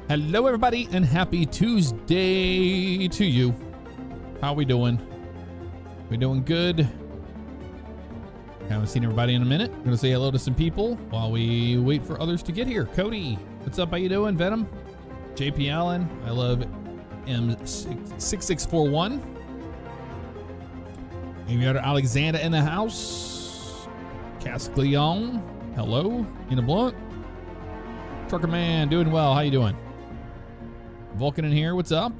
Hello, everybody, and happy Tuesday to you. How we doing? We doing good? Haven't seen everybody in a minute. I'm gonna say hello to some people while we wait for others to get here. Cody, what's up? How you doing? Venom, JP Allen, I love M6641. Aviator Alexander in the house. Cascleon, hello. In a blunt. Trucker Man, doing well. How you doing? Vulcan in here, what's up?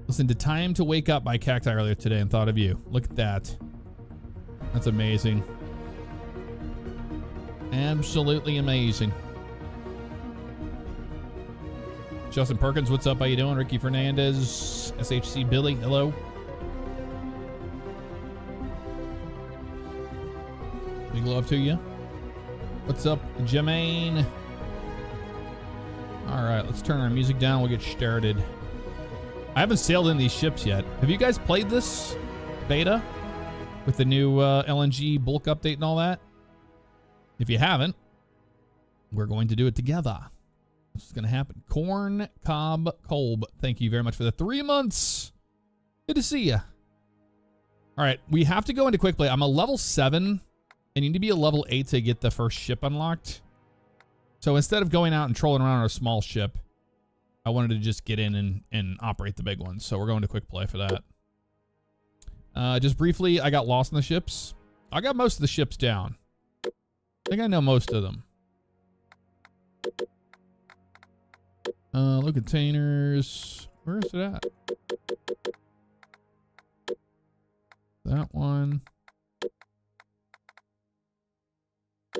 Listened to Time to Wake Up by Cacti earlier today and thought of you. Look at that. That's amazing. Absolutely amazing. Justin Perkins, what's up? How you doing? Ricky Fernandez, SHC Billy, hello. Big love to you. What's up, Jermaine? All right, let's turn our music down. We'll get started. I haven't sailed in these ships yet. Have you guys played this beta with the new LNG bulk update and all that? If you haven't, we're going to do it together. This is going to happen. Corn Cob Kolb, thank you very much for the 3 months. Good to see you. All right, we have to go into quick play. I'm a level 7. I need to be a level 8 to get the first ship unlocked. So instead of going out and trolling around on a small ship, I wanted to just get in and operate the big ones. So we're going to quick play for that. Just briefly, I got lost in the ships. I got most of the ships down. I think I know most of them. Look, containers. Where is it at? That one.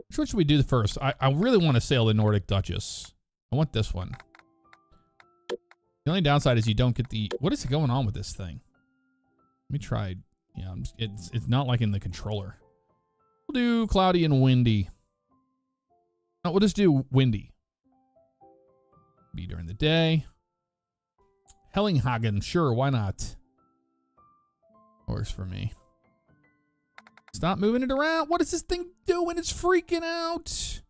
Which one should we do first? I really want to sail the Nordic Duchess. I want this one. The only downside is you don't get the... What is going on with this thing? Let me try. Yeah, it's not like in the controller. We'll do cloudy and windy. No, we'll just do windy. Be during the day. Hellinghagen, sure, why not? Works for me. Stop moving it around. What is this thing doing? It's freaking out.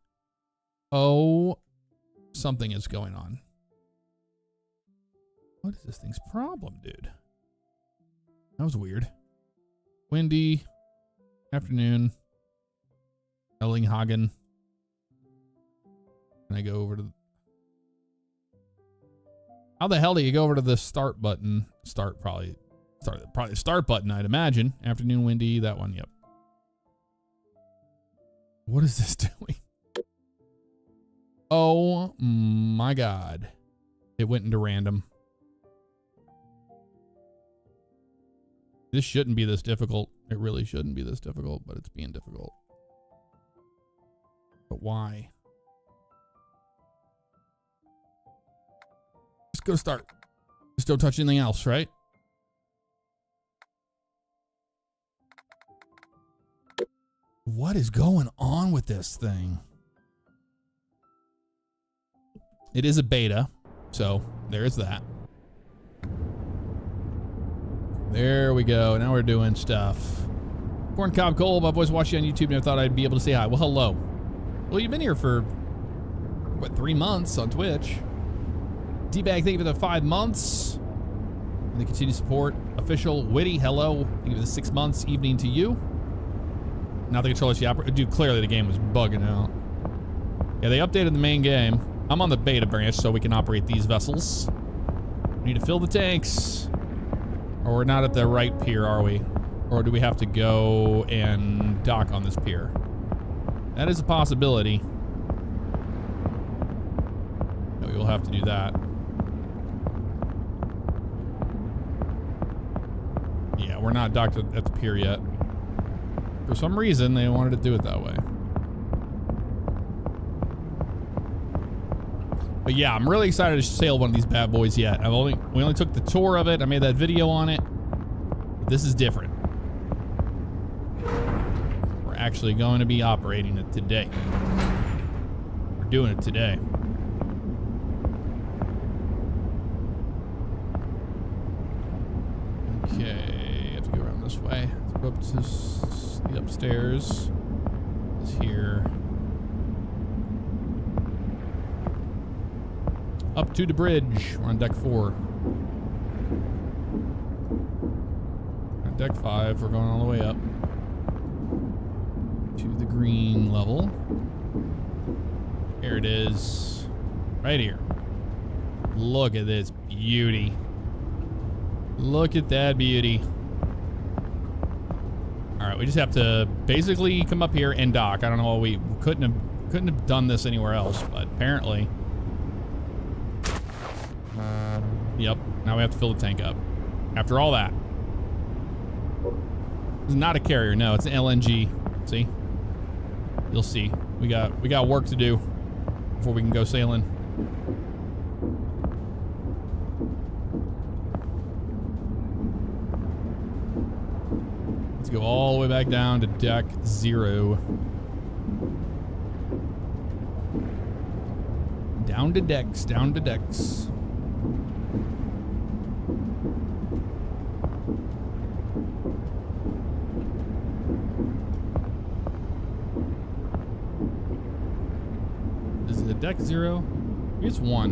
Oh, something is going on. What is this thing's problem, dude? That was weird. Windy. Afternoon. Hellinghagen. Can I go over to... How the hell do you go over to the start button? Probably the start button, I'd imagine. Afternoon, windy, that one, yep. What is this doing? Oh my God. It went into random. This shouldn't be this difficult. It really shouldn't be this difficult, but it's being difficult. But why? Just go start. Just don't touch anything else, right? What is going on with this thing? It is a beta, so there's that. There we go. Now we're doing stuff. Corn Cob Kolb, I've always watched you on YouTube. Never thought I'd be able to say hi. Well, hello. Well, you've been here for, what, 3 months on Twitch. D-Bag, thank you for the 5 months. And the continued support. Official Witty, hello. Thank you for the 6 months. Evening to you. Not the controller she operated. Dude, clearly the game was bugging out. Yeah, they updated the main game. I'm on the beta branch so we can operate these vessels. We need to fill the tanks. Or we're not at the right pier, are we? Or do we have to go and dock on this pier? That is a possibility. No, we will have to do that. Yeah, we're not docked at the pier yet. For some reason, they wanted to do it that way. But yeah, I'm really excited to sail one of these bad boys yet. We only took the tour of it. I made that video on it. But this is different. We're actually going to be operating it today. We're doing it today. Okay, I have to go around this way. Let's go up to the upstairs. Is here. Up to the bridge. We're on deck 4. On deck 5, we're going all the way up. To the green level. Here it is. Right here. Look at this beauty. Look at that beauty. Alright, we just have to basically come up here and dock. I don't know, we couldn't have done this anywhere else, but apparently. Yep, now we have to fill the tank up. After all that. It's not a carrier, no, it's an LNG. See? You'll see. We got work to do before we can go sailing. Let's go all the way back down to deck 0. Down to decks, down to decks. Is it deck 0? Maybe it's 1.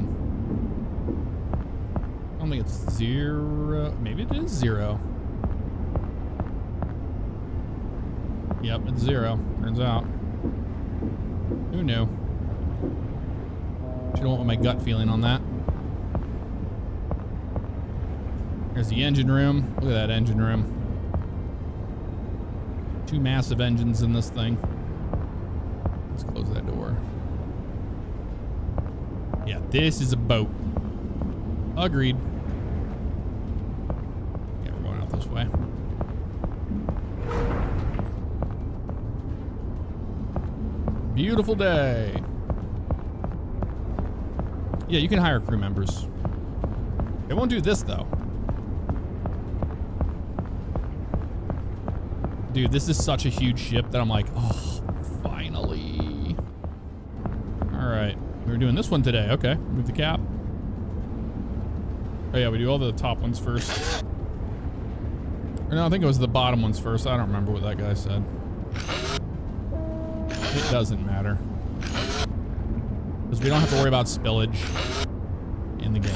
I don't think it's 0. Maybe it is 0. Yep, it's 0. Turns out. Who knew? Should have went with my gut feeling on that. There's the engine room. Look at that engine room. 2 massive engines in this thing. Let's close that door. Yeah, this is a boat. Agreed. Yeah, we're going out this way. Beautiful day. Yeah, you can hire crew members. They won't do this, though. Dude, this is such a huge ship that I'm like, oh, finally. All right. We were doing this one today. Okay. Move the cap. Oh, yeah, we do all the top ones first. Or no, I think it was the bottom ones first. I don't remember what that guy said. It doesn't matter. Because we don't have to worry about spillage in the game.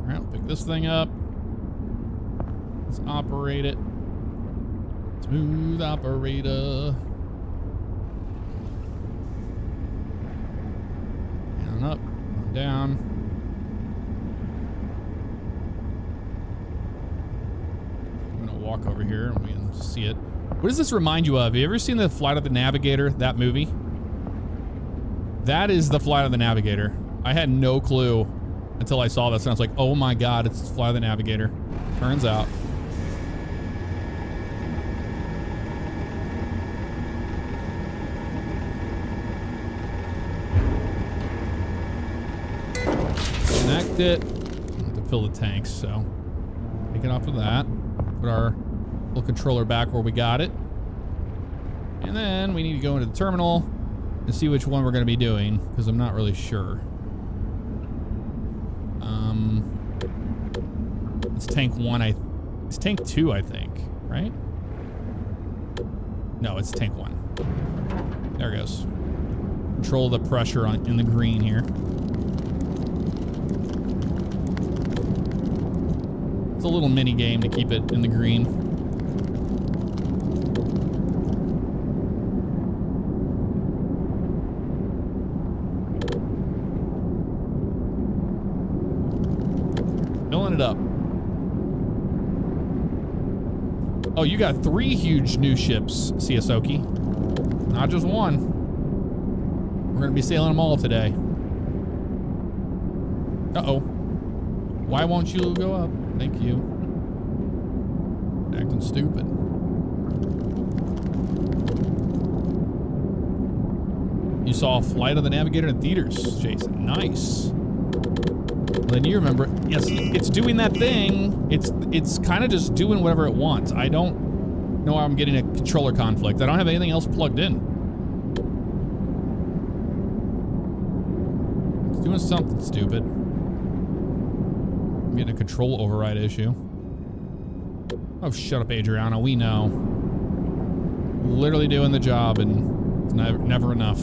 Alright, we'll pick this thing up. Let's operate it. Smooth operator. Down, up, down. Walk over here and we can see it. What does this remind you of? Have you ever seen the Flight of the Navigator, that movie? That is the Flight of the Navigator. I had no clue until I saw this and I was like, oh my god, it's Flight of the Navigator. Turns out. Connect it. I have to fill the tanks, so take it off of that. Put our little controller back where we got it. And then we need to go into the terminal and see which one we're going to be doing, because I'm not really sure. It's tank 1. It's tank 2, I think, right? No, it's tank 1. There it goes. Control the pressure in the green here. It's a little mini game to keep it in the green. Filling it up. Oh, you got 3 huge new ships, Siasoki. Not just one. We're going to be sailing them all today. Uh-oh. Why won't you go up? Thank you. Acting stupid. You saw Flight of the Navigator in theaters, Jason. Nice. Well, then you remember, yes, it's doing that thing. It's kind of just doing whatever it wants. I don't know how I'm getting a controller conflict. I don't have anything else plugged in. It's doing something stupid. I'm getting a control override issue. Oh, shut up, Adriana. We know. Literally doing the job and It's never enough.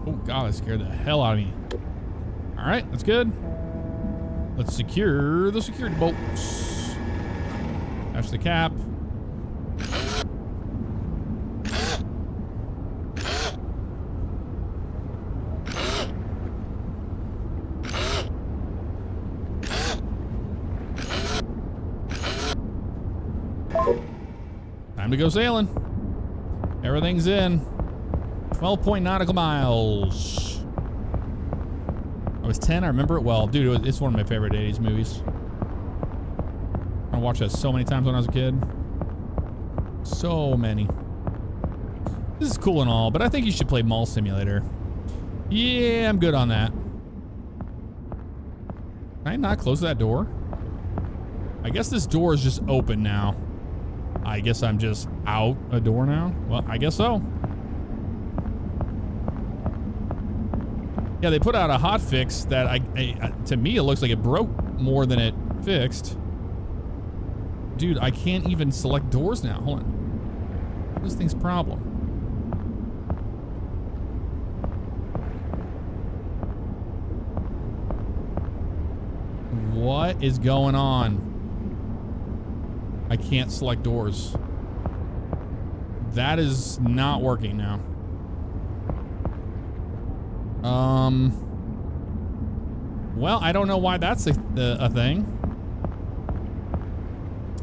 Oh God, that scared the hell out of me. All right, that's good. Let's secure the security bolts. That's the cap. Time to go sailing. Everything's in. 12 nautical miles. I was 10. I remember it well. Dude, it's one of my favorite 80s movies. I watched that so many times when I was a kid. So many. This is cool and all, but I think you should play Mall Simulator. Yeah, I'm good on that. Can I not close that door? I guess this door is just open now. I guess I'm just out a door now. Well, I guess so. Yeah, they put out a hot fix that to me, it looks like it broke more than it fixed. Dude, I can't even select doors now. Hold on. What's this thing's problem? What is going on? I can't select doors. That is not working now. Well, I don't know why that's a thing.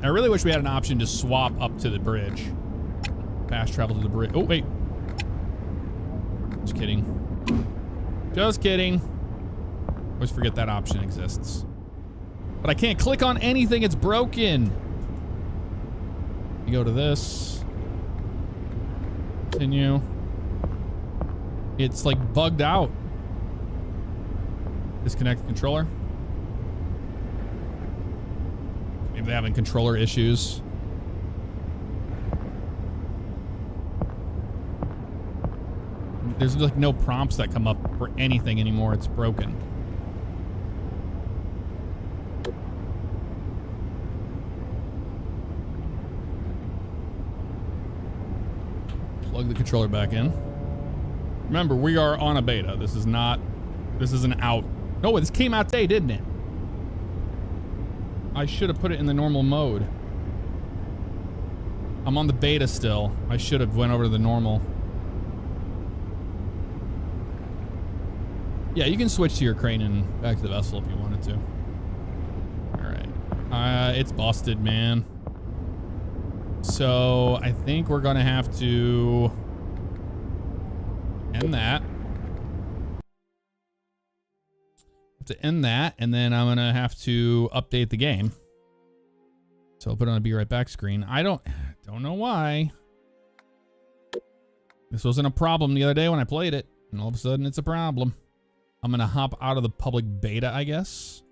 I really wish we had an option to swap up to the bridge. Fast travel to the bridge. Oh, wait. Just kidding. Just kidding. Always forget that option exists. But I can't click on anything. It's broken. You go to this. Continue. It's like bugged out. Disconnect the controller. Maybe they're having controller issues. There's like no prompts that come up for anything anymore. It's broken. Plug the controller back in. Remember, we are on a beta. This is an out. No, this came out today, didn't it? I should have put it in the normal mode. I'm on the beta still. I should have went over to the normal. Yeah, you can switch to your crane and back to the vessel if you wanted to. All right. It's busted, man. So I think we're gonna have to end that. And then I'm gonna have to update the game. So I'll put it on a be right back screen. I don't know why. This wasn't a problem the other day when I played it, and all of a sudden it's a problem. I'm gonna hop out of the public beta, I guess,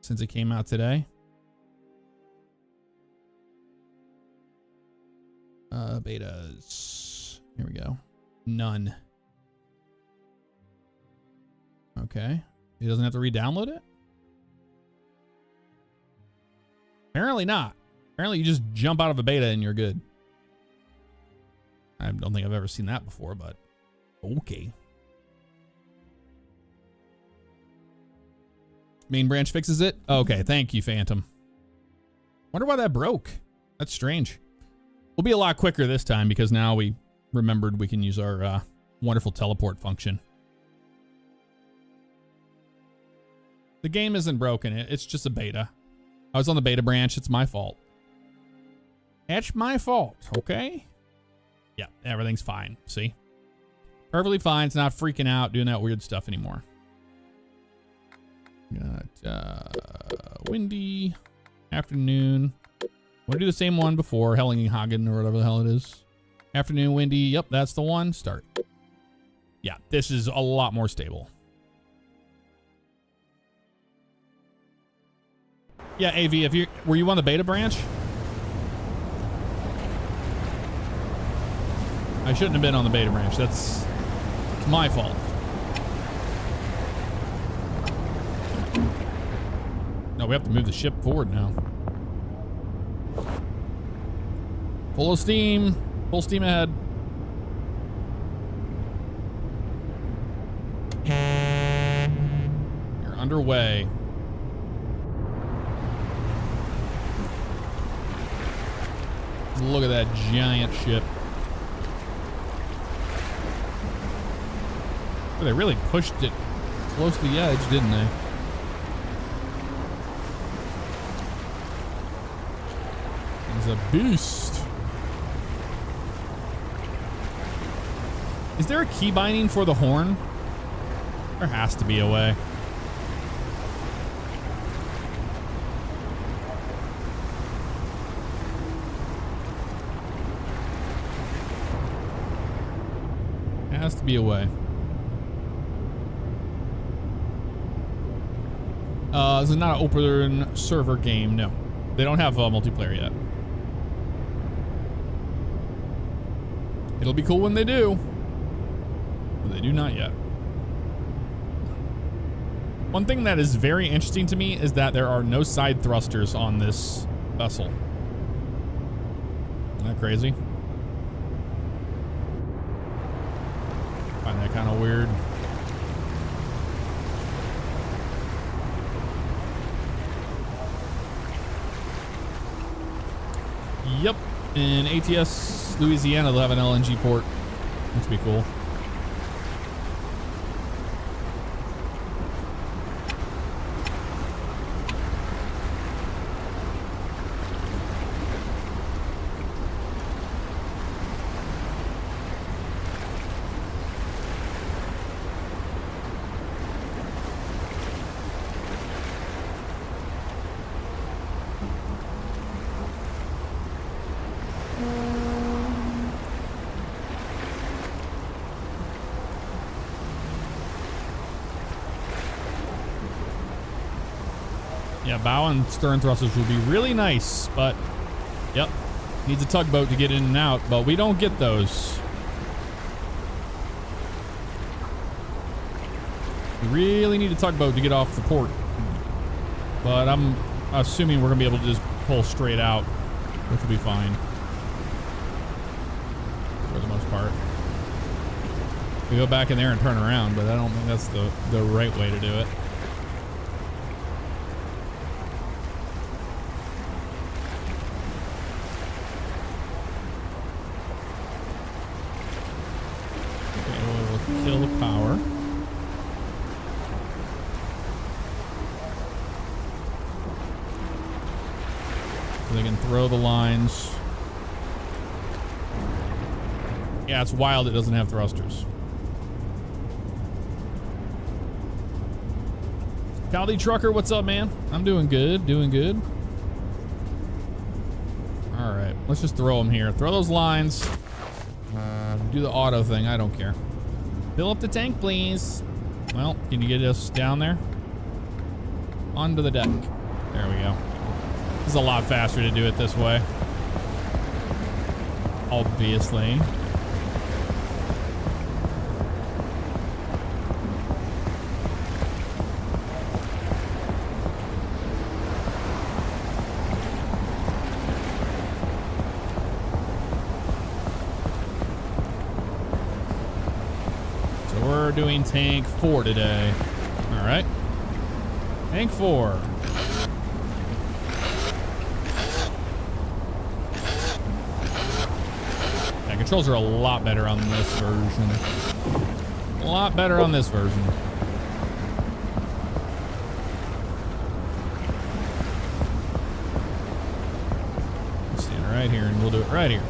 since it came out today. Betas. Here we go. None. Okay. He doesn't have to re-download it? Apparently not. Apparently you just jump out of a beta and you're good. I don't think I've ever seen that before, but okay. Main branch fixes it? Okay, thank you, Phantom. Wonder why that broke. That's strange. We'll be a lot quicker this time because now we remembered we can use our wonderful teleport function. The game isn't broken. It's just a beta. I was on the beta branch. It's my fault. It's my fault, okay? Yeah, everything's fine. See? Perfectly fine. It's not freaking out, doing that weird stuff anymore. Got windy afternoon. Want to do the same one before Hellinghagen or whatever the hell it is. Afternoon windy. Yep, that's the one. Start. Yeah, this is a lot more stable. Yeah, AV, were you on the beta branch? I shouldn't have been on the beta branch. It's my fault. No, we have to move the ship forward now. Full of steam. Full steam ahead. You're underway. Look at that giant ship. Well, they really pushed it close to the edge, didn't they? It's a beast. Is there a key binding for the horn? There has to be a way. There has to be a way. This is not an open server game, no. They don't have multiplayer yet. It'll be cool when they do. But they do not yet. One thing that is very interesting to me is that there are no side thrusters on this vessel. Isn't that crazy? Find that kind of weird. Yep. In ATS Louisiana, they'll have an LNG port. Which would be cool. Yeah, bow and stern thrusters would be really nice, but yep, needs a tugboat to get in and out, but we don't get those. We really need a tugboat to get off the port, but I'm assuming we're gonna be able to just pull straight out, which will be fine for the most part. We go back in there and turn around, but I don't think that's the right way to do it. Kill the power. So they can throw the lines. Yeah, it's wild it doesn't have thrusters. Caldy Trucker, what's up, man? I'm doing good, doing good. All right, let's just throw them here. Throw those lines. Do the auto thing, I don't care. Fill up the tank, please. Well, can you get us down there? Onto the deck. There we go. This is a lot faster to do it this way. Obviously. Doing tank 4 today. All right. Tank 4. Yeah, controls are a lot better on this version. A lot better on this version. Stand right here and we'll do it right here.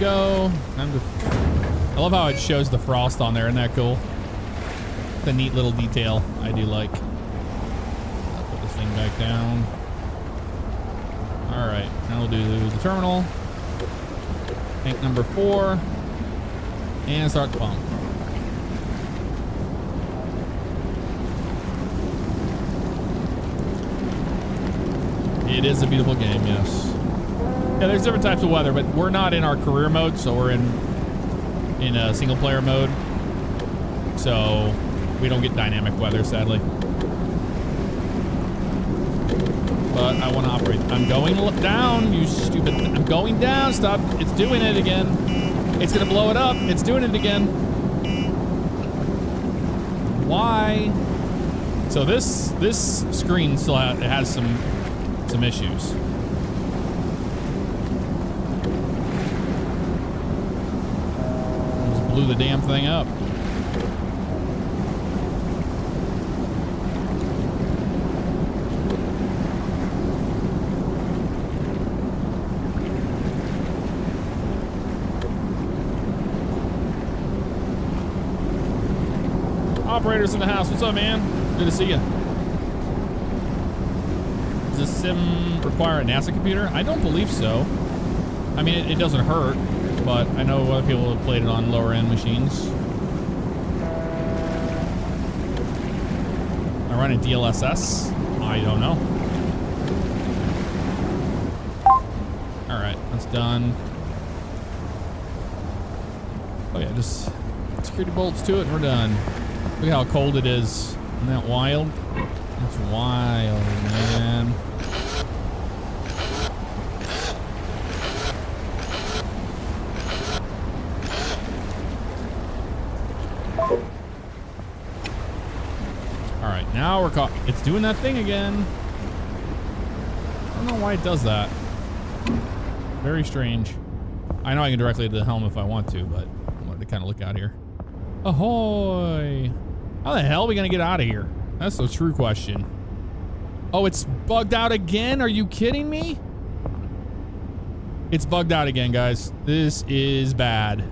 Go. I love how it shows the frost on there. Isn't that cool? It's a neat little detail I do like. I'll put this thing back down. All right, now we'll do the terminal. Tank number 4. And start the pump. It is a beautiful game, yes. Yeah, there's different types of weather, but we're not in our career mode, so we're in a single player mode. So we don't get dynamic weather, sadly. But I want to operate. I'm going down, you stupid. I'm going down. Stop. It's doing it again. It's going to blow it up. It's doing it again. Why? So this screen still has some issues. Just blew the damn thing up. Operators in the house. What's up, man? Good to see you. Does this sim require a NASA computer? I don't believe so. I mean, it doesn't hurt, but I know other people have played it on lower end machines. I run a DLSS? I don't know. All right, that's done. Oh yeah, just security bolts to it and we're done. Look how cold it is. Isn't that wild? That's wild, man. All right, now we're caught. It's doing that thing again. I don't know why it does that. Very strange. I know I can directly to the helm if I want to, but I wanted to kind of look out here. Ahoy! How the hell are we gonna get out of here? That's the true question. Oh, it's bugged out again? Are you kidding me? It's bugged out again, guys. This is bad.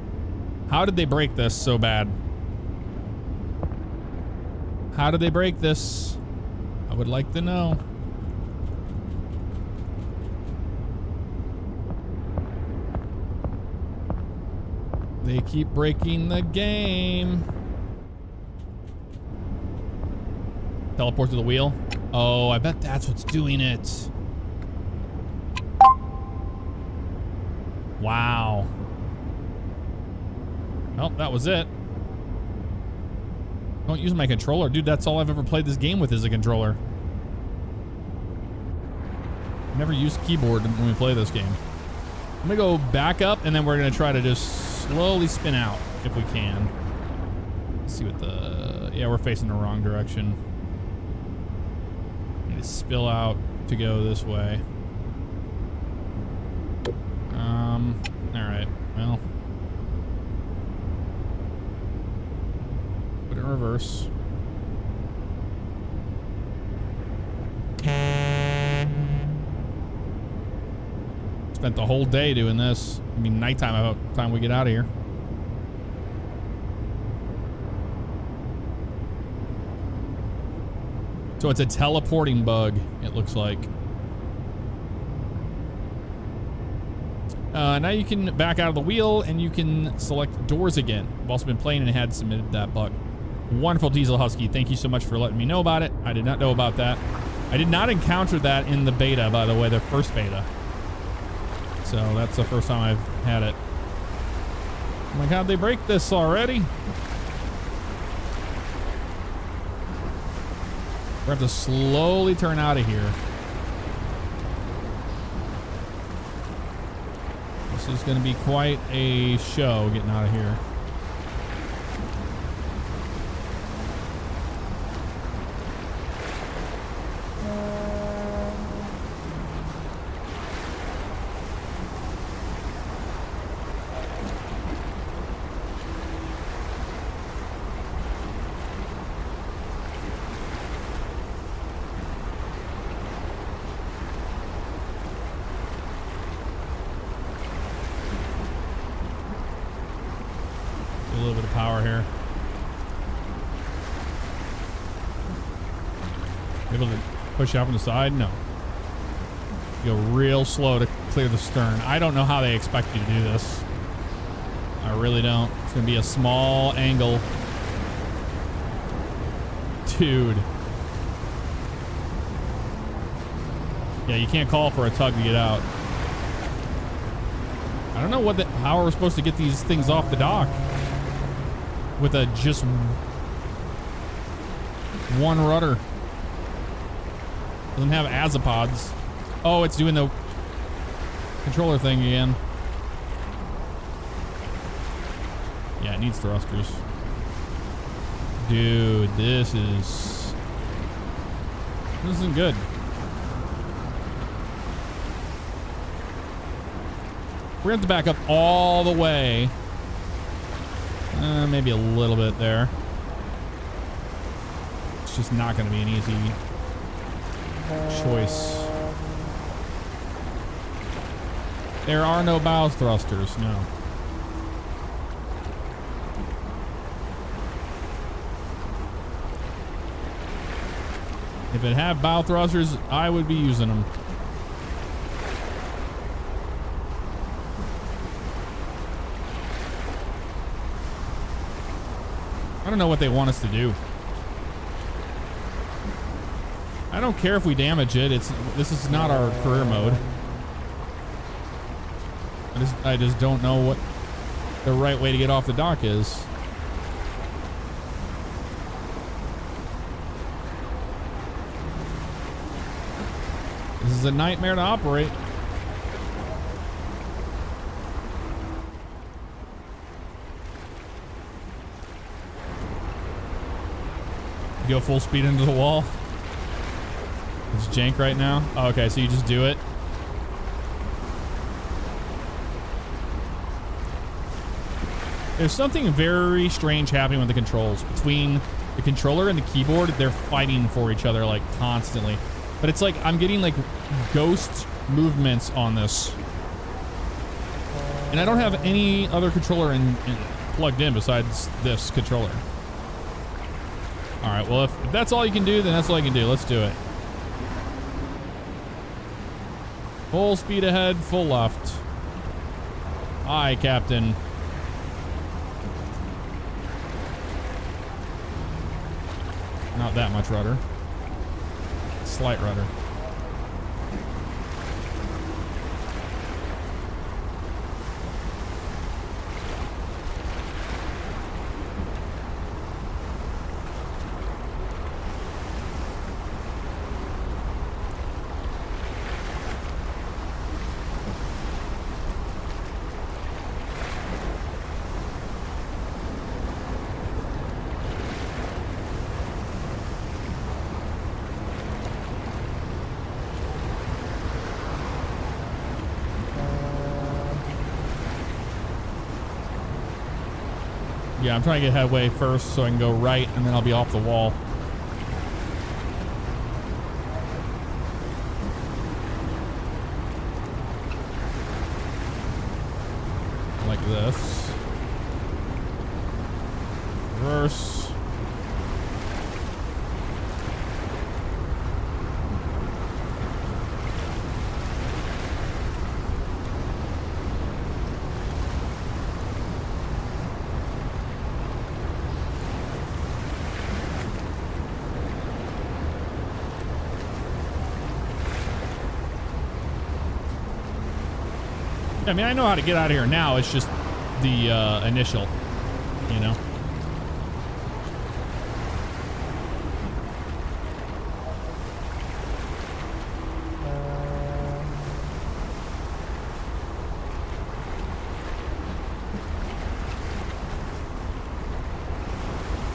How did they break this so bad? How did they break this? I would like to know. They keep breaking the game. Teleport to the wheel. Oh, I bet that's what's doing it. Wow. Well, that was it. Don't use my controller. Dude, that's all I've ever played this game with is a controller. Never used keyboard when we play this game. I'm gonna go back up and then we're gonna try to just slowly spin out if we can. Let's see what the... Yeah, we're facing the wrong direction. Need to spill out to go this way. Alright, well. Put it in reverse. Spent the whole day doing this. I mean, nighttime by the time we get out of here. So it's a teleporting bug, it looks like. Now you can back out of the wheel and you can select doors again. I've also been playing and it had submitted that bug. Wonderful, Diesel Husky. Thank you so much for letting me know about it. I did not know about that. I did not encounter that in the beta, by the way, the first beta. So that's the first time I've had it. Oh my god, they break this already? We're gonna have to slowly turn out of here. This is gonna be quite a show getting out of here. A little bit of power here. Able to Push out from the side? No. Go real slow to clear the stern. I don't know how they expect you to do this. I really don't. It's going to be a small angle. Dude. Yeah, you can't call for a tug to get out. I don't know how we're supposed to get these things off the dock with a just one rudder. Doesn't have azipods. Oh, it's doing the controller thing again. Yeah, it needs thrusters. Dude, this isn't good. We're gonna have to back up all the way. Maybe a little bit there. It's just not gonna be an easy choice. There are no bow thrusters, no. If it had bow thrusters, I would be using them. I don't know what they want us to do. I don't care if we damage it. This is not our career mode. I just don't know what the right way to get off the dock is. This is a nightmare to operate. Go full speed into the wall. It's jank right now. Oh, okay, so you just do it. There's something very strange happening with the controls. Between the controller and the keyboard, they're fighting for each other like constantly. But it's like I'm getting like ghost movements on this. And I don't have any other controller plugged in besides this controller. All right, well, if that's all you can do, then that's all you can do. Let's do it. Full speed ahead, full left. Aye, Captain. Not that much rudder. Slight rudder. Yeah, I'm trying to get headway first so I can go right and then I'll be off the wall. Like this. Reverse. I mean, I know how to get out of here now. It's just the initial, you know.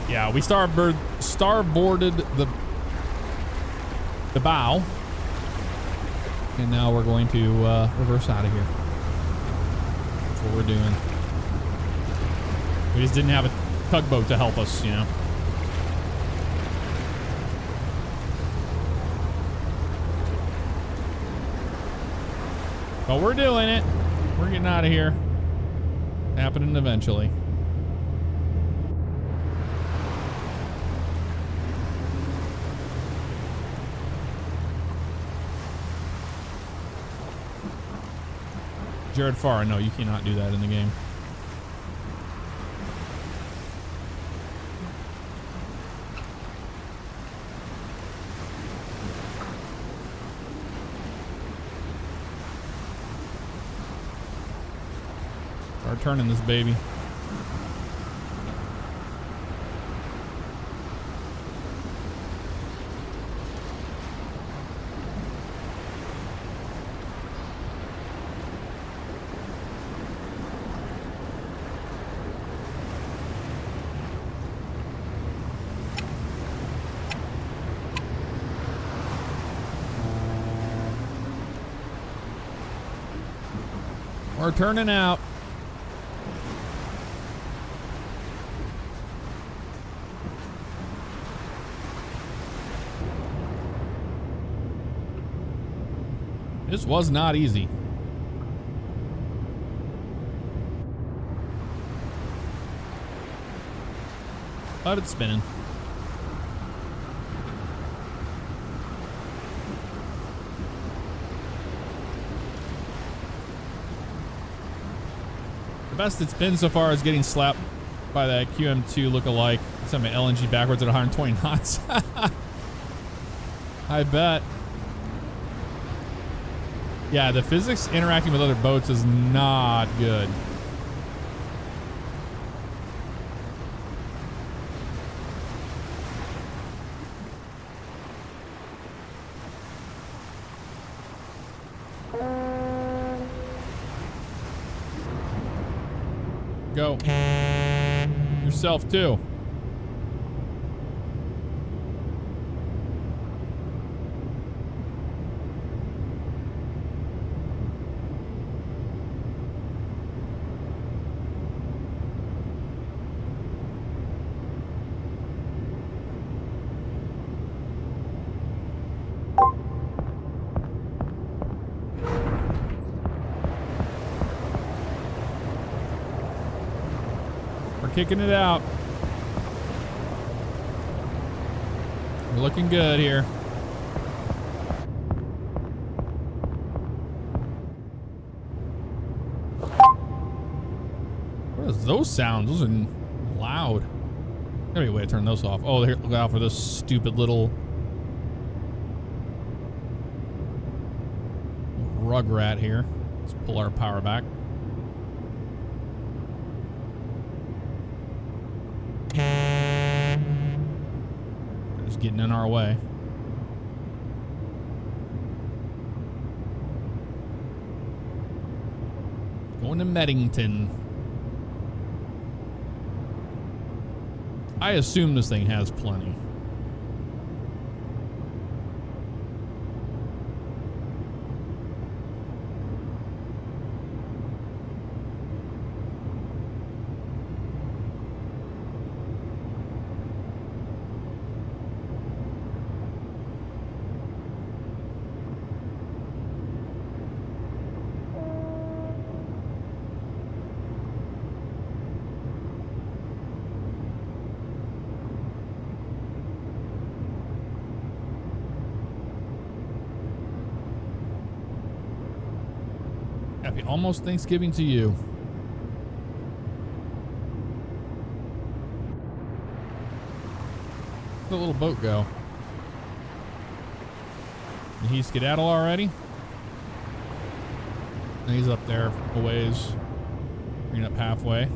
Yeah, we starboarded the bow, and now we're going to reverse out of here. What we're doing. We just didn't have a tugboat to help us, you know. But we're doing it. We're getting out of here. Happening eventually. Jared Farr, no, you cannot do that in the game. Start turning this baby. We're turning out. This was not easy. But it's spinning. The best it's been so far is getting slapped by that QM2 lookalike. I sent my LNG backwards at 120 knots. I bet. Yeah, the physics interacting with other boats is not good. Go. Yourself too. Kicking it out. We're looking good here. What is those sounds? Those are loud. There's a way to turn those off. Oh, here, look out for this stupid little rug rat here. Let's pull our power back. Getting in our way. Going to Meddington. I assume this thing has plenty. Happy almost Thanksgiving to you. Where'd the little boat go? Did he skedaddle already? And he's up there a ways. Bring up halfway.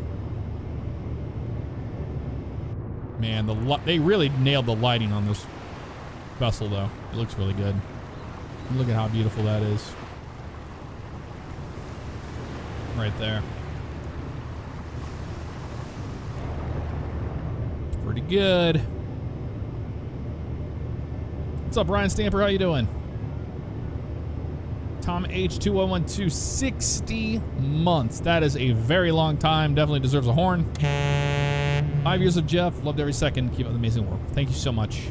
Man, they really nailed the lighting on this vessel, though. It looks really good. Look at how beautiful that is. Right there. Pretty good. What's up, Ryan Stamper? How you doing? Tom H2112, 60 months. That is a very long time. Definitely deserves a horn. 5 years of Jeff. Loved every second. Keep up the amazing work. Thank you so much.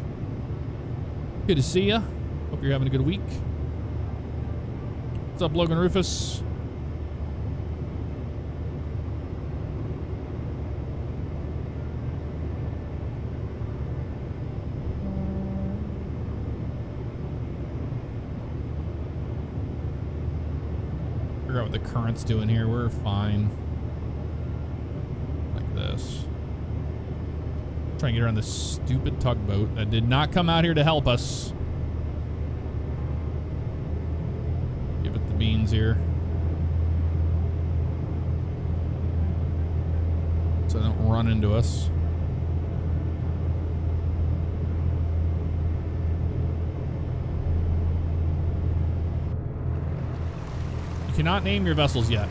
Good to see you. Hope you're having a good week. What's up, Logan Rufus? Figure out what the current's doing here. We're fine. Like this. Trying to get around this stupid tugboat that did not come out here to help us. Give it the beans here. So they don't run into us. You cannot name your vessels yet.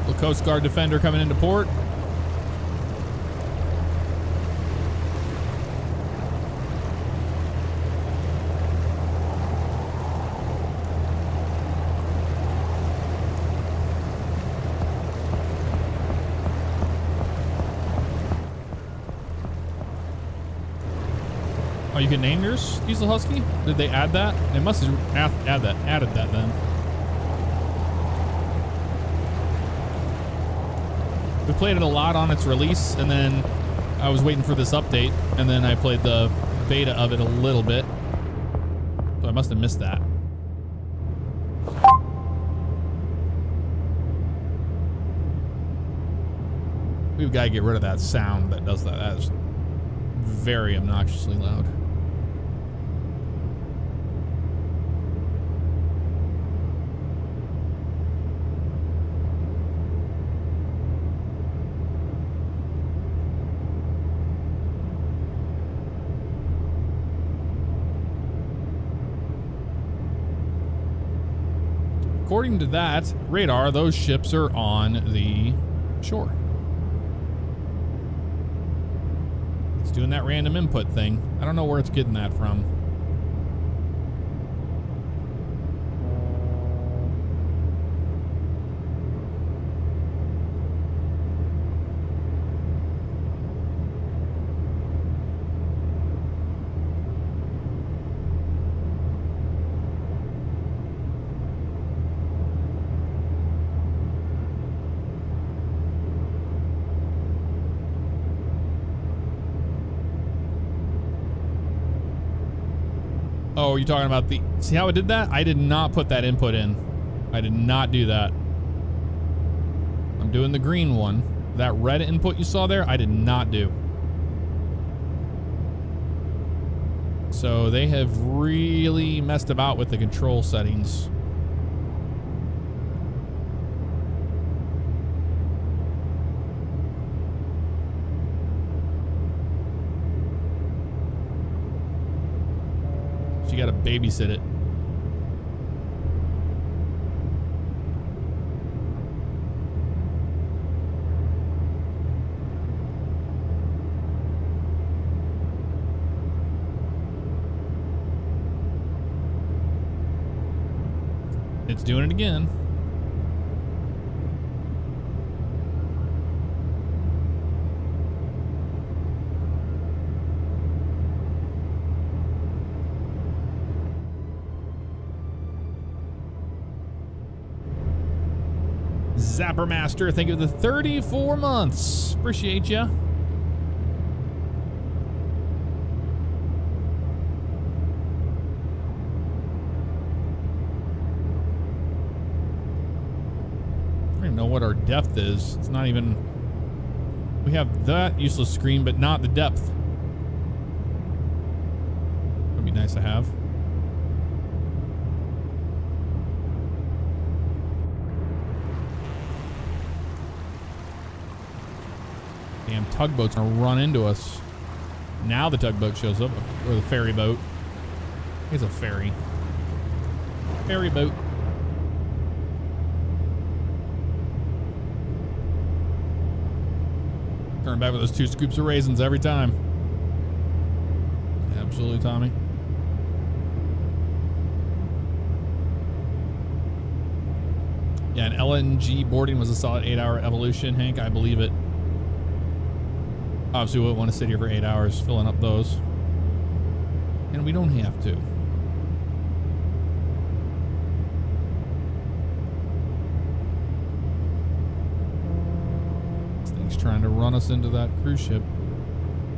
Little Coast Guard defender coming into port. Oh, you can name yours Diesel Husky? Did they add that? They must have added that then. We played it a lot on its release, and then I was waiting for this update, and then I played the beta of it a little bit. So I must have missed that. We've got to get rid of that sound that does that. That is very obnoxiously loud. According to that radar, those ships are on the shore. It's doing that random input thing. I don't know where it's getting that from. Oh, you're talking about the... See how it did that? I did not put that input in. I did not do that. I'm doing the green one. That red input you saw there, I did not do. So they have really messed about with the control settings. You gotta babysit it. It's doing it again. Zapper Master, thank you for the 34 months. Appreciate ya. I don't even know what our depth is. It's not even... We have that useless screen, but not the depth. Would be nice to have. Damn tugboat's gonna run into us. Now the tugboat shows up, or the ferry boat. It's a ferry. Ferry boat. Turn back with those 2 scoops of raisins every time. Absolutely, Tommy. Yeah, an LNG boarding was a solid 8-hour evolution, Hank. I believe it. Obviously, we wouldn't want to sit here for 8 hours filling up those. And we don't have to. This thing's trying to run us into that cruise ship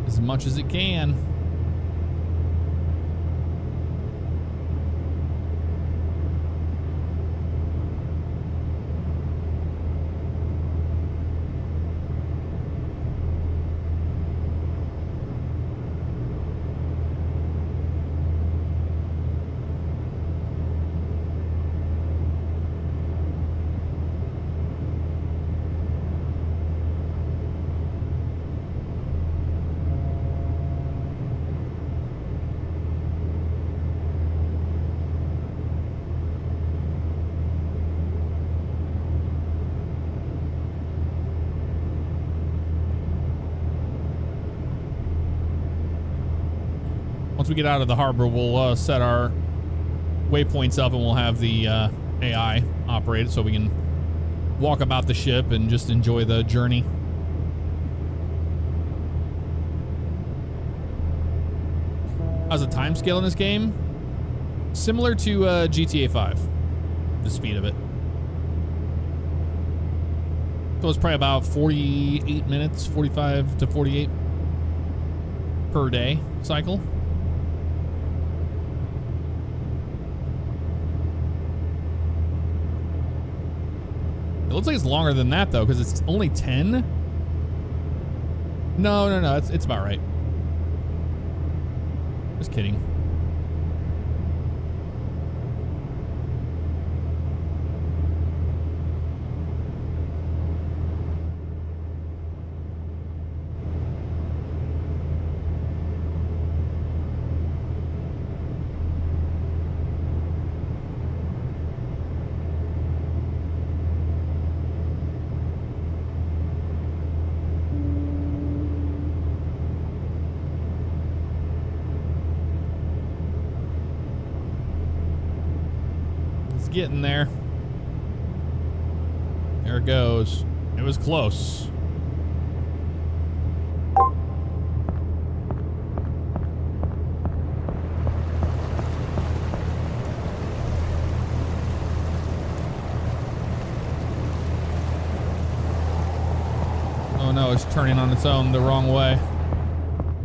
as much as it can. Once we get out of the harbor, we'll set our waypoints up and we'll have the AI operated so we can walk about the ship and just enjoy the journey. How's the time scale in this game? Similar to GTA 5, the speed of it. So it's probably about 48 minutes, 45 to 48 per day cycle. It looks like it's longer than that though, because it's only 10. No, it's about right. Just kidding. Getting there. There it goes. It was close. Oh no, it's turning on its own the wrong way.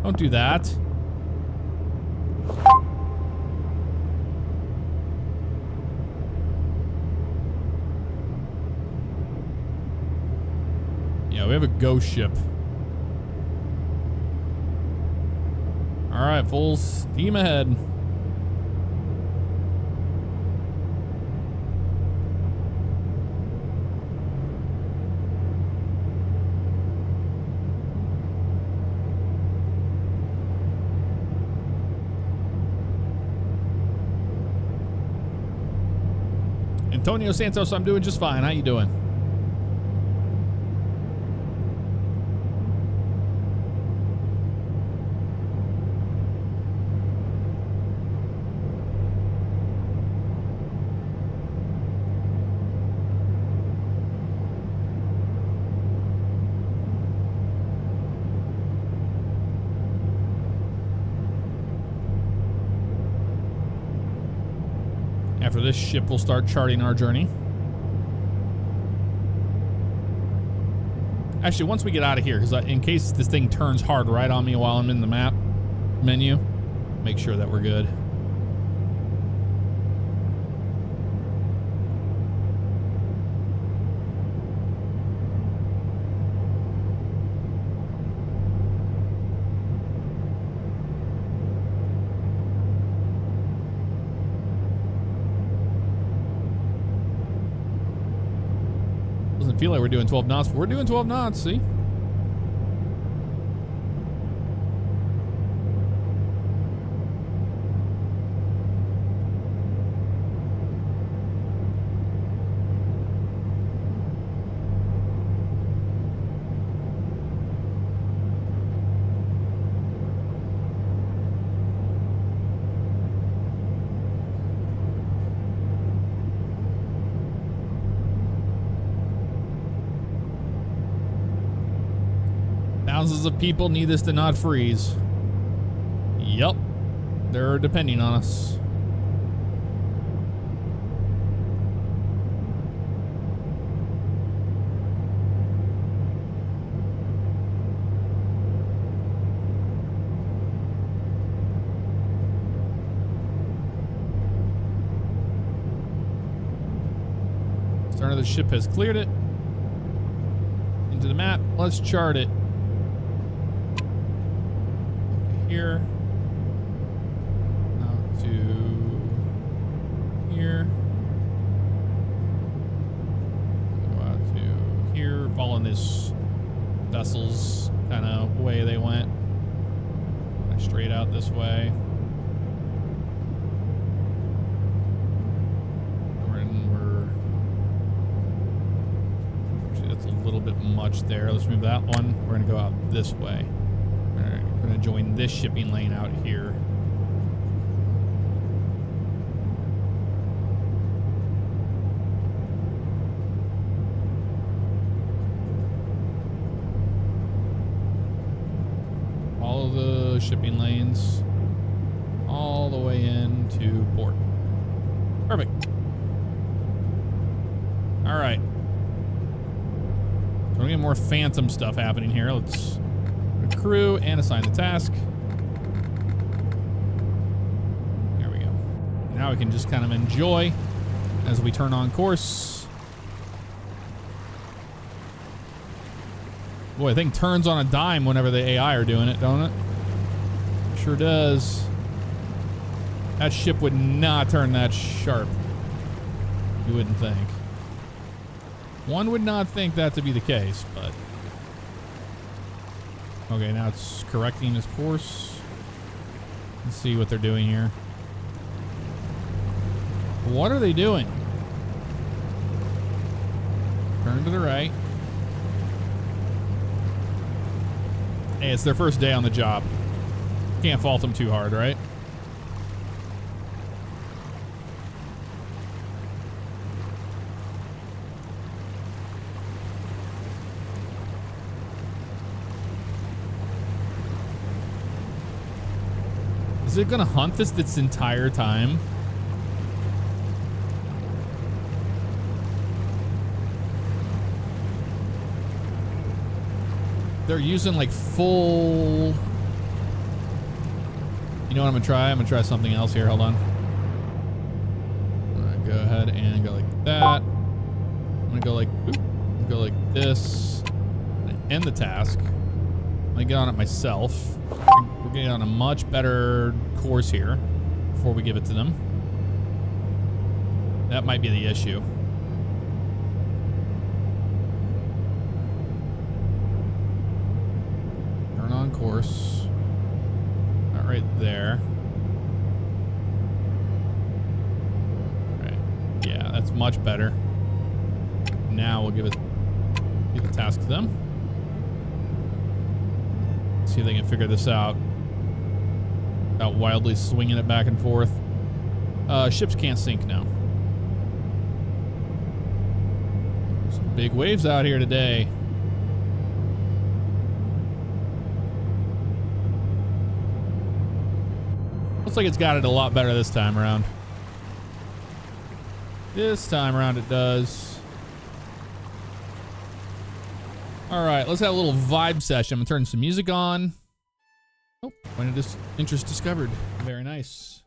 Don't do that. We have a ghost ship. All right, full steam ahead. Antonio Santos, I'm doing just fine. How you doing? After this ship, we'll start charting our journey. Actually, once we get out of here, because in case this thing turns hard right on me while I'm in the map menu, make sure that we're good. Feel like we're doing 12 knots, but we're doing 12 knots, see? Thousands of people need this to not freeze. Yup. They're depending on us. Stern of the ship has cleared it. Into the map. Let's chart it. Okay, here. Out to here. Go out to here. Following this vessel's kind of way they went. Straight out this way. A little bit much there. Let's move that one. We're going to go out this way. We're going to join this shipping lane out here. Follow the shipping lanes all the way into port. Perfect. All right. So we're getting more phantom stuff happening here. Let's accrue and assign the task. There we go. Now we can just kind of enjoy as we turn on course. Boy, I think turns on a dime whenever the AI are doing it, don't it? Sure does. That ship would not turn that sharp. You wouldn't think. One would not think that to be the case, but... Okay, now it's correcting its course. Let's see what they're doing here. What are they doing? Turn to the right. Hey, it's their first day on the job. Can't fault them too hard, right? Is it gonna hunt this entire time? They're using like full... You know what I'm gonna try? I'm gonna try something else here. Hold on. I'm gonna go ahead and go like that. I'm gonna go like, go like this. I'm gonna end the task. I'm gonna get on it myself. We're getting on a much better course here before we give it to them. That might be the issue. Turn on course. Not right there. Right. Yeah, that's much better. Now we'll give the task to them. See if they can figure this out. Without wildly swinging it back and forth. Ships can't sink now. Some big waves out here today. Looks like it's got it a lot better this time around. This time around it does. All right, let's have a little vibe session. I'm gonna turn some music on. Oh, point of interest discovered. Very nice.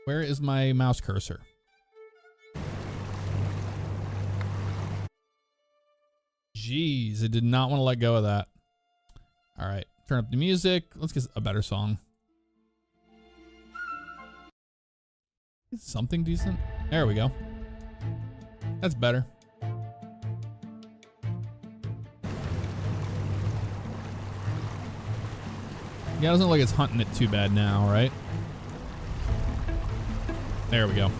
Where is my mouse cursor? Jeez, it did not want to let go of that. All right, turn up the music. Let's get a better song. Something decent. There we go. That's better. Yeah, it doesn't look like it's hunting it too bad now, right? There we go.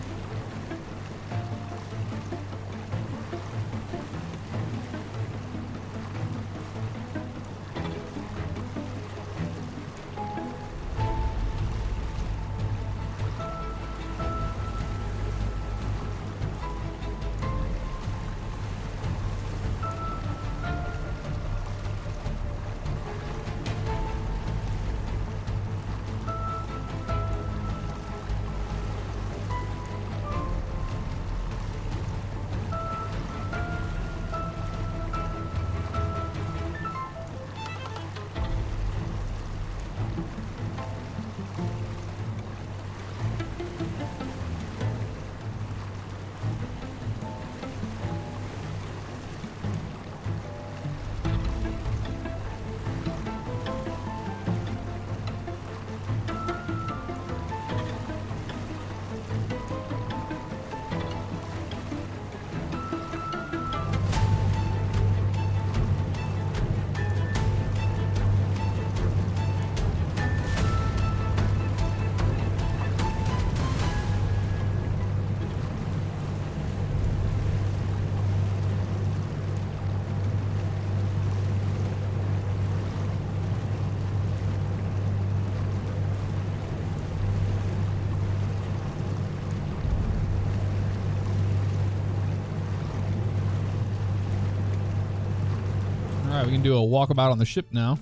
right, we can do a walkabout on the ship now.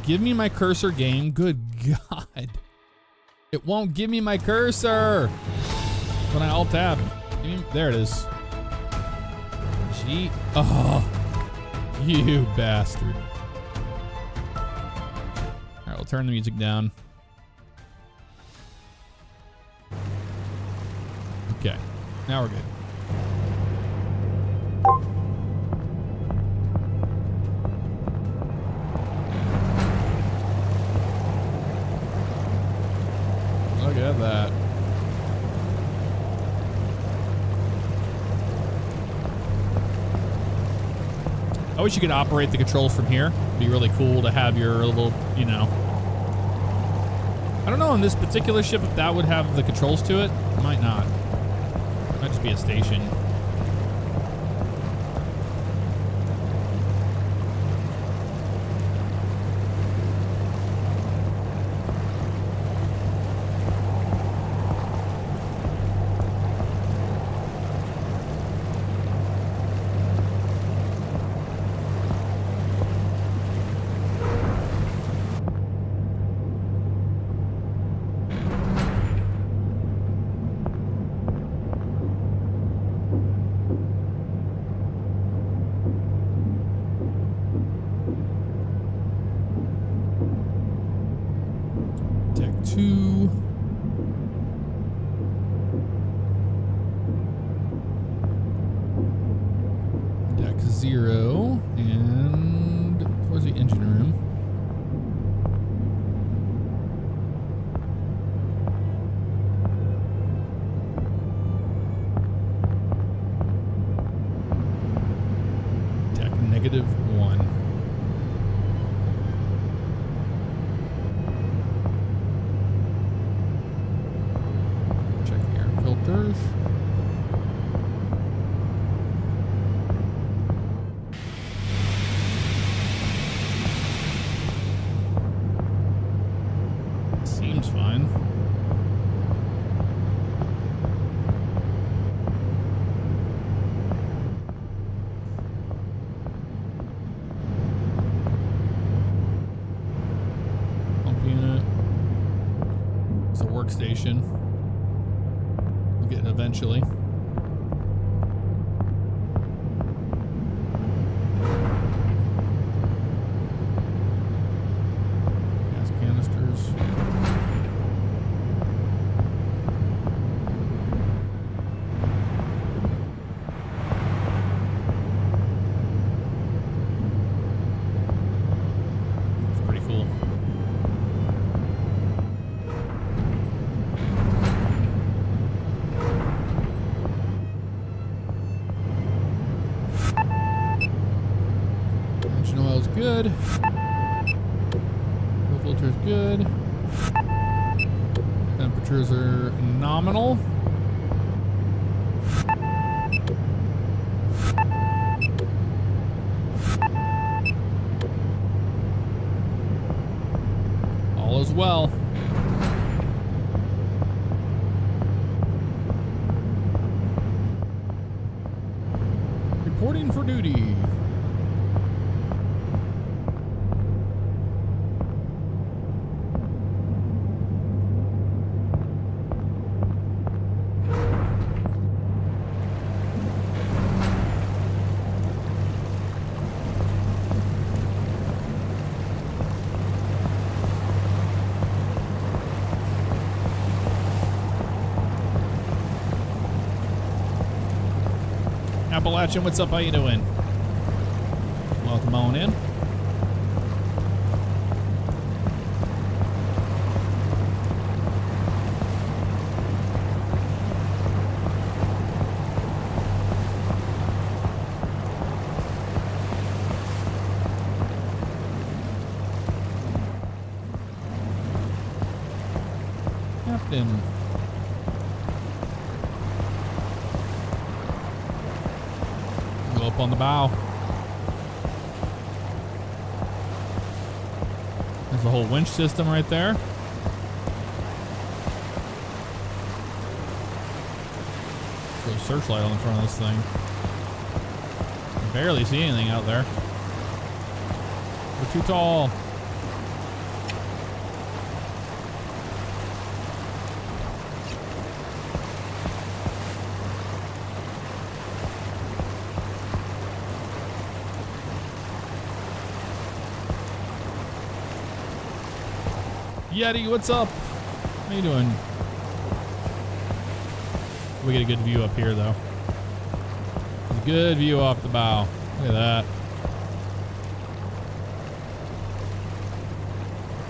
Give me my cursor, game. Good God. It won't give me my cursor when I alt tab. There it is. Gee. Oh, you bastard. All right, we'll turn the music down. Okay, now we're good. Look at that. I wish you could operate the controls from here. It'd be really cool to have your little, you know. I don't know on this particular ship if that would have the controls to it. It might not. It might just be a station. Deck 0 and towards the engine room. Deck -1. Check the air filters. Seems fine. Pump unit. It's a workstation. We'll get it eventually. Gas canisters. It's pretty cool. Engine oil's good. Fuel filter's good. Temperatures are nominal. All is well. Reporting for duty. Appalachian, what's up? How you doing? Welcome on in. Captain. Go up on the bow. There's a whole winch system right there. Throw a searchlight on the front of this thing. Barely see anything out there. We're too tall. Yeti, what's up? How you doing? We get a good view up here, though. It's a good view off the bow. Look at that.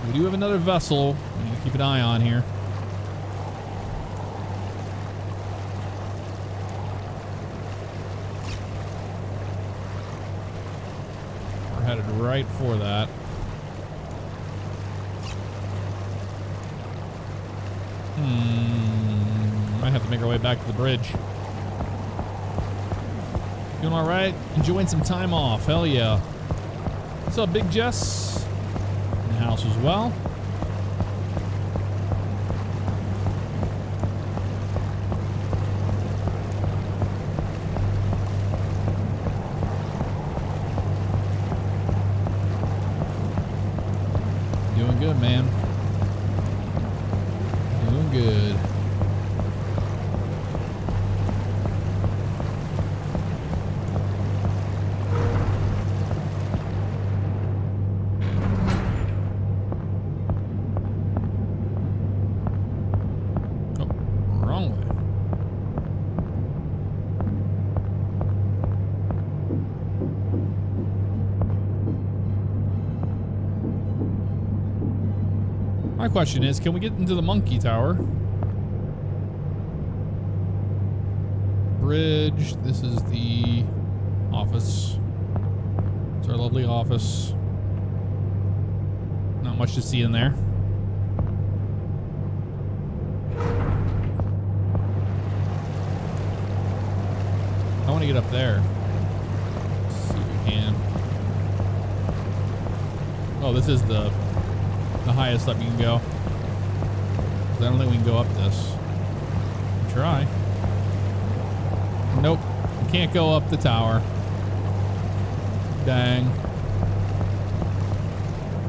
We do have another vessel we need to keep an eye on here. We're headed right for that. Might have to make our way back to the bridge. Doing all right? Enjoying some time off. Hell yeah. What's up, Big Jess? In the house as well. Doing good, man. Doing good. My question is, can we get into the monkey tower? Bridge. This is the office. It's our lovely office. Not much to see in there. I want to get up there. Let's see if we can. Oh, this is the highest up you can go. I don't think we can go up this. Try. Nope. We can't go up the tower. Dang.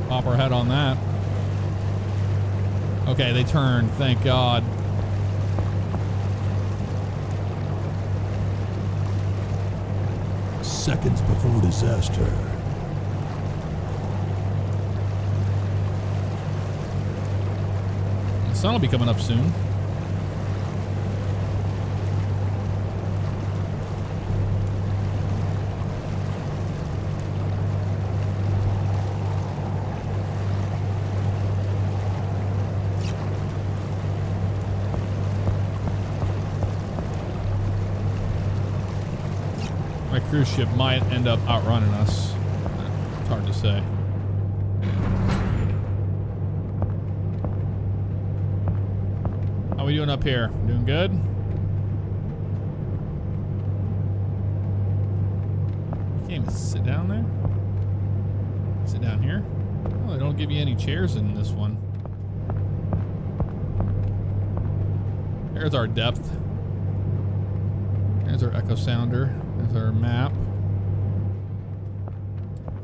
Pop our head on that. Okay, they turned. Thank God. Seconds before disaster. The sun will be coming up soon. My cruise ship might end up outrunning us. It's hard to say. How we doing up here? Doing good? You can't even sit down there? Sit down here? Oh, they don't give you any chairs in this one. There's our depth. There's our echo sounder. There's our map.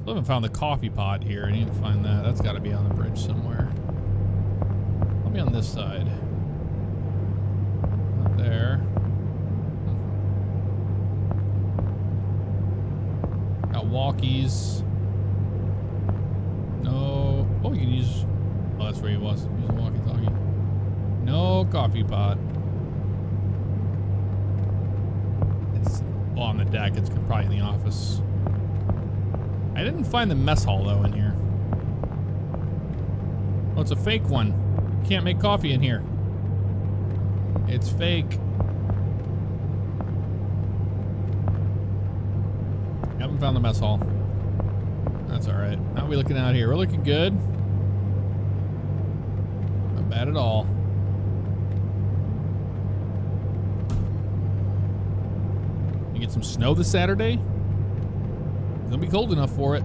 Still haven't found the coffee pot here. I need to find that. That's got to be on the bridge somewhere. I'll be on this side. Not there. Got walkies. No. Oh, you can use. Oh, that's where he was. Use a walkie-talkie. No coffee pot. On the deck, it's probably in the office. I didn't find the mess hall though in here. Oh, it's a fake one. Can't make coffee in here. It's fake. Haven't found the mess hall. That's all right. How are we looking out here? We're looking good. Not bad at all. Get some snow this Saturday. It's gonna be cold enough for it.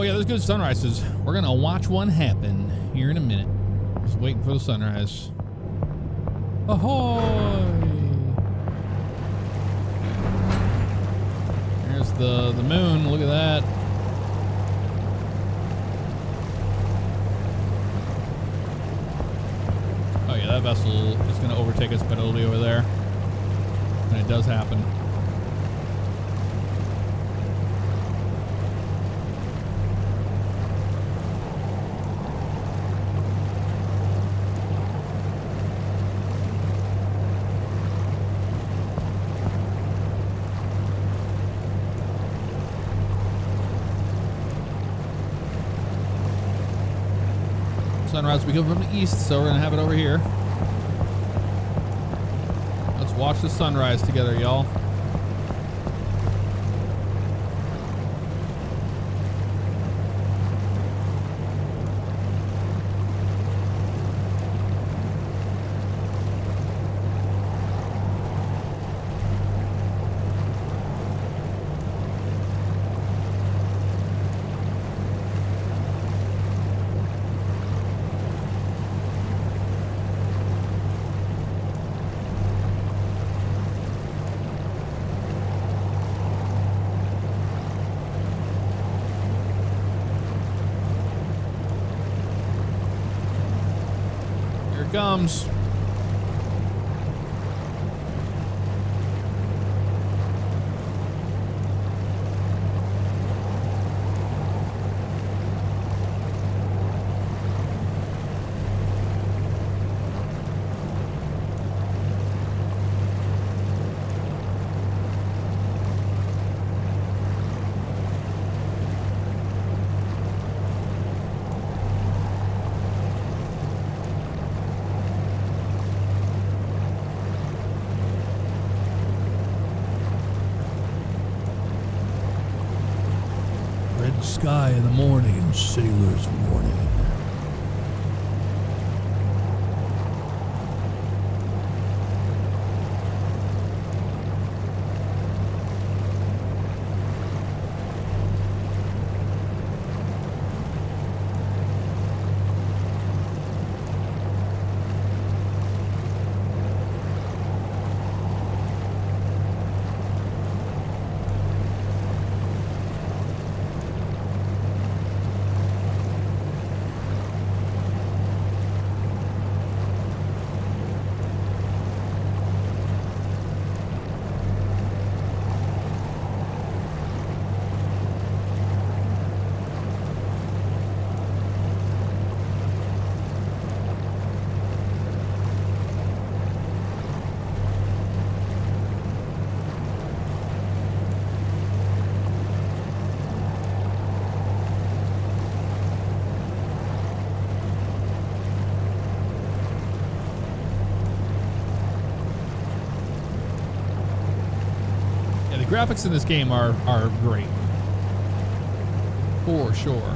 yeah, there's good sunrises. We're gonna watch one happen here in a minute. Just waiting for the sunrise. Ahoy! There's the moon. Look at that. Oh yeah, that vessel is gonna overtake us, but it'll be over there. And it does happen. Sunrise, we come from the east, so we're gonna have it over here. Let's watch the sunrise together, y'all. Comes. Sky in the morning, sailor's warning. The graphics in this game are great. For sure.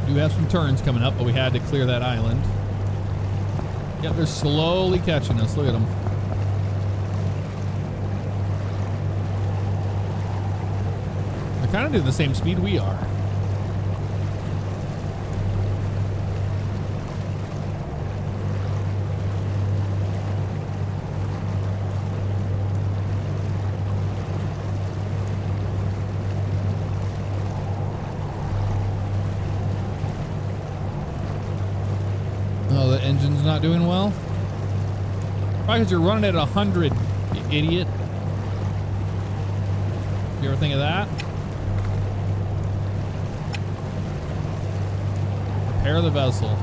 We have some turns coming up, but we had to clear that island. Yep, they're slowly catching us. Look at them. They're kind of doing the same speed we are. Oh, the engine's not doing well? Probably because you're running at 100, you idiot. You ever think of that? Repair the vessel.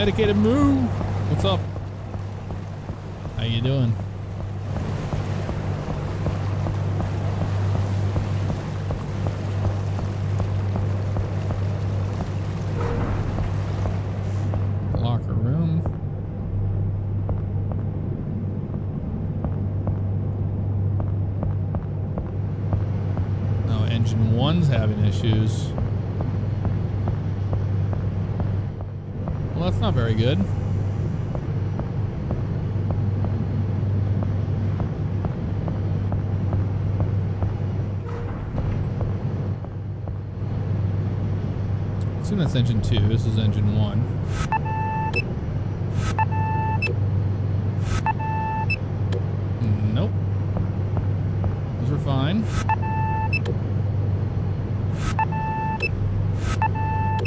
Dedicated move. What's up? How you doing? Locker room. Oh, engine 1's having issues. Well, that's not very good. I assume that's engine 2. This is engine 1. Nope. Those are fine.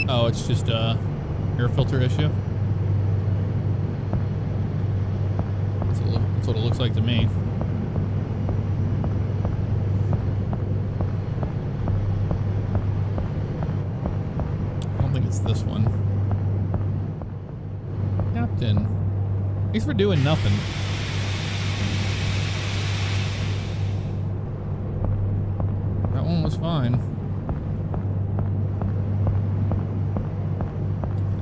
Oh, it's just a air filter issue. That's what it looks like to me. I don't think it's this one. Captain, thanks for doing nothing. That one was fine.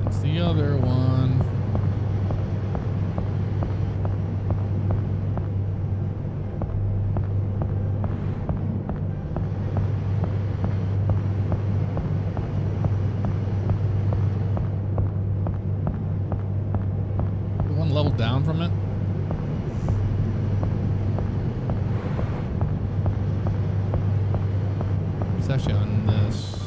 It's the other one. Level down from it. It's actually on this.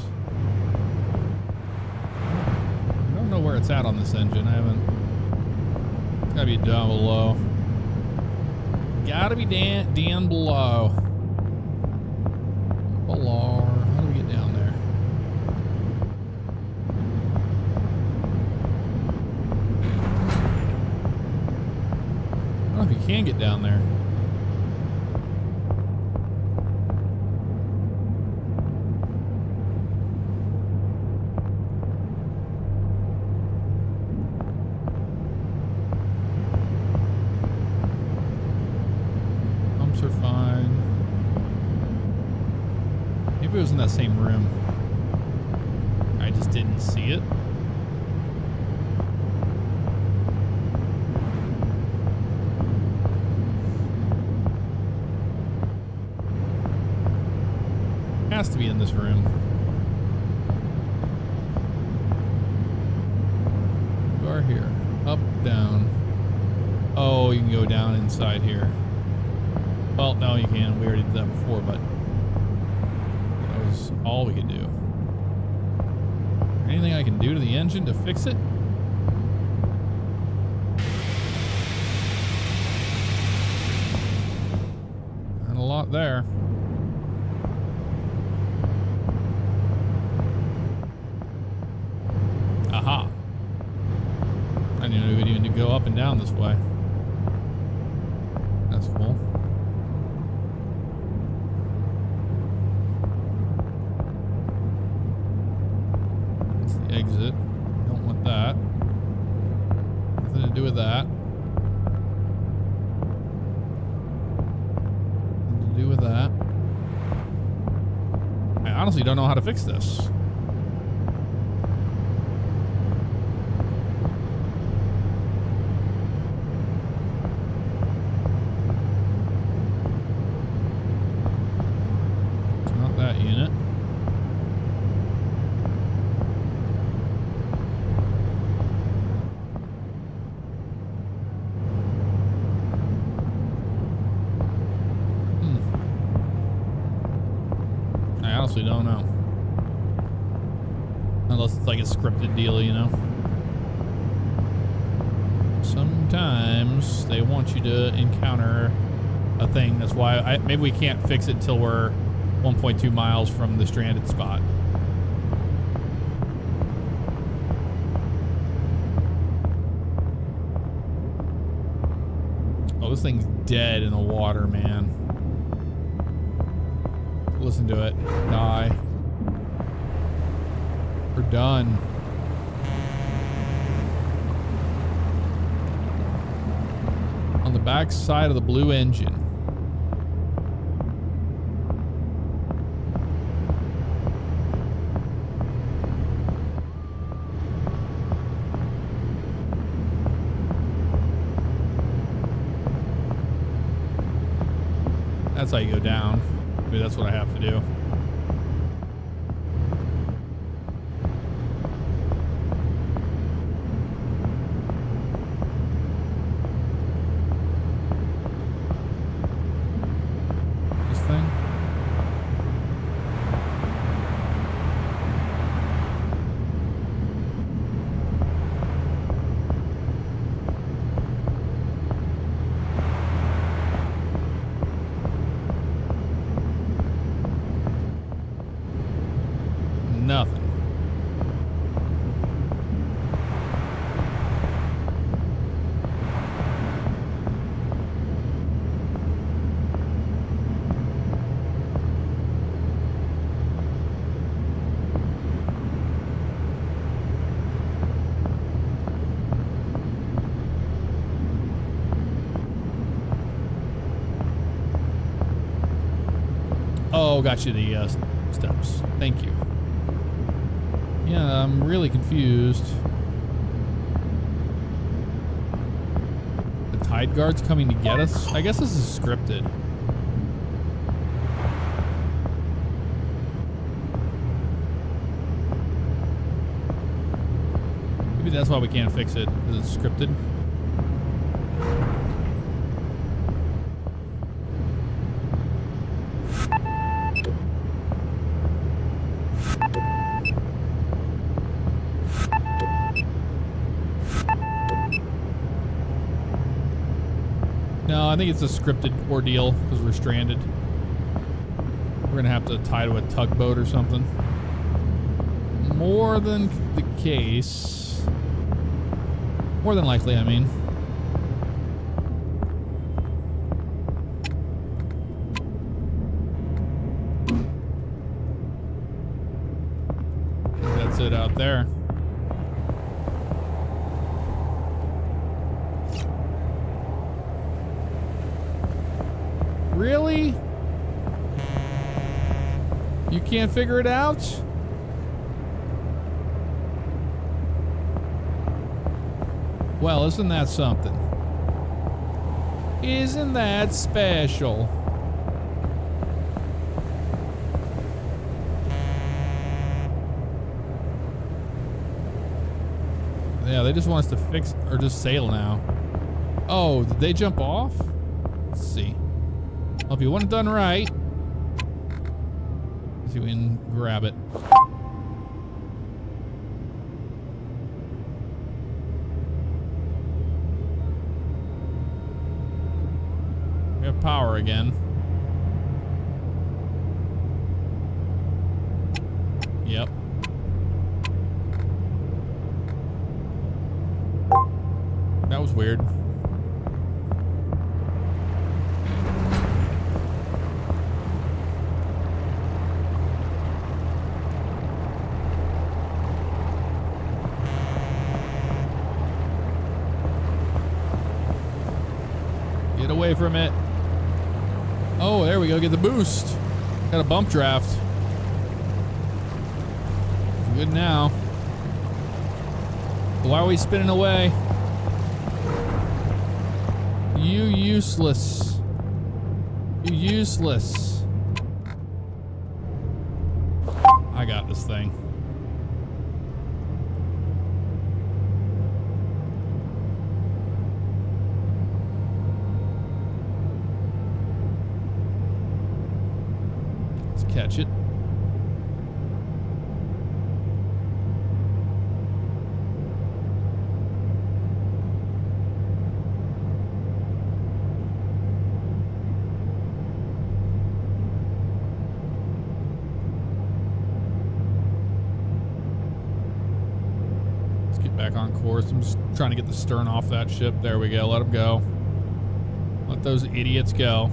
I don't know where it's at on this engine. I haven't. It's gotta be down below. Gotta be down below. Below. How do we get down there? I don't know if you can get down there. Pumps are fine. Maybe it was in that same room. I just didn't see it. Has to be in this room. You are here. Up, down. Oh, you can go down inside here. Well, no, you can. We already did that before, but that was all we could do. Anything I can do to the engine to fix it? Not a lot there. Aha. I didn't know we needed to go up and down this way. That's cool. That's the exit. Don't want that. Nothing to do with that. Nothing to do with that. I honestly don't know how to fix this. Unit. I honestly don't know. Unless it's like a scripted deal, you know. Sometimes they want you to encounter a thing. That's why maybe we can't fix it until we're 1.2 miles from the stranded spot. Oh, this thing's dead in the water, man. Listen to it. Die. We're done. On the back side of the blue engine. That's how you go down. Maybe that's what I have to do. This thing? Nothing. Oh, got you the steps. Thank you. Yeah, I'm really confused. The tide guard's coming to get us? I guess this is scripted. Maybe that's why we can't fix it, because it's scripted. No, I think it's a scripted ordeal because we're stranded. We're gonna have to tie to a tugboat or something. More than the case. More than likely, I mean. That's it out there. Really? You can't figure it out? Well, isn't that something? Isn't that special? Yeah, they just want us to fix or just sail now. Oh, did they jump off? Let's see. Well, if you want it done right, let's see if we can grab it. We have power again. Yep. That was weird. Get away from it. Oh, there we go. Get the boost. Got a bump draft. Good now. Why are we spinning away? You useless. You useless. I got this thing. Catch it. Let's get back on course. I'm just trying to get the stern off that ship. There we go. Let them go. Let those idiots go.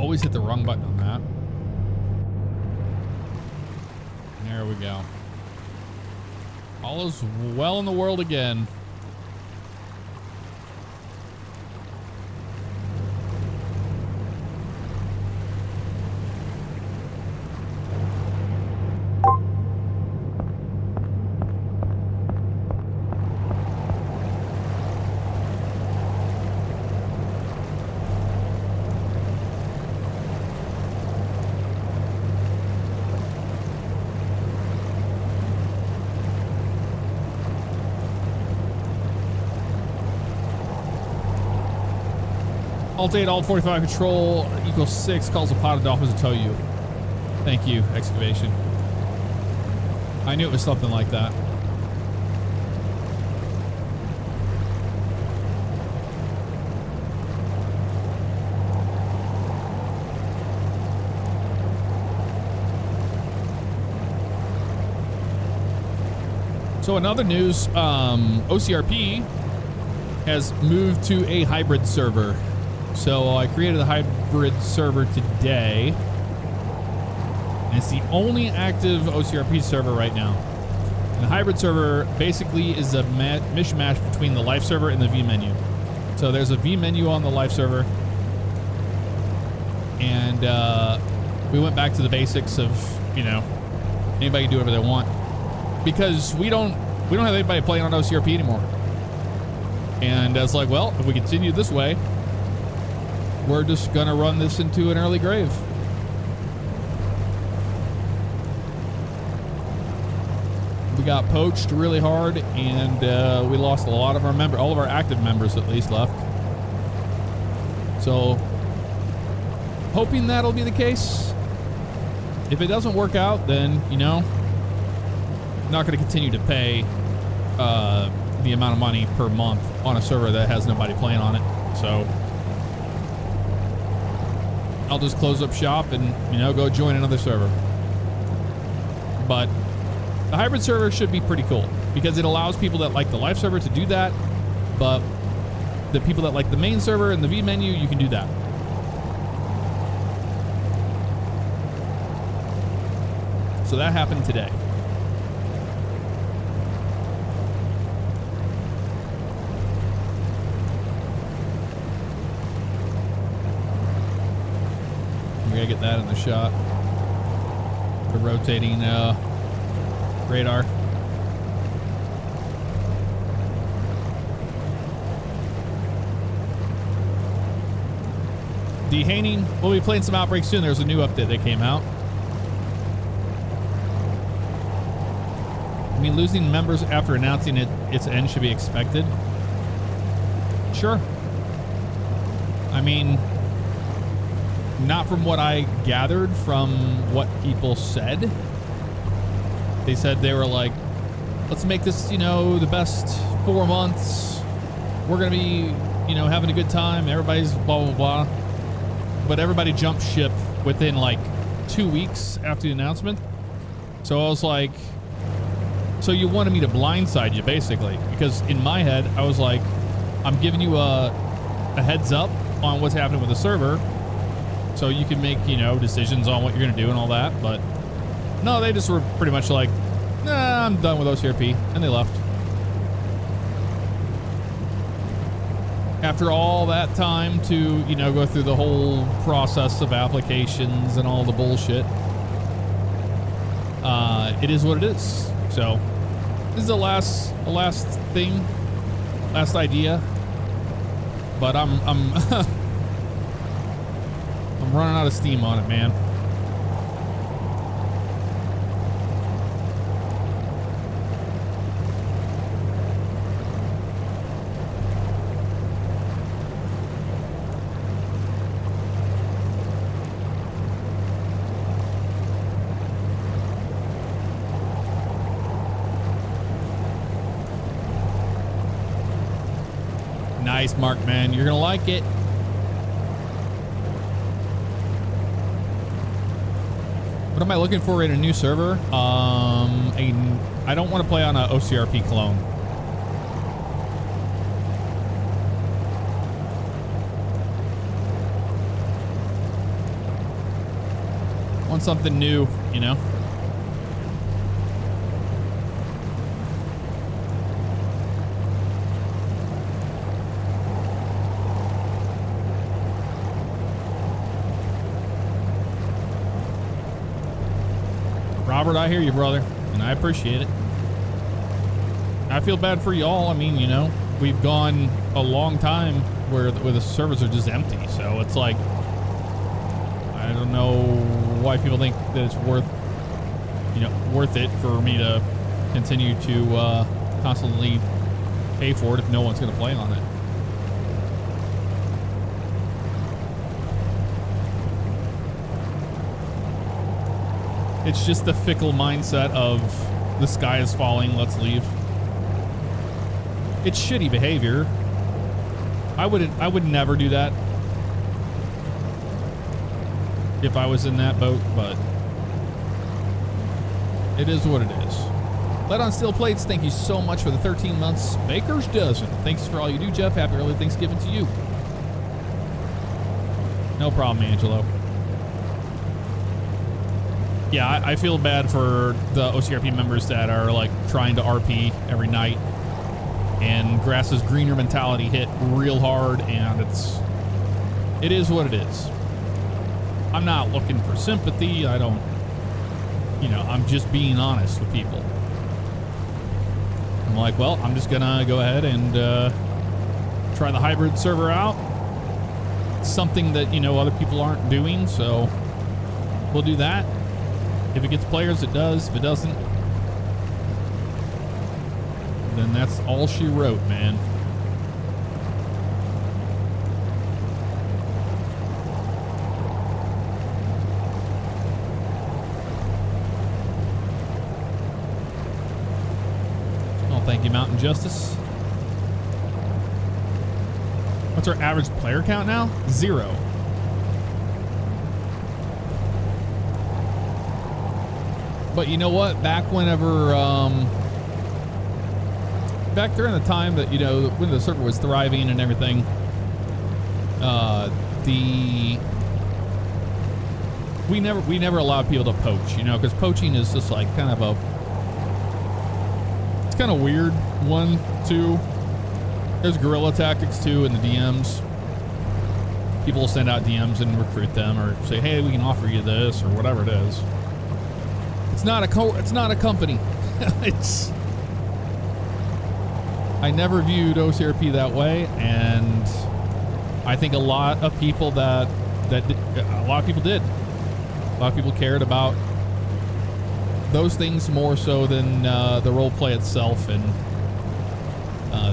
always hit the wrong button on that. There we go. All is well in the world again. Alt 8, Alt 45 control equals 6 calls a pot of dolphins to tow you. Thank you, excavation. I knew it was something like that. So in other news, OCRP has moved to a hybrid server. So I created a hybrid server today. And it's the only active OCRP server right now. And the hybrid server basically is a mishmash between the live server and the V menu. So there's a V menu on the live server. And we went back to the basics of, you know, anybody can do whatever they want. Because we don't have anybody playing on OCRP anymore. And I was like, well, if we continue this way, we're just gonna run this into an early grave. We got poached really hard, and we lost a lot of our all of our active members at least left. So, hoping that'll be the case. If it doesn't work out, then, you know, I'm not gonna continue to pay the amount of money per month on a server that has nobody playing on it. So I'll just close up shop and, you know, go join another server. But the hybrid server should be pretty cool because it allows people that like the live server to do that, but the people that like the main server and the V menu, you can do that. So that happened today. We gotta get that in the shot. The rotating radar. Dehaining. We'll be playing some Outbreak soon. There's a new update that came out. I mean, losing members after announcing its end should be expected. Sure. I mean, not from what I gathered from what people said. They said they were like, let's make this, you know, the best 4 months. We're going to be, you know, having a good time. Everybody's blah, blah, blah. But everybody jumped ship within like 2 weeks after the announcement. So I was like, so you wanted me to blindside you, basically. Because in my head, I was like, I'm giving you a heads up on what's happening with the server. So you can make, you know, decisions on what you're going to do and all that. But no, they just were pretty much like, nah, I'm done with OCRP. And they left. After all that time to, you know, go through the whole process of applications and all the bullshit, it is what it is. So this is the last thing, last idea. But I'm I'm running out of steam on it, man. Nice, Mark, man. You're gonna like it. What am I looking for in a new server? I don't want to play on a OCRP clone. trying something new, you know? Robert, I hear you, brother, and I appreciate it. I feel bad for y'all. I mean, you know, we've gone a long time where the servers are just empty, so it's like, I don't know why people think that it's worth it for me to continue to constantly pay for it if no one's going to play on it. It's just the fickle mindset of the sky is falling, let's leave. It's shitty behavior. I would never do that if I was in that boat, but it is what it is. Lead on Steel Plates, thank you so much for the 13 months. Baker's Dozen. Thanks for all you do, Jeff. Happy early Thanksgiving to you. No problem, Angelo. Yeah, I feel bad for the OCRP members that are like trying to RP every night, and grass is greener mentality hit real hard, and it is what it is. I'm not looking for sympathy. I don't, you know, I'm just being honest with people. I'm like, well, I'm just gonna go ahead and try the hybrid server out. It's something that, you know, other people aren't doing, so we'll do that. If it gets players, it does. If it doesn't, then that's all she wrote, man. Oh, thank you, Mountain Justice. What's our average player count now? 0. But you know what? Back whenever, back during the time that, you know, when the server was thriving and everything, we never allowed people to poach, you know, because poaching is just like kind of it's kind of weird. One, two, there's guerrilla tactics too in the DMs. People will send out DMs and recruit them or say, hey, we can offer you this or whatever it is. It's not a company. I never viewed OCRP that way, and I think a lot of people did. A lot of people cared about those things more so than the role play itself and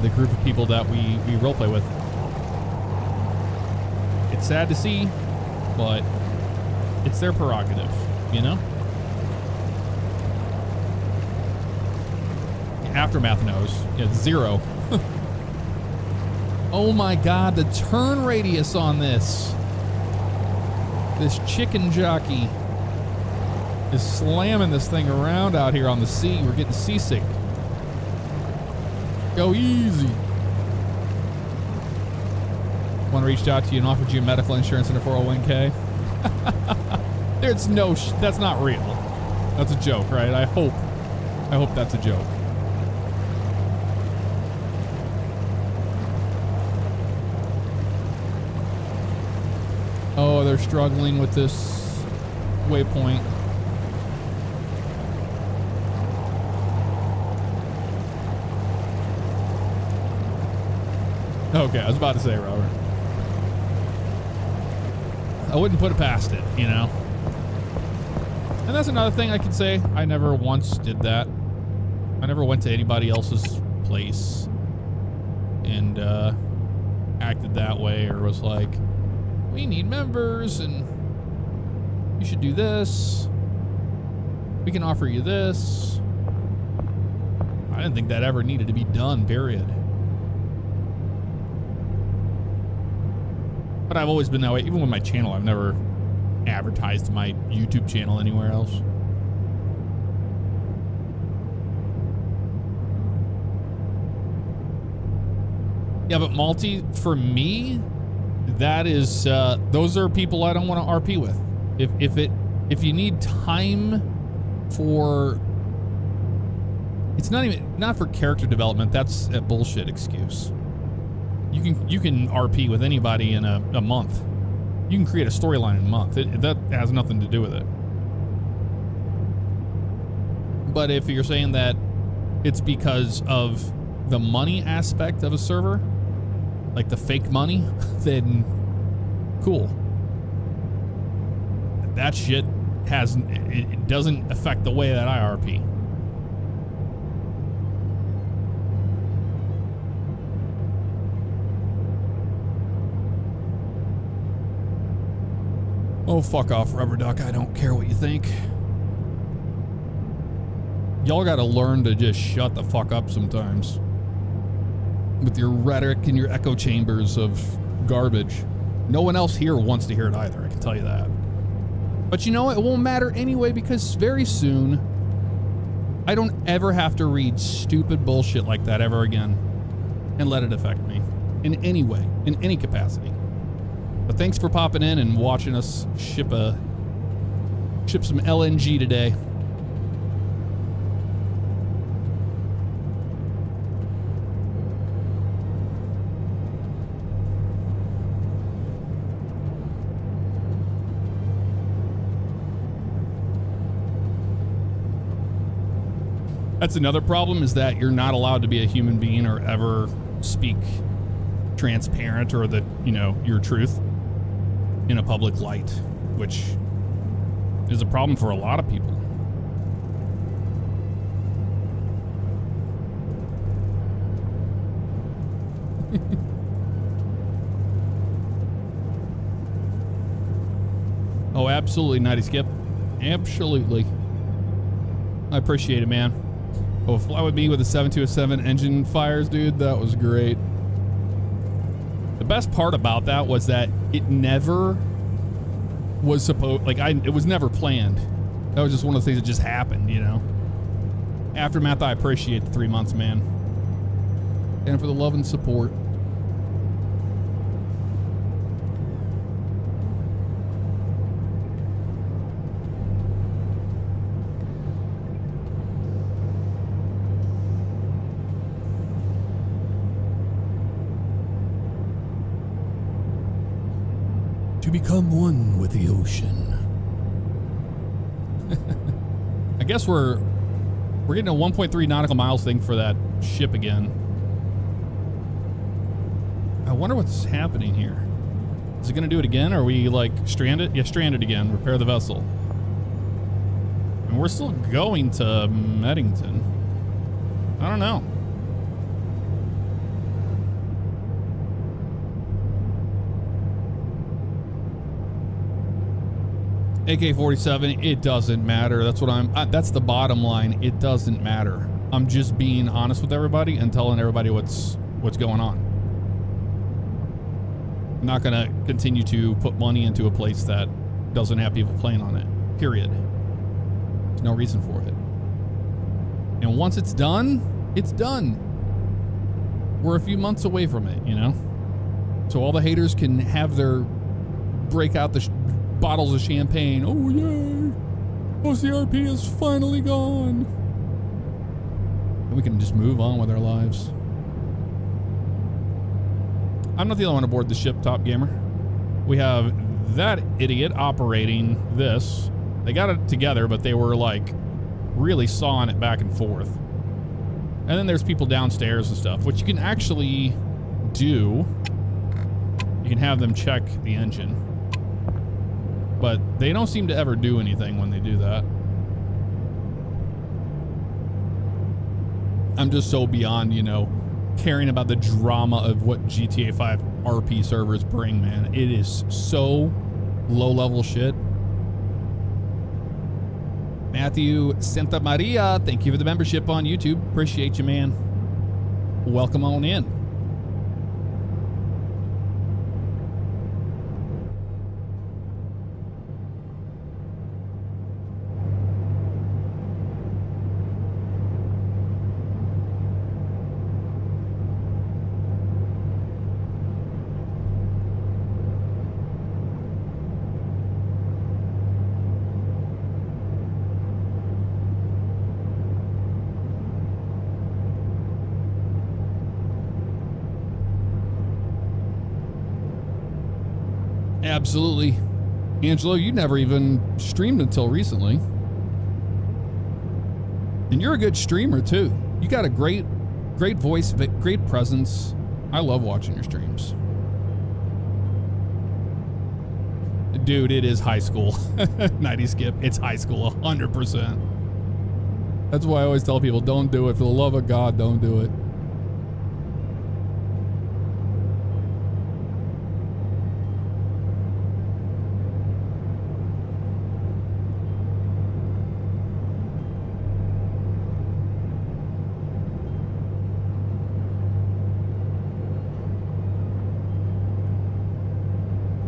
the group of people that we role play with. It's sad to see, but it's their prerogative, you know? Aftermath knows. Yeah, 0. Oh my god, the turn radius on this chicken jockey is slamming this thing around out here on the sea. We're getting seasick. Go easy. One reached out to you and offered you medical insurance and a 401k. There's no that's not real. That's a joke, right? I hope that's a joke. Oh, they're struggling with this waypoint. Okay, I was about to say, Robert. I wouldn't put it past it, you know? And that's another thing I can say. I never once did that. I never went to anybody else's place and acted that way or was like, we need members and you should do this. We can offer you this. I didn't think that ever needed to be done, period. But I've always been that way. Even with my channel, I've never advertised my YouTube channel anywhere else. Yeah, but multi, for me, that is, those are people I don't want to RP with. If you need time for, it's not for character development. That's a bullshit excuse. You can RP with anybody in a month. You can create a storyline in a month. That has nothing to do with it. But if you're saying that it's because of the money aspect of a server, like the fake money, then cool. That shit it doesn't affect the way that I RP. Oh, fuck off, Rubber Duck. I don't care what you think. Y'all gotta learn to just shut the fuck up sometimes. With your rhetoric and your echo chambers of garbage. No one else here wants to hear it either, I can tell you that. But you know what? It won't matter anyway, because very soon, I don't ever have to read stupid bullshit like that ever again and let it affect me in any way, in any capacity. But thanks for popping in and watching us ship some LNG today. That's another problem, is that you're not allowed to be a human being or ever speak transparent or your truth in a public light, which is a problem for a lot of people. Oh, absolutely, Nighty Skip. Absolutely. I appreciate it, man. Oh, fly with me with the 727 engine fires, dude. That was great. The best part about that was that it never was supposed, it was never planned. That was just one of the things that just happened, you know? Aftermath, I appreciate the 3 months, man. And for the love and support. To become one with the ocean. I guess we're getting a 1.3 nautical miles thing for that ship again. I wonder what's happening here. Is it going to do it again? Or are we stranded? Yeah, stranded again. Repair the vessel. And we're still going to Meddington. I don't know. AK-47, it doesn't matter. That's what that's the bottom line. It doesn't matter. I'm just being honest with everybody and telling everybody what's going on. I'm not gonna continue to put money into a place that doesn't have people playing on it. Period. There's no reason for it. And once it's done, it's done. We're a few months away from it, you know? So all the haters can have their break out the bottles of champagne. Oh yay! OCRP is finally gone. And we can just move on with our lives. I'm not the only one aboard the ship, Top Gamer. We have that idiot operating this. They got it together, but they were really sawing it back and forth. And then there's people downstairs and stuff, which you can actually do. You can have them check the engine. But they don't seem to ever do anything when they do that. I'm just so beyond, caring about the drama of what GTA 5 RP servers bring, man. It is so low-level shit. Matthew Santa Maria, thank you for the membership on YouTube. Appreciate you, man. Welcome on in. Absolutely. Angelo, you never even streamed until recently. And you're a good streamer too. You got a great voice, great presence. I love watching your streams. Dude, it is high school. Nighty Skip, it's high school, 100%. That's why I always tell people, don't do it. For the love of God, don't do it.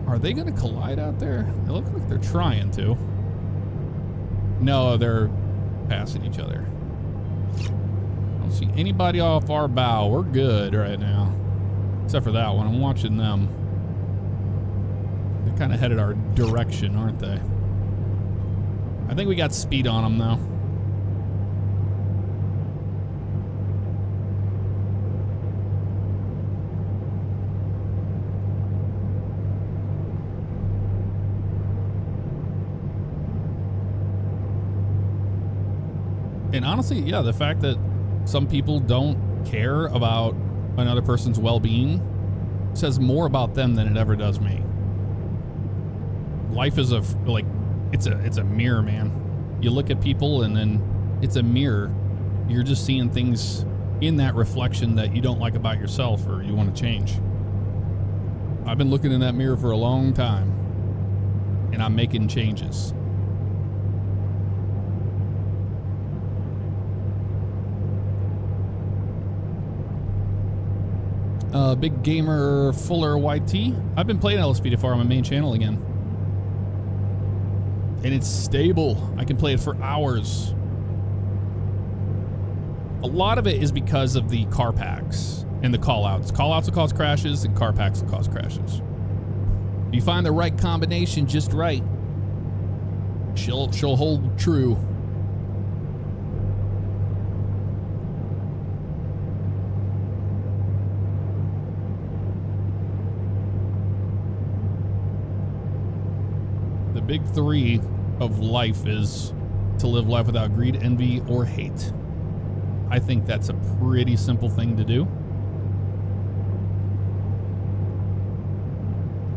Are they going to collide out there? It looks like they're trying to. No, they're passing each other. I don't see anybody off our bow. We're good right now. Except for that one. I'm watching them. They're kind of headed our direction, aren't they? I think we got speed on them, though. And honestly, yeah, the fact that some people don't care about another person's well-being says more about them than it ever does me. Life is it's a mirror, man. You look at people and then it's a mirror. You're just seeing things in that reflection that you don't like about yourself or you want to change. I've been looking in that mirror for a long time and I'm making changes. Big Gamer Fuller YT. I've been playing LSPDFR on my main channel again. And it's stable. I can play it for hours. A lot of it is because of the car packs and the callouts. Callouts will cause crashes and car packs will cause crashes. If you find the right combination just right, she'll hold true. Big three of life is to live life without greed, envy, or hate. I think that's a pretty simple thing to do.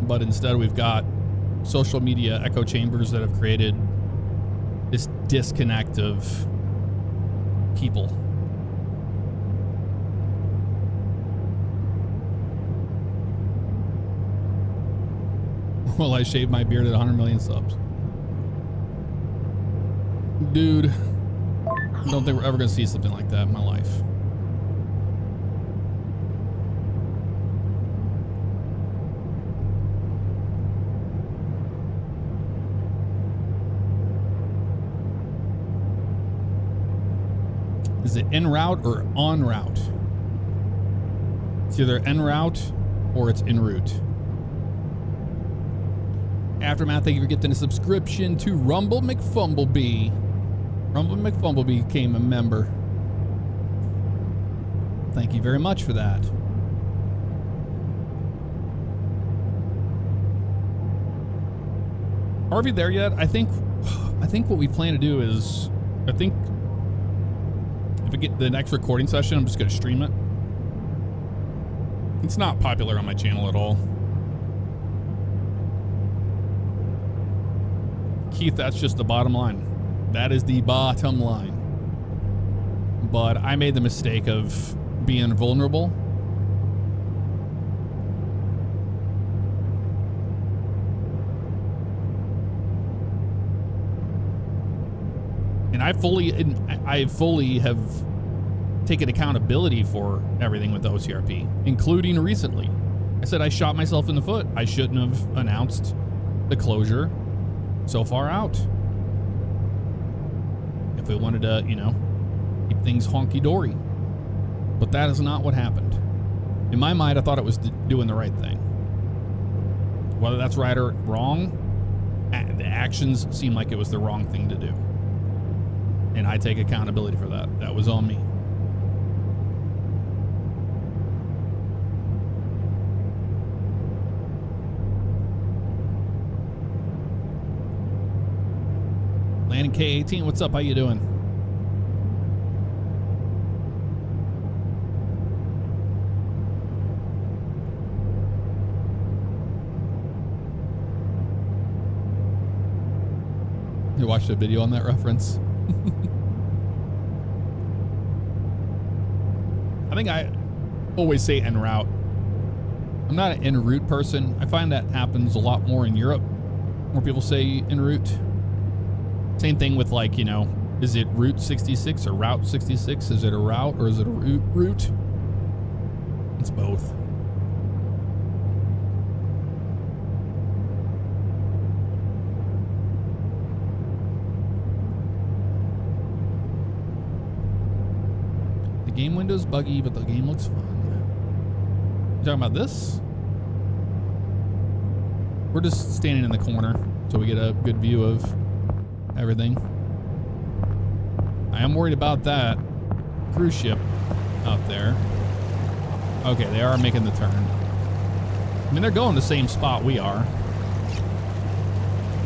But instead we've got social media echo chambers that have created this disconnect of people. Well, I shaved my beard at 100 million subs. Dude, I don't think we're ever going to see something like that in my life. Is it en route or en route? It's either en route or it's en route. Aftermath, thank you for getting a subscription to Rumble McFumblebee. Rumble McFumblebee became a member. Thank you very much for that. Are we there yet? I think what we plan to do is, if I get the next recording session, I'm just going to stream it. It's not popular on my channel at all. Keith, that's just the bottom line. That is the bottom line. But I made the mistake of being vulnerable. And I fully have taken accountability for everything with OCRP, including recently. I said I shot myself in the foot. I shouldn't have announced the closure so far out. If we wanted to, keep things honky-dory. But that is not what happened. In my mind, I thought it was doing the right thing. Whether that's right or wrong, the actions seem like it was the wrong thing to do. And I take accountability for that. That was on me. morning, K18. What's up? How you doing? You watched a video on that reference? I think I always say en route. I'm not an en route person. I find that happens a lot more in Europe, where people say en route. Same thing with, like, you know, is it Route 66 or Route 66? Is it a route or is it a route? It's both. The game window's buggy, but the game looks fun. You talking about this? We're just standing in the corner so we get a good view of everything. I am worried about that cruise ship out there. Okay, they are making the turn. I mean, they're going the same spot we are.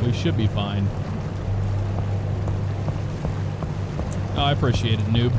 We should be fine. Oh, I appreciate it, noob.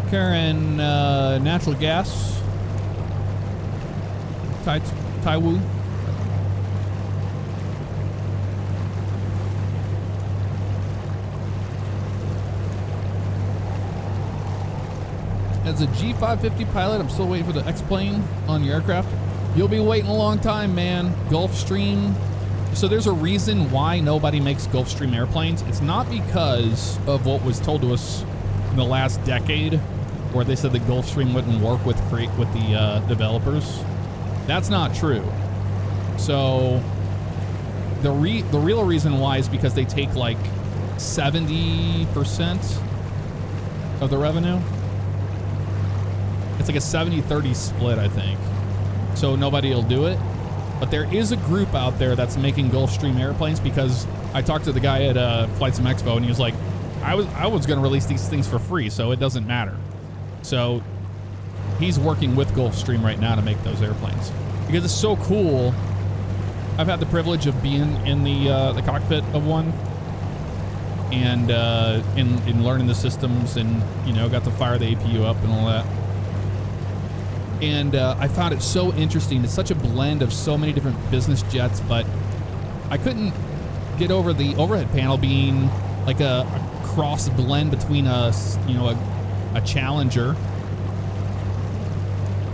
Carrying natural gas. Taiwu. As a G550 pilot, I'm still waiting for the X-plane on your aircraft. You'll be waiting a long time, man. Gulfstream. So there's a reason why nobody makes Gulfstream airplanes. It's not because of what was told to us in the last decade, where they said the Gulfstream wouldn't work with the developers. That's not true. So the real reason why is because they take like 70% of the revenue. It's like a 70-30 split, I think. So nobody will do it. But there is a group out there that's making Gulfstream airplanes, because I talked to the guy at Flight Sim Expo, and he was like, I was going to release these things for free, so it doesn't matter. So he's working with Gulfstream right now to make those airplanes, because it's so cool. I've had the privilege of being in the cockpit of one, and in learning the systems, and you know, got to fire the APU up and all that. And I found it so interesting. It's such a blend of so many different business jets, but I couldn't get over the overhead panel being like a cross blend between a Challenger,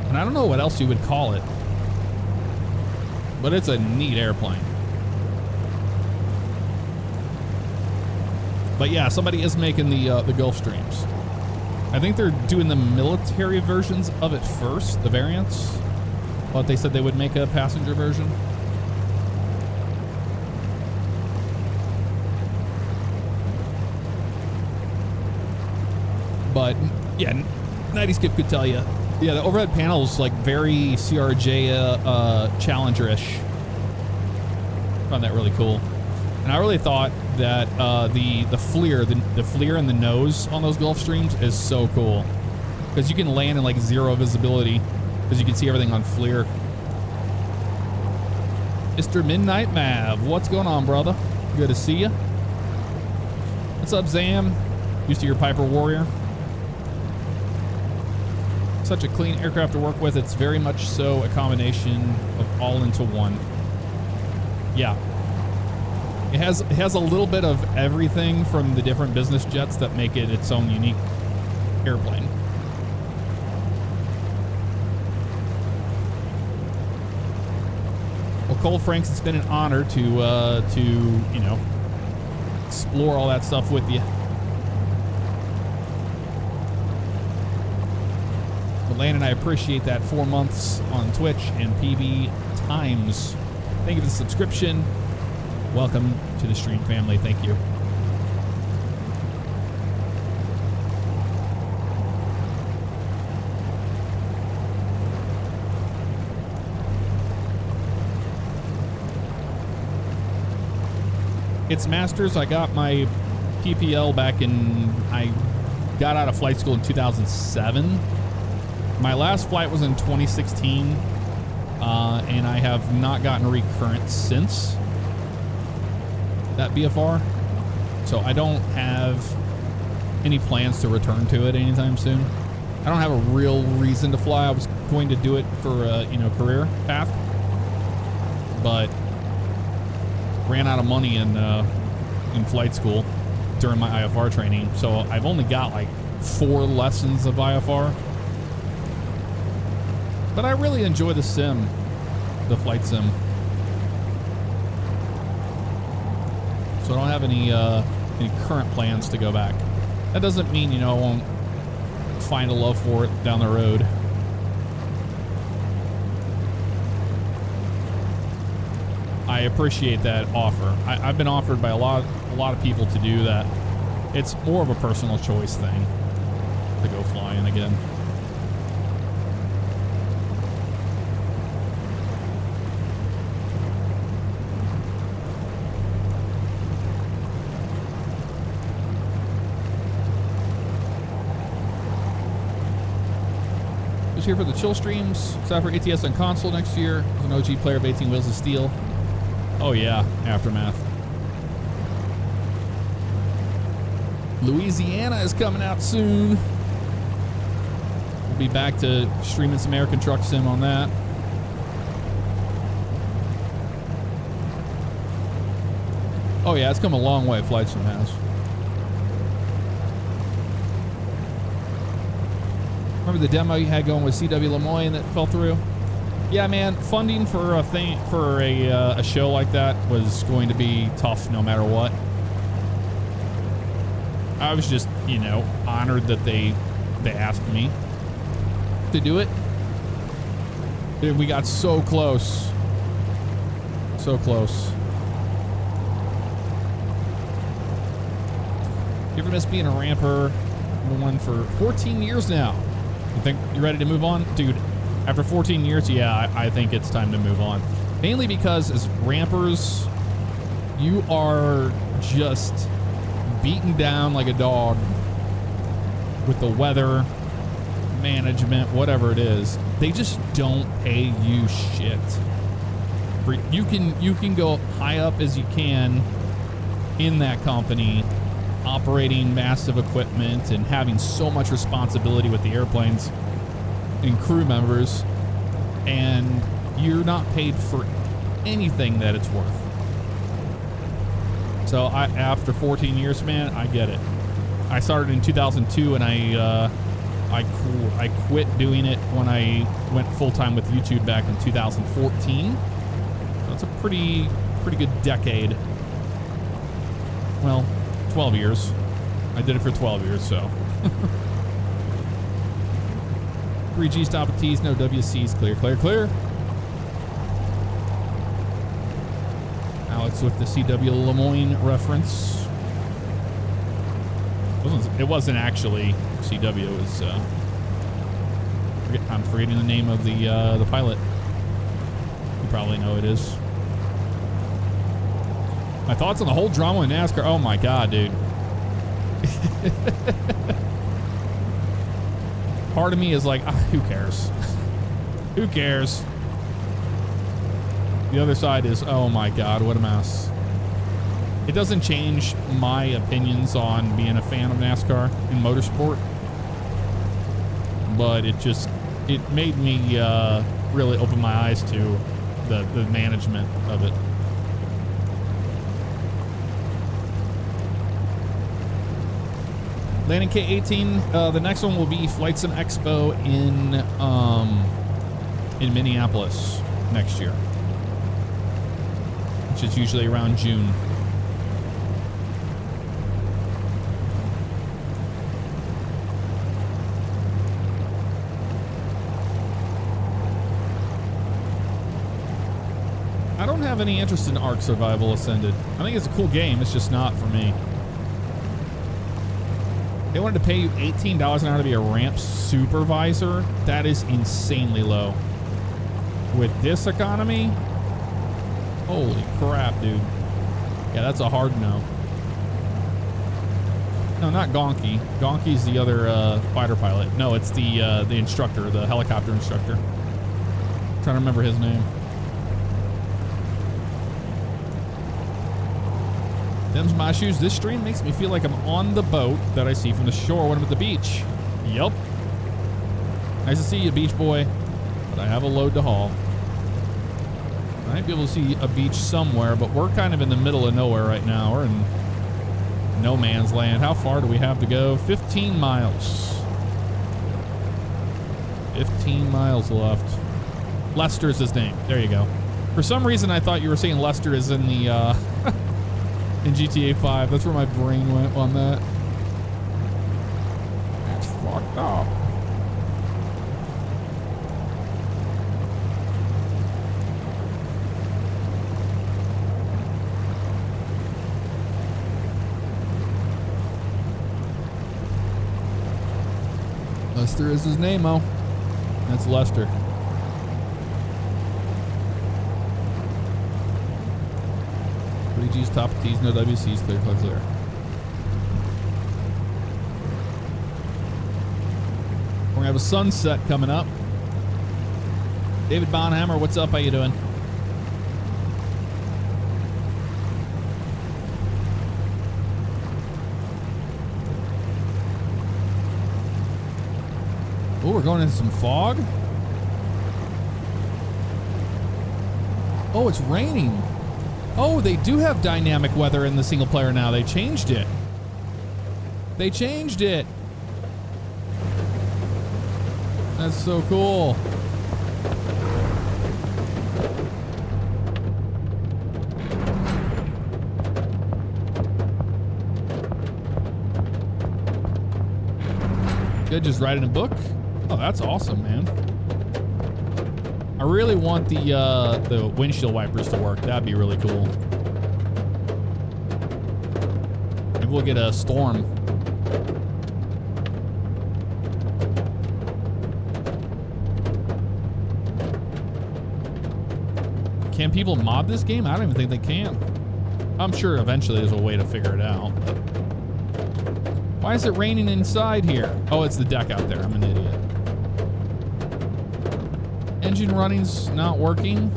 and I don't know what else you would call it, but it's a neat airplane. But yeah, somebody is making the Gulfstreams. I think they're doing the military versions of it first, the variants, but they said they would make a passenger version. But yeah, Nighty Skip could tell you. Yeah, the overhead panel is like very CRJ Challenger-ish. Found that really cool. And I really thought that the FLIR and the nose on those Gulfstreams is so cool, because you can land in like zero visibility, because you can see everything on FLIR. Mr. Midnight Mav, what's going on, brother? Good to see you. What's up, Zam? Used to your Piper Warrior. Such a clean aircraft to work with. It's very much so a combination of all into one. Yeah. It has a little bit of everything from the different business jets that make it its own unique airplane. Well, Cole Franks, it's been an honor to explore all that stuff with you. But Landon, I appreciate that 4 months on Twitch and PB Times. Thank you for the subscription. Welcome to the stream family. Thank you. It's Masters. I got my PPL back in, I got out of flight school in 2007. My last flight was in 2016, and I have not gotten a recurrent since that BFR. So I don't have any plans to return to it anytime soon. I don't have a real reason to fly. I was going to do it for a, career path, but ran out of money in flight school during my IFR training, so I've only got like 4 lessons of IFR. But I really enjoy the sim, the flight sim. So I don't have any current plans to go back. That doesn't mean, I won't find a love for it down the road. I appreciate that offer. I've been offered by a lot of people to do that. It's more of a personal choice thing to go flying again. Just here for the chill streams. Except for ATS on console next year. As an OG player of 18 Wheels of Steel. Oh yeah, Aftermath. Louisiana is coming out soon. We'll be back to streaming some American Truck Sim on that. Oh yeah, it's come a long way, Flight Sim has. Remember the demo you had going with CW Lemoyne that fell through? Yeah, man, funding for a show like that was going to be tough no matter what. I was just, honored that they asked me to do it. And we got so close. So close. You ever miss being a ramper? I've been one for 14 years now. You think you're ready to move on? Dude, after 14 years, yeah, I think it's time to move on. Mainly because as rampers, you are just beaten down like a dog with the weather, management, whatever it is. They just don't pay you shit. You can go high up as you can in that company, operating massive equipment and having so much responsibility with the airplanes and crew members, and you're not paid for anything that it's worth. So after 14 years, man, I get it. I started in 2002, and I quit doing it when I went full-time with YouTube back in 2014. So it's a pretty good decade. Well, 12 years. I did it for 12 years, so. 3G stop at T's, no WC's, clear, clear, clear. Alex with the CW Lemoyne reference. It wasn't actually CW, it was, I'm forgetting the name of the pilot. You probably know it is. My thoughts on the whole drama in NASCAR. Oh my God, dude. Part of me is like, who cares? Who cares? The other side is, oh my God, what a mess. It doesn't change my opinions on being a fan of NASCAR in motorsport, but it made me really open my eyes to the management of it. Landing K18, the next one will be Flight Sim Expo in Minneapolis next year, which is usually around June. don't have any interest in Ark Survival Ascended. I think it's a cool game. It's just not for me. They wanted to pay you $18 an hour to be a ramp supervisor. That is insanely low. With this economy, holy crap, dude. Yeah, that's a hard no. No, not Gonky. Gonky's the other fighter pilot. No, it's the instructor, the helicopter instructor. I'm trying to remember his name. Them's my shoes. This stream makes me feel like I'm on the boat that I see from the shore when I'm at the beach. Yup. Nice to see you, beach boy. But I have a load to haul. I might be able to see a beach somewhere, but we're kind of in the middle of nowhere right now. We're in no man's land. How far do we have to go? 15 miles. 15 miles left. Lester's his name. There you go. For some reason, I thought you were saying Lester is in the in GTA 5. That's where my brain went on that. That's fucked up. Lester is his name-o. That's Lester. Three G's, top of T's, no WC's, clear, clear, clear. We're gonna have a sunset coming up. David Bonhammer, what's up? How you doing? Oh, we're going into some fog. Oh, it's raining. Oh, they do have dynamic weather in the single player now. They changed it. They changed it. That's so cool. Good, just writing a book. Oh, that's awesome, man. I really want the windshield wipers to work. That'd be really cool. Maybe we'll get a storm. Can people mod this game? I don't even think they can. I'm sure eventually there's a way to figure it out. But why is it raining inside here? Oh, it's the deck out there. I'm an idiot. Engine running's not working.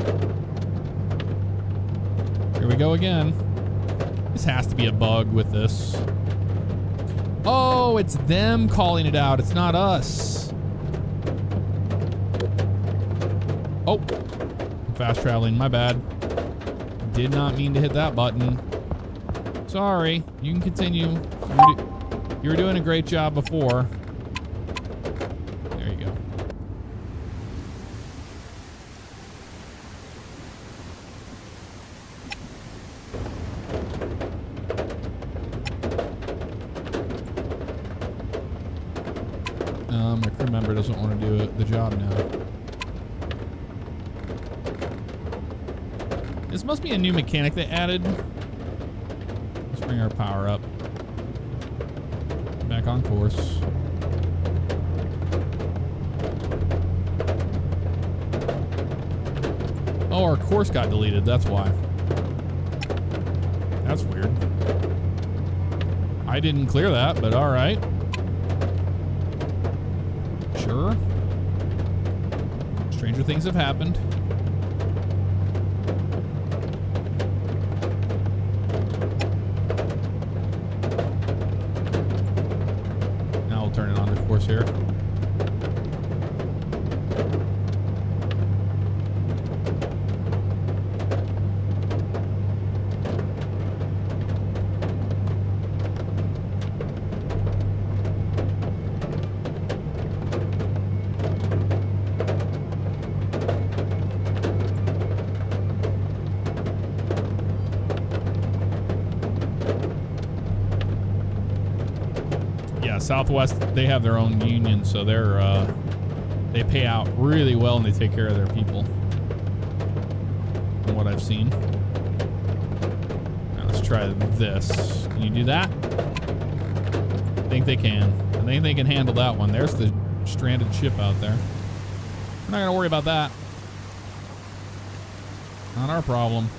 Here we go again. This has to be a bug with this. Oh, it's them calling it out. It's not us. Oh, I'm fast traveling. My bad. Did not mean to hit that button. Sorry. You can continue. You were doing a great job before. There you go. My crew member doesn't want to do the job now. This must be a new mechanic they added. Let's bring our power up. Back on course. Oh, our course got deleted. That's why. That's weird. I didn't clear that, but all right. Sure. Stranger things have happened. Now we'll turn it on to course here. Southwest, they have their own union, so they pay out really well and they take care of their people. from what I've seen. Now let's try this. Can you do that? I think they can. I think they can handle that one. There's the stranded ship out there. We're not going to worry about that. Not our problem.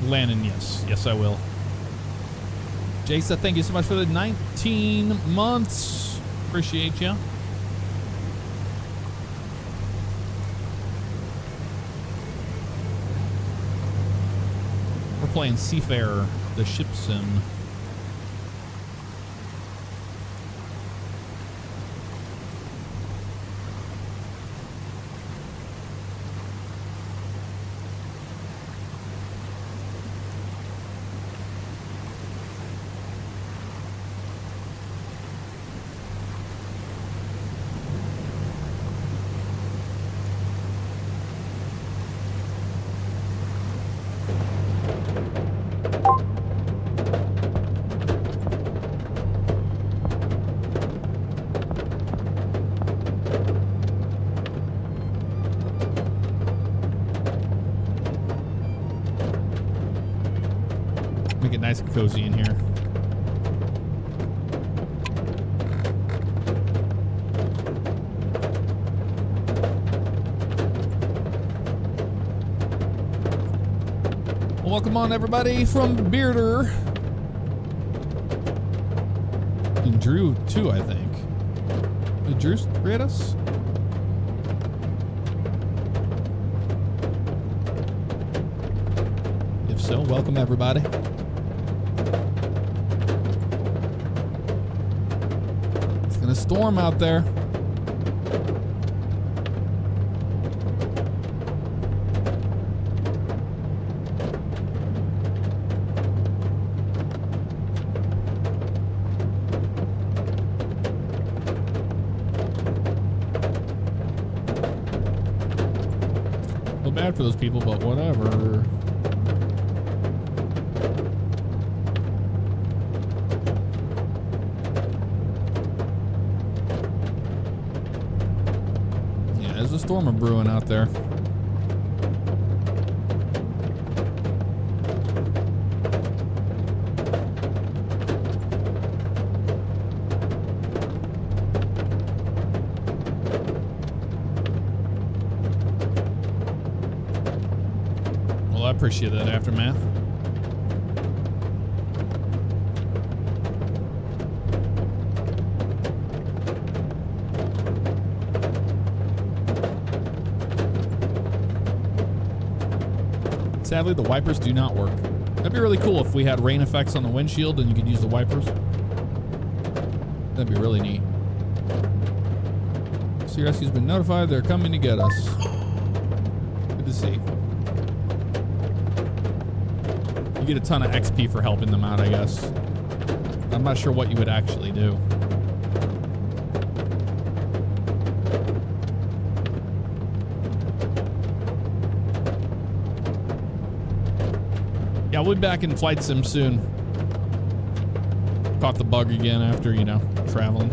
Landon, yes. Yes, I will. Jason, thank you so much for the 19 months. Appreciate you. We're playing Seafarer, the ship sim. Make it nice and cozy in here. Well, welcome on everybody from Bearder. And Drew too, I think. Did Drew create us? If so, welcome everybody. A storm out there. Feel bad for those people, but whatever. There's a storm brewing out there. Well, I appreciate that, Aftermath. Sadly, the wipers do not work. That'd be really cool if we had rain effects on the windshield and you could use the wipers. That'd be really neat. Sea Rescue's been notified. They're coming to get us. Good to see. You get a ton of XP for helping them out, I guess. I'm not sure what you would actually do. Yeah, we'll be back in Flight Sim soon. Caught the bug again after, you know, traveling.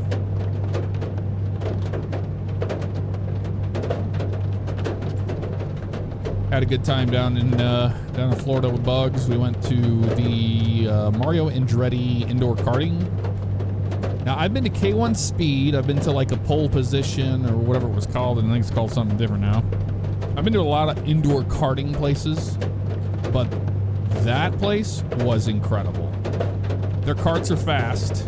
Had a good time down in Florida with bugs. We went to the Mario Andretti indoor karting. Now, I've been to K1 Speed. I've been to like a pole position or whatever it was called. And I think it's called something different now. I've been to a lot of indoor karting places, but that place was incredible. Their karts are fast,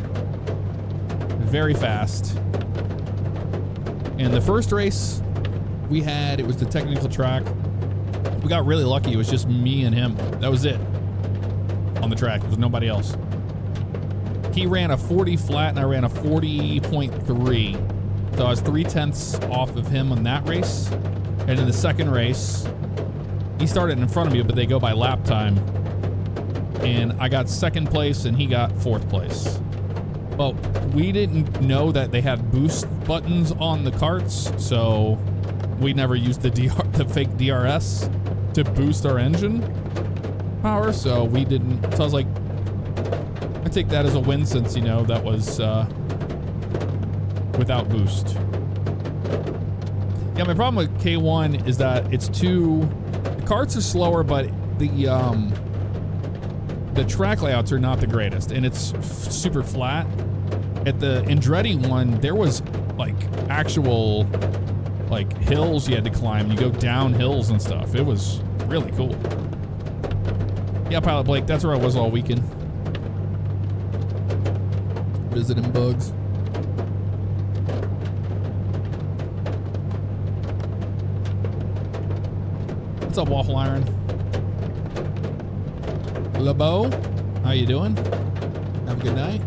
very fast. And the first race we had, it was the technical track. We got really lucky. It was just me and him. That was it on the track. There was nobody else. He ran a 40 flat and I ran a 40.3. So I was 0.3 off of him on that race. And in the second race, he started in front of me, but they go by lap time. And I got second place and he got fourth place. But we didn't know that they had boost buttons on the carts, so we never used the fake DRS. to boost our engine power, so we didn't. So I was like, I take that as a win since, you know, that was without boost. Yeah, my problem with K1 is that it's too. The carts are slower, but the track layouts are not the greatest, and it's super flat. At the Andretti one, there was like actual like hills you had to climb. You go down hills and stuff. It was really cool. Yeah, Pilot Blake, that's where I was all weekend. Visiting bugs. What's up, Waffle Iron? LeBeau, how you doing? Have a good night.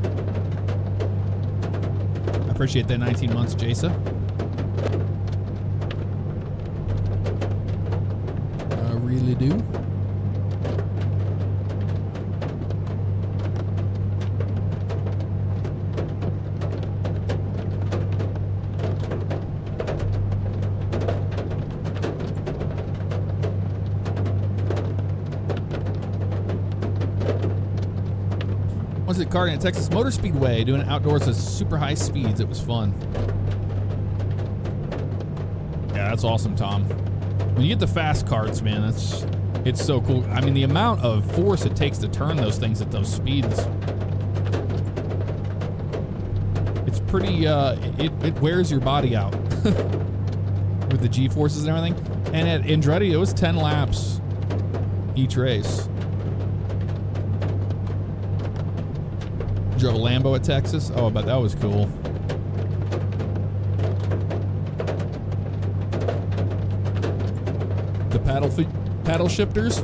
I appreciate that 19 months, Jasa. I really do. Was it karting at Texas Motor Speedway, doing it outdoors at super high speeds. It was fun. Yeah, that's awesome, Tom. When you get the fast karts, man, it's so cool. I mean, the amount of force it takes to turn those things at those speeds, it's pretty, it wears your body out with the G-forces and everything. And at Andretti, it was 10 laps each race. Drove a Lambo at Texas. Oh, I bet that was cool. The paddle shifters.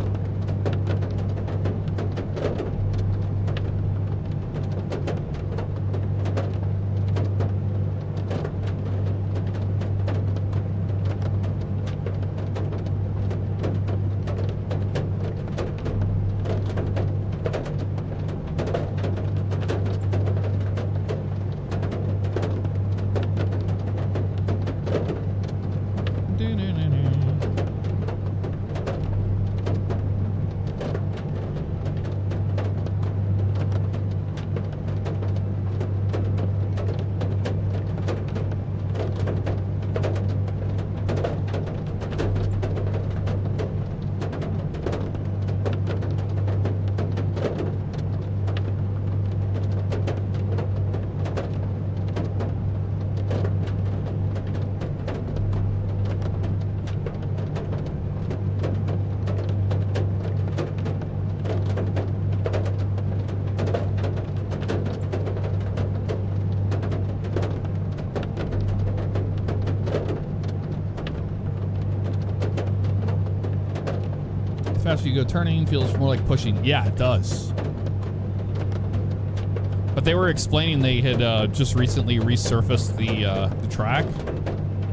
Faster you go turning, feels more like pushing. Yeah, it does. But they were explaining they had just recently resurfaced the track,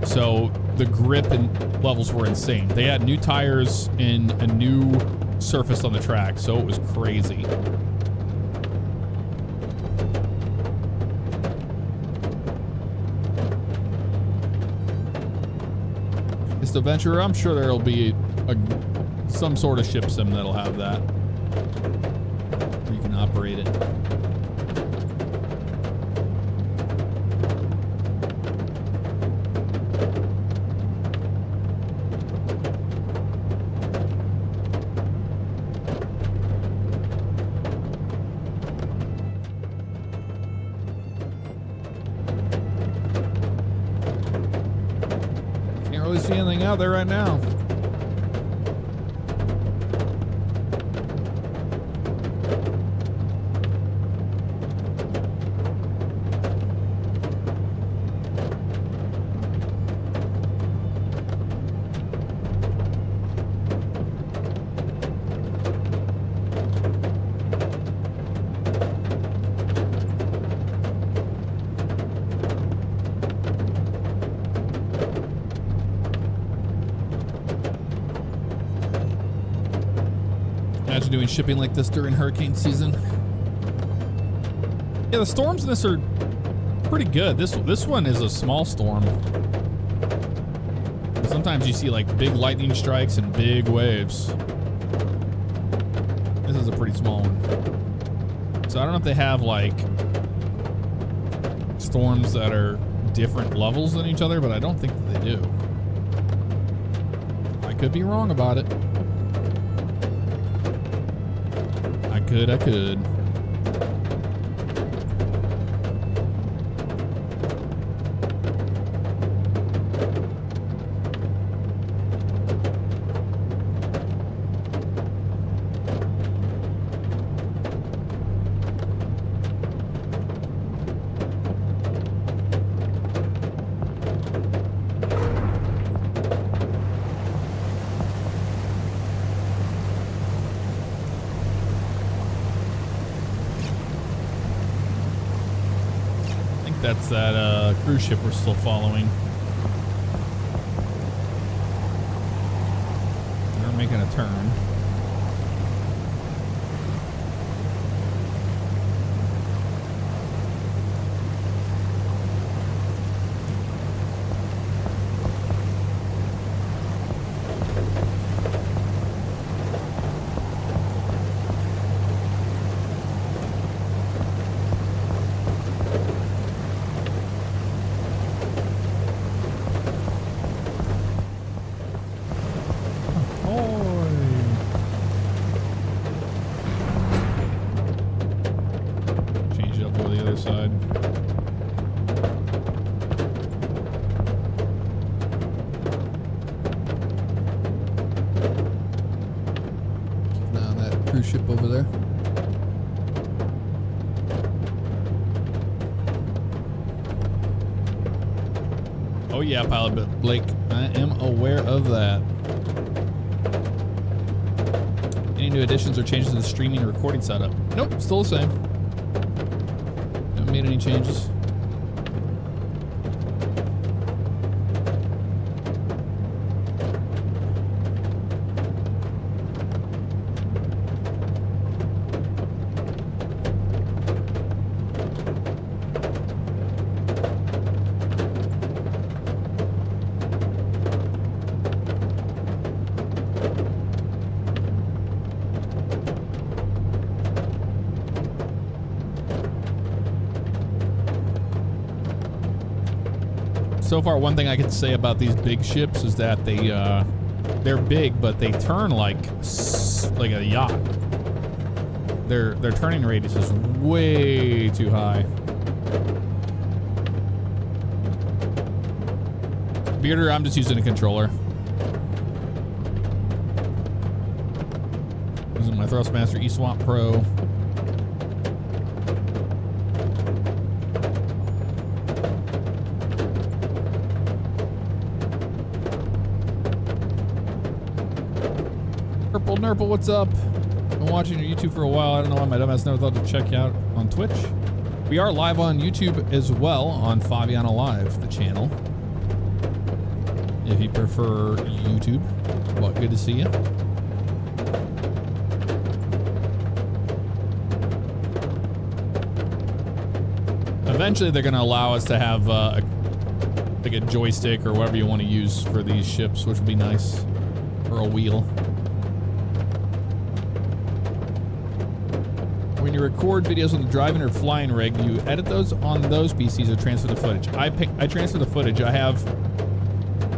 so the grip and levels were insane. They had new tires and a new surface on the track, so it was crazy. It's the Venturer. I'm sure there'll be some sort of ship sim that'll have that. You can operate it. Can't really see anything out there right now. Imagine doing shipping like this during hurricane season. Yeah, the storms in this are pretty good. This one is a small storm. Sometimes you see like big lightning strikes and big waves. This is a pretty small one. So I don't know if they have like storms that are different levels than each other, but I don't think that they do. I could be wrong about it. I could. That's that cruise ship we're still following. They're making a turn. Ship over there. Oh yeah, Pilot Blake. I am aware of that. Any new additions or changes to the streaming or recording setup? Nope, still the same. Haven't made any changes. So far, one thing I can say about these big ships is that they're big, but they turn like a yacht. Their turning radius is way too high. Bearder, I'm just using a controller. Using my Thrustmaster eSwap Pro. Nurple, what's up? Been watching your YouTube for a while. I don't know why my dumbass never thought to check you out on Twitch. We are live on YouTube as well on Favignano Live, the channel. If you prefer YouTube, well, good to see you. Eventually, they're going to allow us to have like a joystick or whatever you want to use for these ships, which would be nice, or a wheel. When you record videos on the driving or flying rig, you edit those on those PCs or transfer the footage. I transfer the footage. I have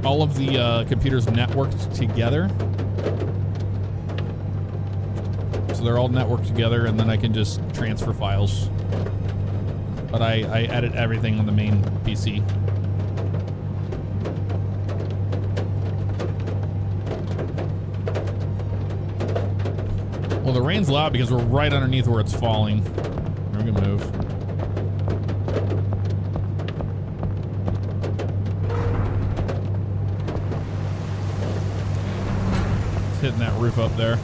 all of the computers networked together. So they're all networked together, and then I can just transfer files. But I edit everything on the main PC. Well, the rain's loud because we're right underneath where it's falling. We're gonna move. It's hitting that roof up there.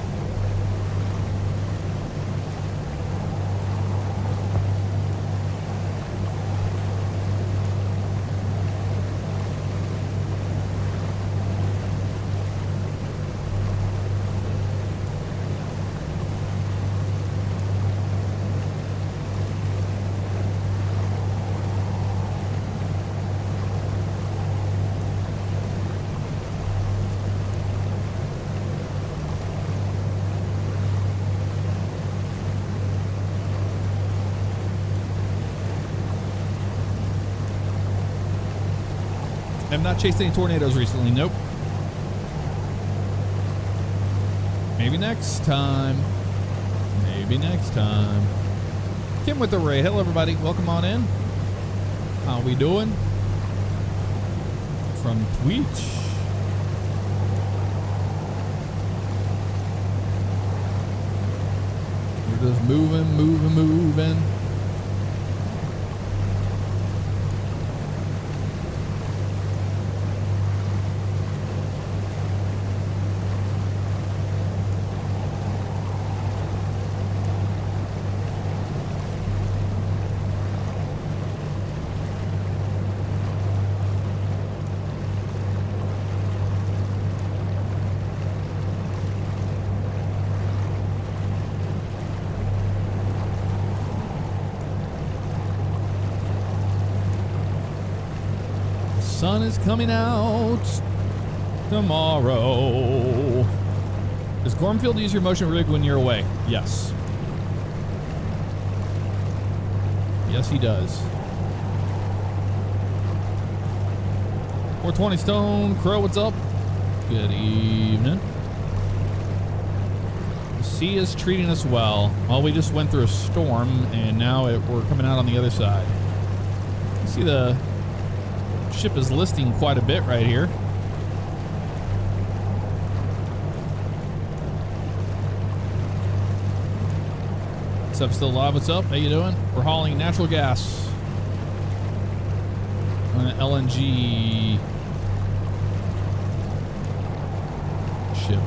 I've not chased any tornadoes recently. Nope. Maybe next time. Maybe next time. Kim with the raid. Hello, everybody. Welcome on in. How we doing? From Twitch. We're just moving. Sun is coming out tomorrow. Does Gormfield use your motion rig when you're away? Yes. Yes, he does. 420 Stone. Crow, what's up? Good evening. The sea is treating us well. Well, we just went through a storm, and now we're coming out on the other side. You see the ship is listing quite a bit right here. What's up, still alive? What's up? How you doing? We're hauling natural gas on an LNG ship.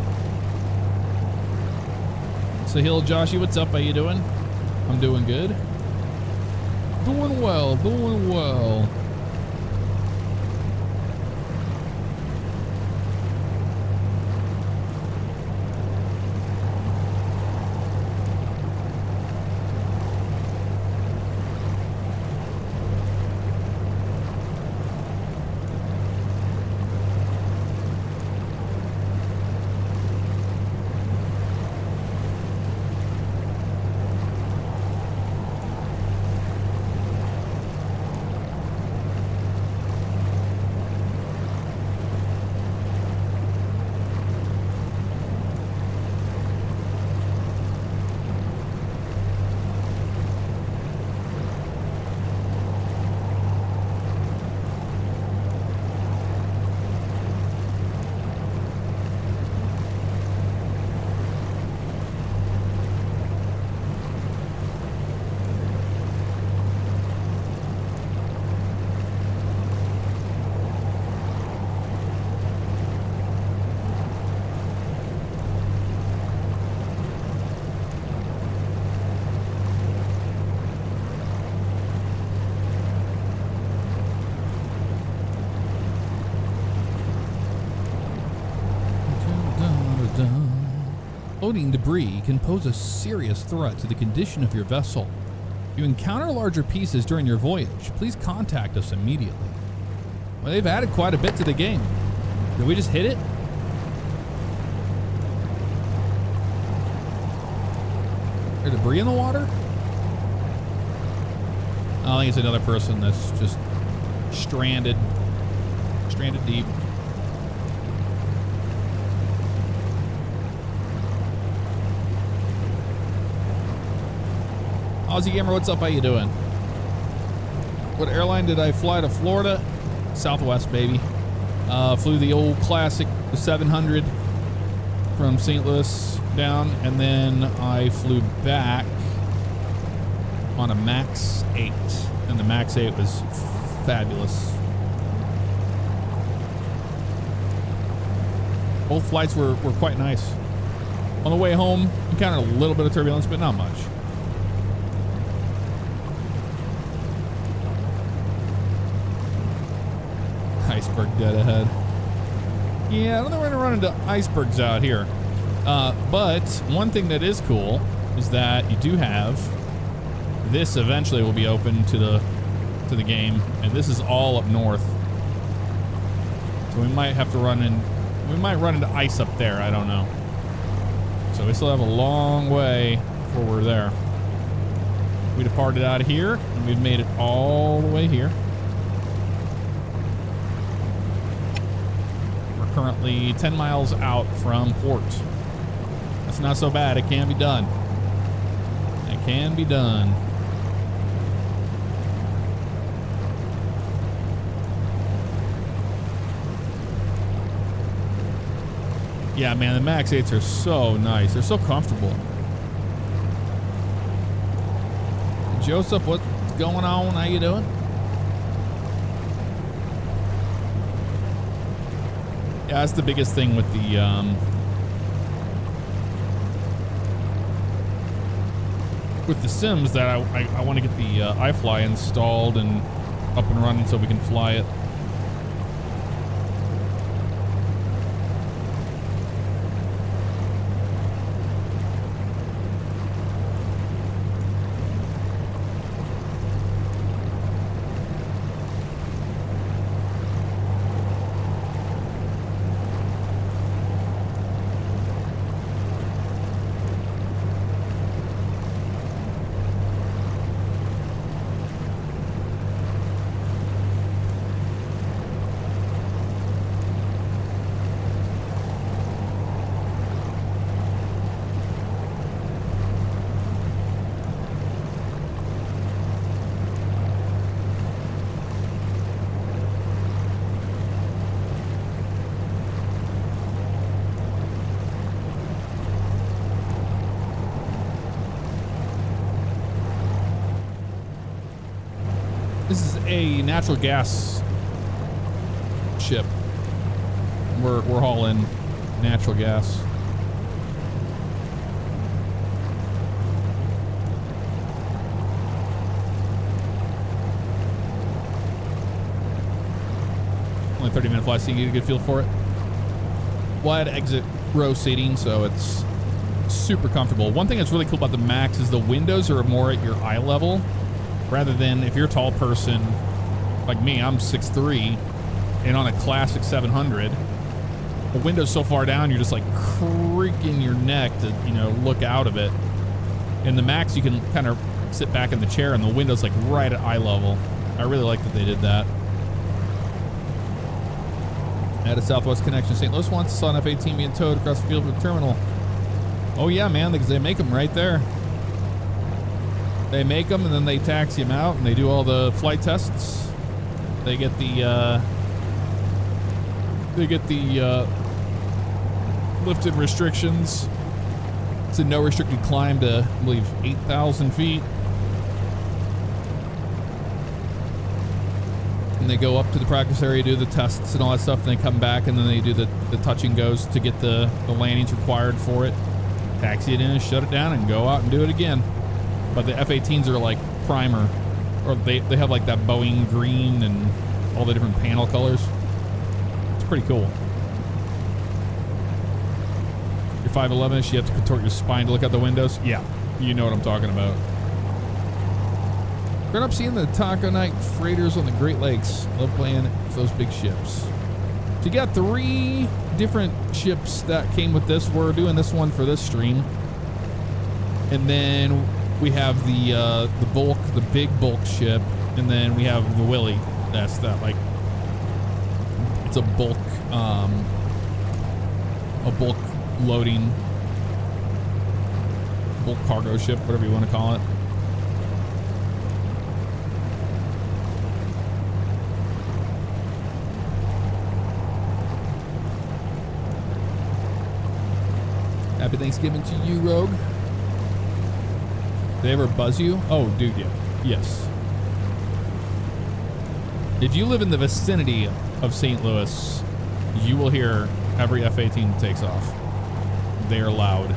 Sahil Joshi, what's up? How you doing? I'm doing good. Doing well, doing well. Floating debris can pose a serious threat to the condition of your vessel. If you encounter larger pieces during your voyage, please contact us immediately. Well, they've added quite a bit to the game. Did we just hit it? Is there debris in the water? I think it's another person that's just stranded deep. Aussie Gamer, what's up? How you doing? What airline did I fly to Florida? Southwest, baby. Flew the old classic, the 700 from St. Louis down, and then I flew back on a Max 8, and the Max 8 was fabulous. Both flights were quite nice. On the way home, encountered a little bit of turbulence, but not much. Iceberg dead ahead. Yeah, I don't think we're gonna run into icebergs out here. But one thing that is cool is that you do have this. Eventually will be open to the game, and this is all up north. So we might have to run into ice up there. I don't know. So we still have a long way before we're there. We departed out of here, and we've made it all the way here. currently 10 miles out from port. That's not so bad. It can be done. It can be done. Yeah, man, the Max 8s are so nice. They're so comfortable. Joseph, what's going on? How you doing? Yeah, that's the biggest thing with the Sims, that I want to get the iFly installed and up and running so we can fly it. This is a natural gas ship. We're hauling natural gas. Only 30-minute flight, so you get a good feel for it. Wide exit row seating, so it's super comfortable. One thing that's really cool about the Max is the windows are more at your eye level. Rather than if you're a tall person like me, I'm 6'3", and on a classic 700, the window's so far down, you're just like creaking your neck to, you know, look out of it. In the Max, you can kind of sit back in the chair, and the window's like right at eye level. I really like that they did that. At a Southwest Connection, St. Louis wants saw an F-18 being towed across the field from the terminal. Oh yeah, man, because they make them right there. They make them and then they taxi them out and they do all the flight tests. They get the lifted restrictions. It's a no restricted climb to, I believe, 8,000 feet. And they go up to the practice area, do the tests and all that stuff, and they come back and then they do the touch and goes to get the landings required for it. Taxi it in and shut it down and go out and do it again. But the F-18s are like primer, or they have like that Boeing green and all the different panel colors. It's pretty cool. You're 5'11", you have to contort your spine to look out the windows. Yeah, you know what I'm talking about. Turn up seeing the Taco Night freighters on the Great Lakes. Love playing with those big ships. So you got 3 different ships that came with this. We're doing this one for this stream. And then we have the bulk, the big bulk ship, and then we have the Willie. That's that, like, it's a bulk loading, bulk cargo ship, whatever you want to call it. Happy Thanksgiving to you, Rogue. Did they ever buzz you? Oh, dude, yeah. Yes. If you live in the vicinity of St. Louis, you will hear every F-18 that takes off. They are loud.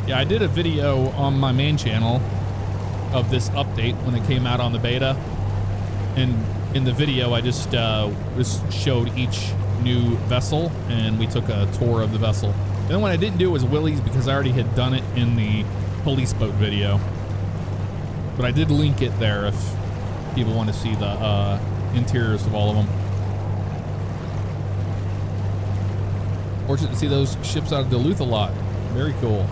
Yeah, I did a video on my main channel of this update when it came out on the beta, and in the video I just showed each new vessel and we took a tour of the vessel. And then what I didn't do was Willie's because I already had done it in the police boat video, but I did link it there if people want to see the interiors of all of them. Fortunate to see those ships out of Duluth a lot. Very cool.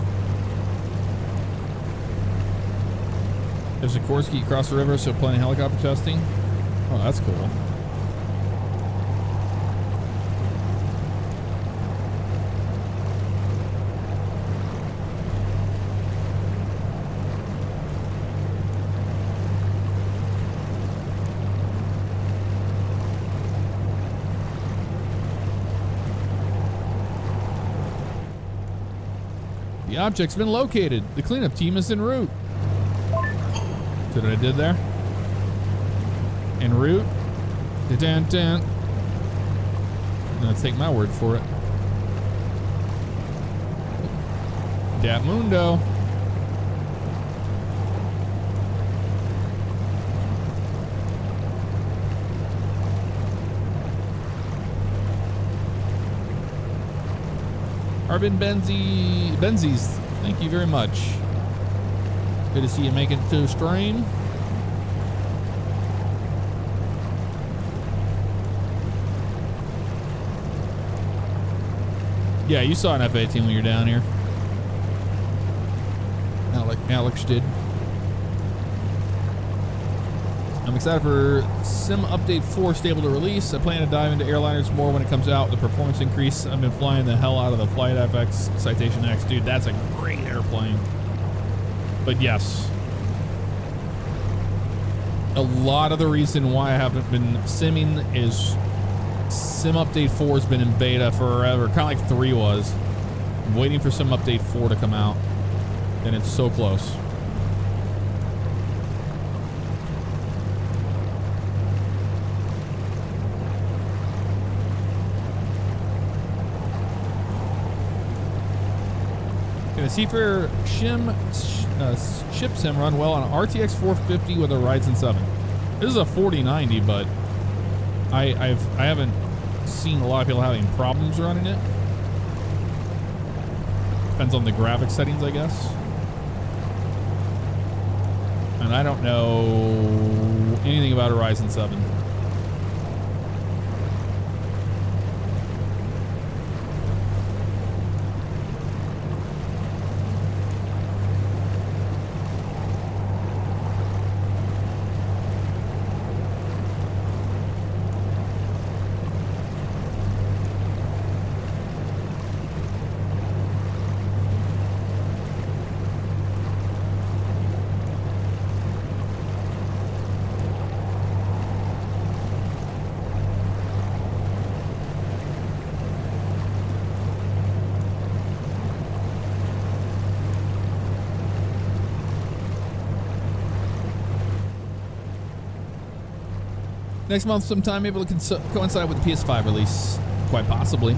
There's Sikorsky across the river, so planning helicopter testing. Oh, that's cool. The object's been located. The cleanup team is en route. See what I did there? En route. Dun-dun-dun. I'm gonna take my word for it. Dat Mundo. Arvin Benzies, thank you very much. Good to see you making it to the stream. Yeah, you saw an F-18 when you're down here. Alex did. I'm excited for Sim Update 4 stable to release. I plan to dive into airliners more when it comes out. The performance increase. I've been flying the hell out of the Flight FX Citation X. Dude, that's a great airplane. But yes. A lot of the reason why I haven't been simming is Sim Update 4 has been in beta forever. Kind of like 3 was. I'm waiting for Sim Update 4 to come out. And it's so close. The Seafarer ship sim run well on an RTX 450 with a Ryzen 7. This is a 4090, but I haven't seen a lot of people having problems running it. Depends on the graphics settings, I guess. And I don't know anything about a Ryzen 7. Next month sometime, maybe it can coincide with the PS5 release. Quite possibly.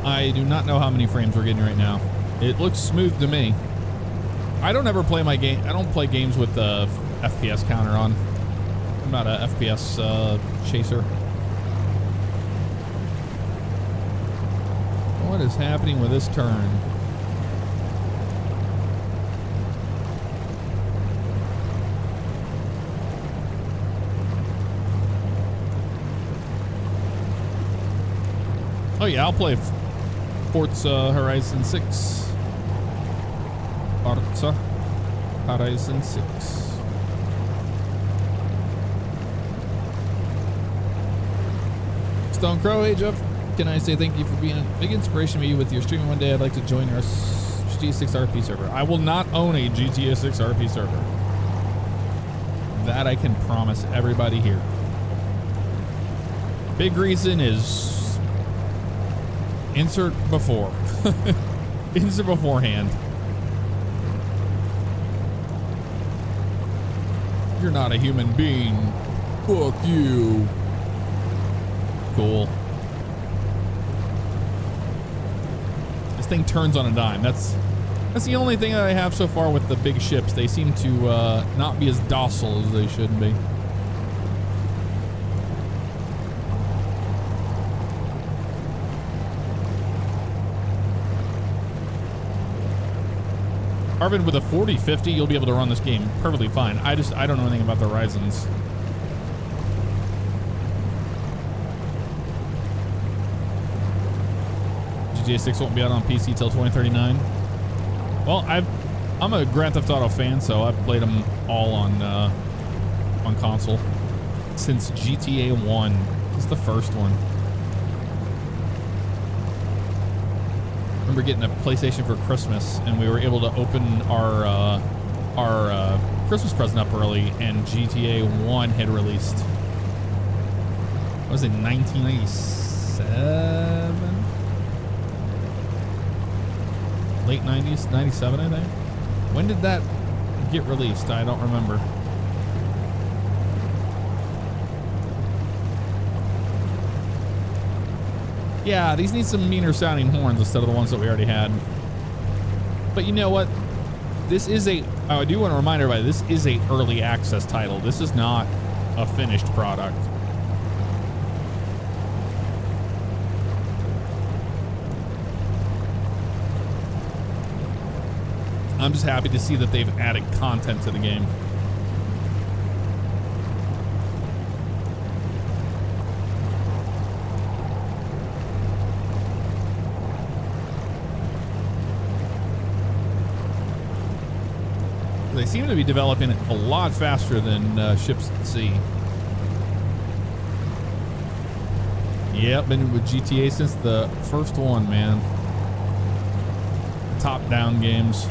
I do not know how many frames we're getting right now. It looks smooth to me. I don't ever play my game. I don't play games with the FPS counter on. I'm not a FPS chaser. What is happening with this turn? Oh yeah, I'll play Forza Horizon 6. Forza Horizon 6. Stone Crow, hey Jeff, can I say thank you for being a big inspiration to me with your streaming one day? I'd like to join our GTA 6 RP server. I will not own a GTA 6 RP server. That I can promise everybody here. Big reason is insert before. Insert beforehand. You're not a human being. Fuck you. Cool. This thing turns on a dime. That's the only thing that I have so far with the big ships. They seem to not be as docile as they should be. Arvin, with a 4050, you'll be able to run this game perfectly fine. I don't know anything about the Ryzens. GTA 6 won't be out on PC till 2039. Well, I'm a Grand Theft Auto fan, so I've played them all on console since GTA 1. It's the first one. I remember getting a PlayStation for Christmas, and we were able to open our Christmas present up early, and GTA 1 had released. What was it, 1997? Late 90s, 97, I think. When did that get released? I don't remember. Yeah, these need some meaner sounding horns instead of the ones that we already had. But you know what? This is I do want to remind everybody, this is a early access title. This is not a finished product. I'm just happy to see that they've added content to the game. They seem to be developing it a lot faster than ships at sea. Yep, been with GTA since the first one, man. Top-down games.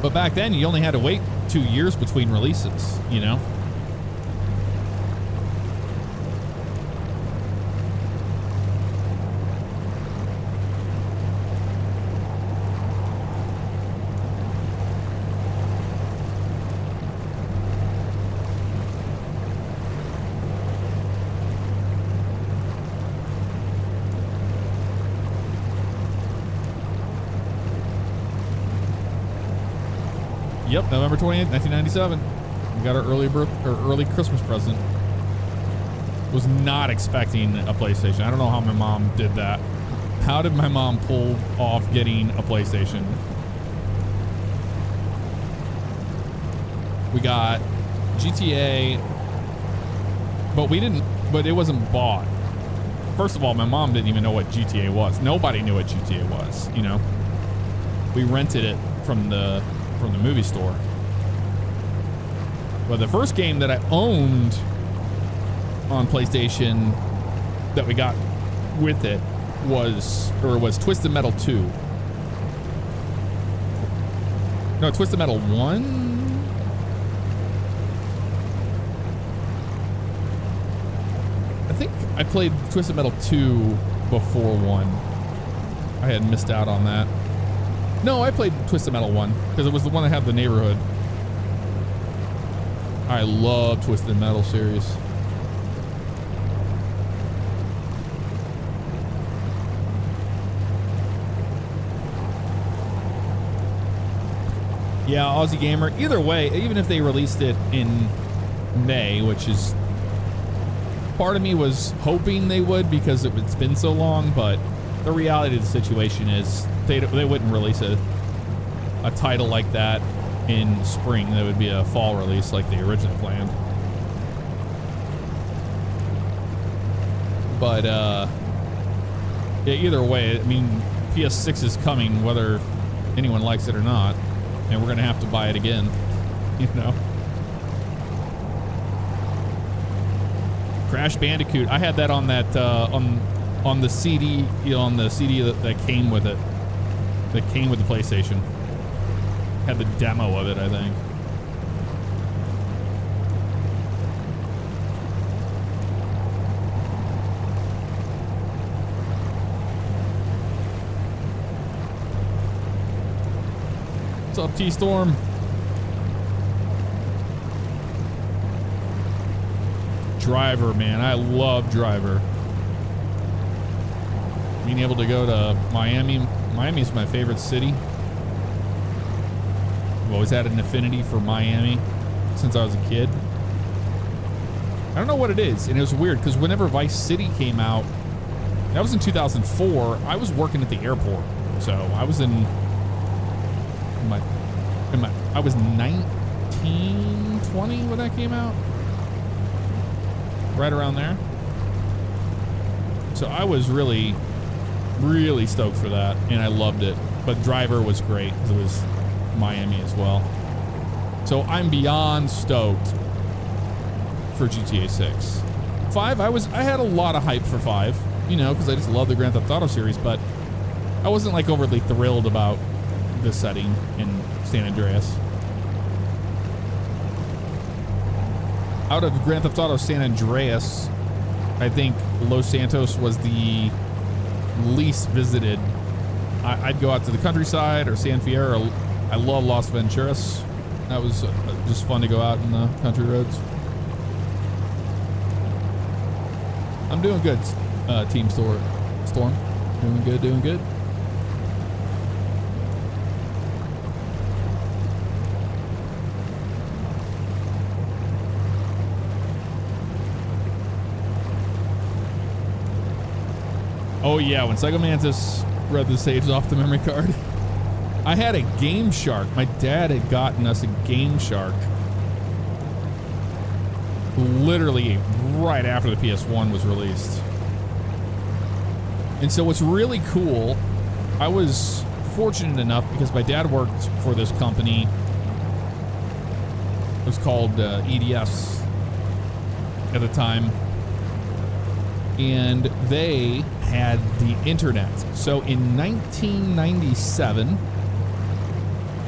But back then, you only had to wait 2 years between releases, you know? Yep, November 28th, 1997. We got our early Christmas present. Was not expecting a PlayStation. I don't know how my mom did that. How did my mom pull off getting a PlayStation? We got GTA, but it wasn't bought. First of all, my mom didn't even know what GTA was. Nobody knew what GTA was, you know? We rented it from the movie store. But the first game that I owned on PlayStation that we got with it was Twisted Metal 2. No, Twisted Metal 1? I think I played Twisted Metal 2 before 1. I had missed out on that. No, I played Twisted Metal 1 because it was the one that had the neighborhood. I love Twisted Metal series. Yeah, Aussie Gamer. Either way, even if they released it in May, which is part of me was hoping they would because it's been so long, but the reality of the situation is they wouldn't release a title like that in spring. That would be a fall release like they originally planned. But yeah, either way, I mean, PS6 is coming whether anyone likes it or not, and we're gonna have to buy it again, you know. Crash Bandicoot, I had that on that on the CD, you know, on the CD that came with it, that came with the PlayStation. Had the demo of it, I think. What's up, T-Storm? Driver, man. I love Driver. Being able to go to Miami. Miami's my favorite city. I've always had an affinity for Miami since I was a kid. I don't know what it is, and it was weird because whenever Vice City came out, that was in 2004. I was working at the airport, so I was I was 19, 20 when that came out, right around there. So I was really Really stoked for that, and I loved it. But Driver was great because it was Miami as well. So I'm beyond stoked for GTA 6. 5, I had a lot of hype for 5, you know, because I just love the Grand Theft Auto series, but I wasn't like overly thrilled about the setting in San Andreas. Out of Grand Theft Auto San Andreas, I think Los Santos was the least visited. I'd go out to the countryside or San Fierro. I love Las Venturas. That was just fun to go out in the country roads. I'm doing good, Team Storm. Doing good, doing good. Oh yeah, when Psycho Mantis read the saves off the memory card. I had a Game Shark. My dad had gotten us a Game Shark literally right after the PS1 was released. And so what's really cool, I was fortunate enough because my dad worked for this company. It was called EDS at the time. And they had the internet. So in 1997,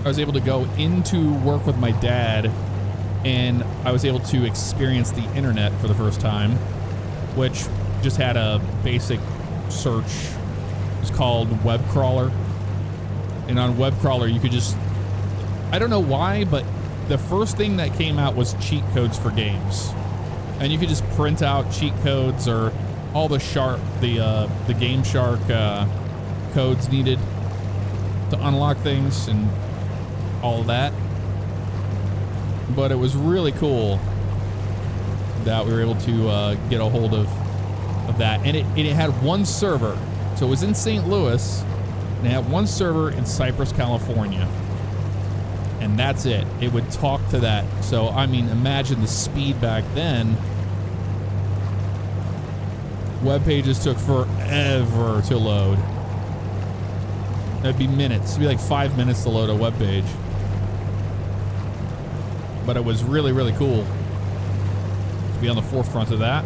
I was able to go into work with my dad, and I was able to experience the internet for the first time, which just had a basic search. It was called Web Crawler. And on Web Crawler, you could just, I don't know why, but the first thing that came out was cheat codes for games. And you could just print out cheat codes or all the Game Shark codes needed to unlock things and all of that. But it was really cool that we were able to get a hold of that. And it had one server. So it was in St. Louis, and it had one server in Cypress, California. And that's it. It would talk to that. So, I mean, imagine the speed back then. Web pages took forever to load. That'd be minutes. It'd be like 5 minutes to load a web page. But it was really, really cool to be on the forefront of that.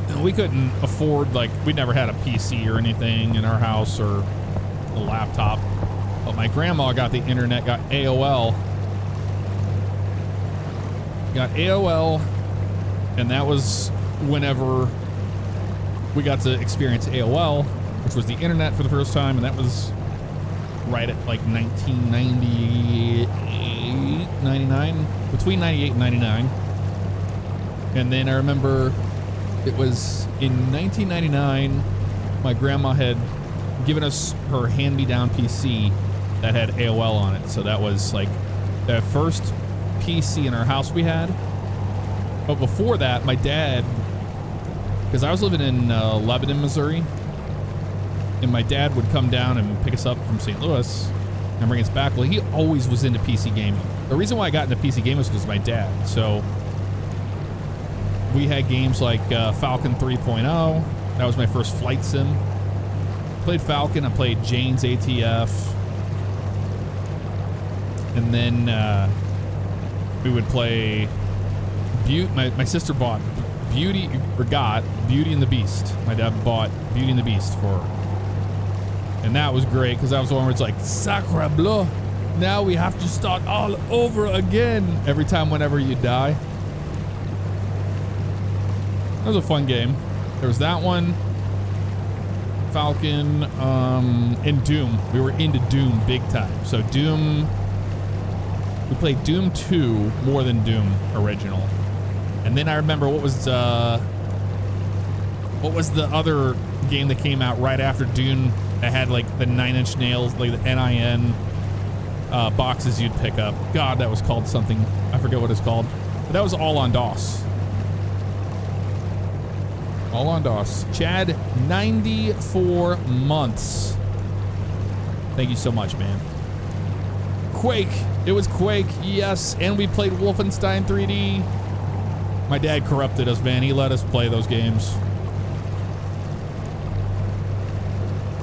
And we couldn't afford, like, we never had a PC or anything in our house or a laptop. But my grandma got the internet, got AOL. Got AOL, and that was whenever we got to experience AOL, which was the internet for the first time, and that was right at like 1998, 99, between 98 and 99. And then I remember it was in 1999, my grandma had given us her hand-me-down PC that had AOL on it. So that was like the first PC in our house we had. But before that, my dad, because I was living in Lebanon, Missouri, and my dad would come down and pick us up from St. Louis and bring us back. Well, he always was into PC gaming. The reason why I got into PC gaming was because of my dad. So we had games like Falcon 3.0. That was my first flight sim. Played Falcon. I played Jane's ATF. And then we would play my sister bought Beauty and the Beast. My dad bought Beauty and the Beast for her. And that was great because that was the one where it's like, Sacre bleu, now we have to start all over again every time whenever you die. That was a fun game. There was that one, Falcon, and Doom. We were into Doom big time. So Doom, we played Doom 2 more than Doom original. And then I remember what was the other game that came out right after Doom that had like the 9-inch nails, like the NIN boxes you'd pick up. God, that was called something. I forget what it's called. But that was all on DOS. All on DOS. Chad, 94 months. Thank you so much, man. Quake. It was Quake, yes. And we played Wolfenstein 3D. My dad corrupted us, man. He let us play those games.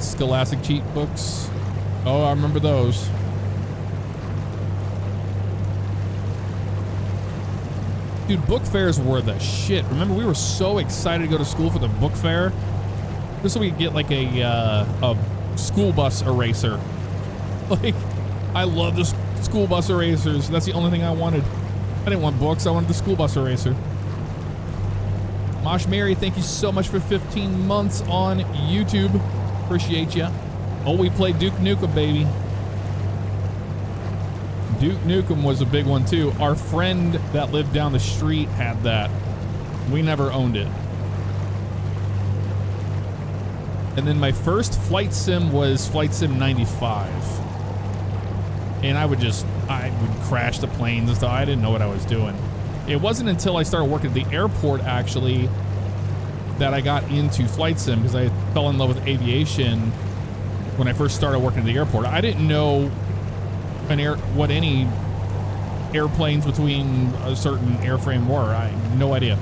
Scholastic cheat books. Oh, I remember those. Dude, book fairs were the shit. Remember, we were so excited to go to school for the book fair. Just so we could get like a school bus eraser. Like, I love the school bus erasers. That's the only thing I wanted. I didn't want books. I wanted the school bus eraser. Mosh Mary, thank you so much for 15 months on YouTube. Appreciate ya. Oh, we played Duke Nukem, baby. Duke Nukem was a big one too. Our friend that lived down the street had that. We never owned it. And then my first flight sim was Flight Sim 95. And I would crash the planes and stuff. I didn't know what I was doing. It wasn't until I started working at the airport, actually, that I got into flight sim, because I fell in love with aviation when I first started working at the airport. I didn't know what any airplanes between a certain airframe were. I had no idea.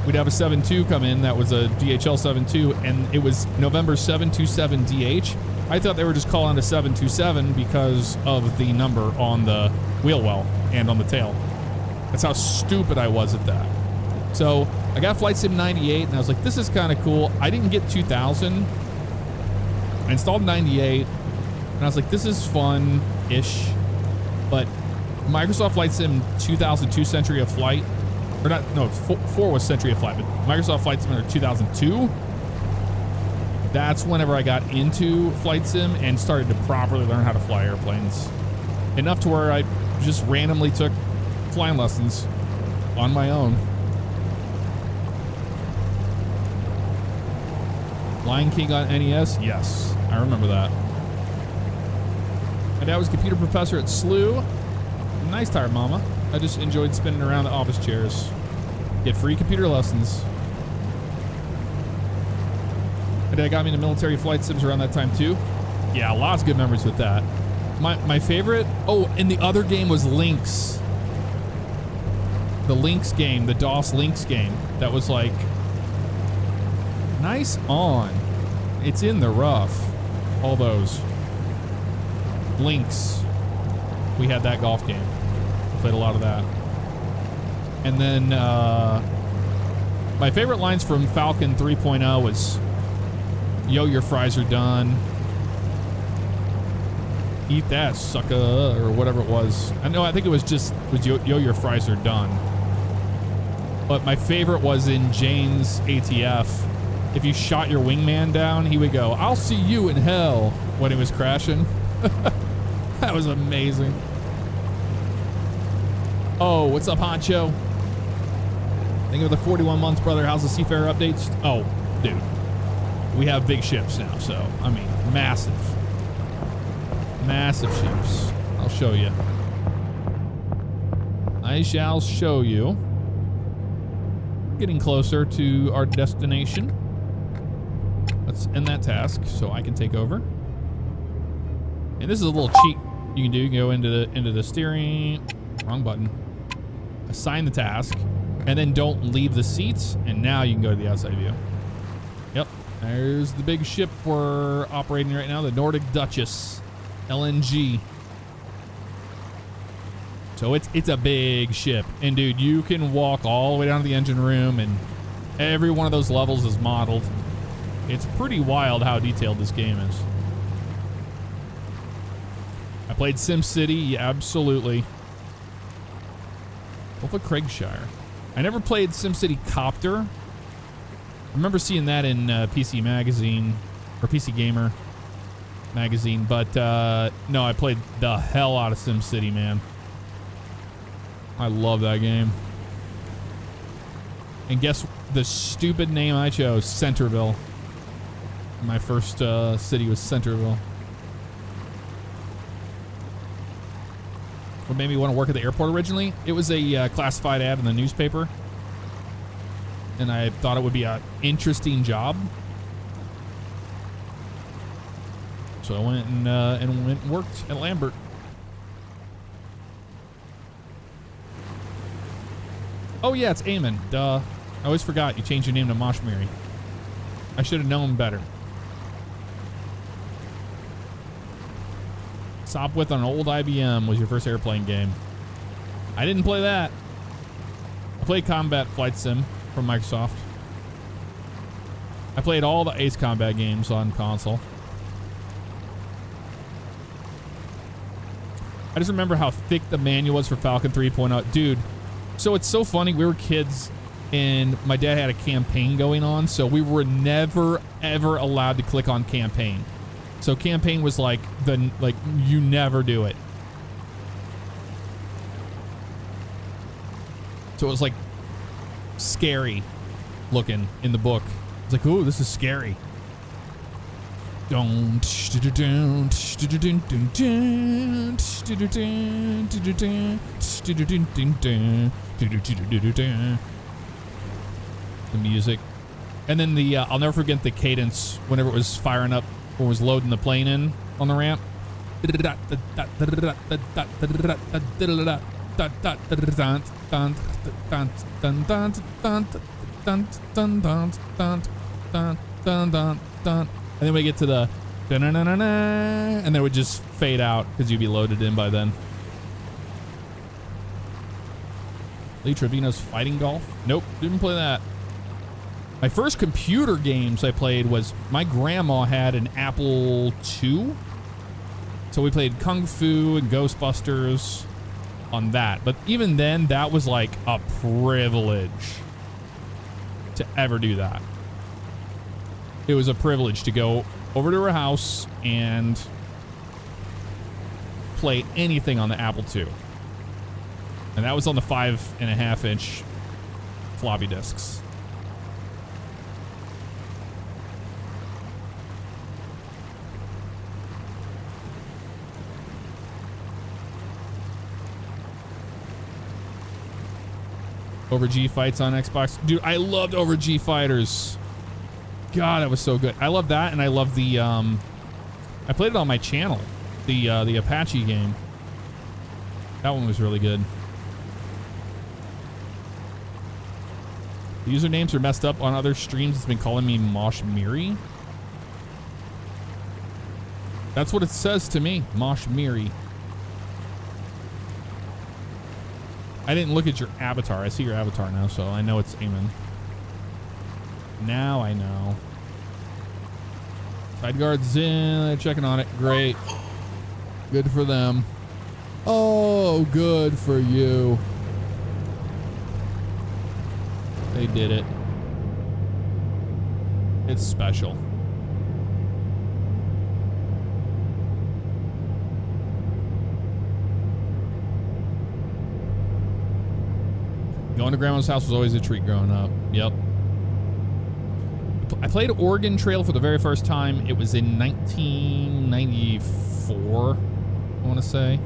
We'd have a 7.2 come in that was a DHL 7.2, and it was November 727DH. I thought they were just calling it a 727 because of the number on the wheel well and on the tail. That's how stupid I was at that. So I got Flight Sim 98, and I was like, this is kind of cool. I didn't get 2000. I installed 98, and I was like, this is fun-ish. But Microsoft Flight Sim 2002 Century of Flight, or not, no, 4 was Century of Flight, but Microsoft Flight Sim 2002, that's whenever I got into Flight Sim and started to properly learn how to fly airplanes. Enough to where I just randomly took flying lessons on my own. Lion King on NES? Yes, I remember that. My dad was a computer professor at SLU. Nice tire, mama. I just enjoyed spinning around the office chairs. Get free computer lessons. My dad got me into military flight sims around that time too. Yeah, lots of good memories with that. My favorite, oh, and the other game was Lynx. The Lynx game, the DOS Lynx game. That was like, nice on. It's in the rough. All those. Lynx. We had that golf game. Played a lot of that. And then my favorite lines from Falcon 3.0 was, yo, your fries are done. Eat that, sucker, or whatever it was. I think it was yo, your fries are done. But my favorite was in Jane's ATF. If you shot your wingman down, he would go, I'll see you in hell, when he was crashing. That was amazing. Oh, what's up, Honcho? Think of the 41 months, brother. How's the Seafarer updates? Oh, dude. We have big ships now, so, I mean, massive. Massive ships. I'll show you. I shall show you. Getting closer to our destination. Let's end that task so I can take over. And this is a little cheat you can do. You can go into the steering. Wrong button. Assign the task. And then don't leave the seats. And now you can go to the outside view. Yep. There's the big ship we're operating right now. The Nordic Duchess. LNG. So it's a big ship. And dude, you can walk all the way down to the engine room, and every one of those levels is modeled. It's pretty wild how detailed this game is. I played SimCity, yeah, absolutely. Wolf of Craigshire. I never played SimCity Copter. I remember seeing that in PC Magazine, or PC Gamer Magazine, but no, I played the hell out of SimCity, man. I love that game. And guess the stupid name I chose? Centerville. My first city was Centerville. What made me want to work at the airport originally? It was a classified ad in the newspaper. And I thought it would be an interesting job. So I went and worked at Lambert. Oh yeah, it's Eamon. Duh. I always forgot you changed your name to Mosh Mary. I should have known better. Sopwith on an old IBM was your first airplane game. I didn't play that. I played Combat Flight Sim from Microsoft. I played all the Ace Combat games on console. I just remember how thick the manual was for Falcon 3.0. Dude, so it's so funny. We were kids and my dad had a campaign going on, so we were never, ever allowed to click on campaign. So campaign was like, you never do it. So it was like scary looking in the book. It's like, ooh, this is scary. The music. And then the, I'll never forget the cadence whenever it was firing up or was loading the plane in on the ramp. And then we get to the and then it would just fade out because you'd be loaded in by then. Lee Trevino's Fighting Golf? Nope, didn't play that. My first computer games I played was my grandma had an Apple II. So we played Kung Fu and Ghostbusters on that. But even then, that was like a privilege to ever do that. It was a privilege to go over to her house and play anything on the Apple II. And that was on the 5.5-inch floppy disks. Over G fights on Xbox. Dude, I loved Over G Fighters. God, that was so good. I love that, and I love the, I played it on my channel. The Apache game. That one was really good. The usernames are messed up on other streams. It's been calling me Mosh Miri. That's what it says to me. Mosh Miri. I didn't look at your avatar. I see your avatar now, so I know it's Eamon. Now I know. Side guards in. They're checking on it. Great. Good for them. Oh, good for you. They did it. It's special. Going to grandma's house was always a treat growing up. Yep. I played Oregon Trail for the very first time. It was in 1994, I want to say.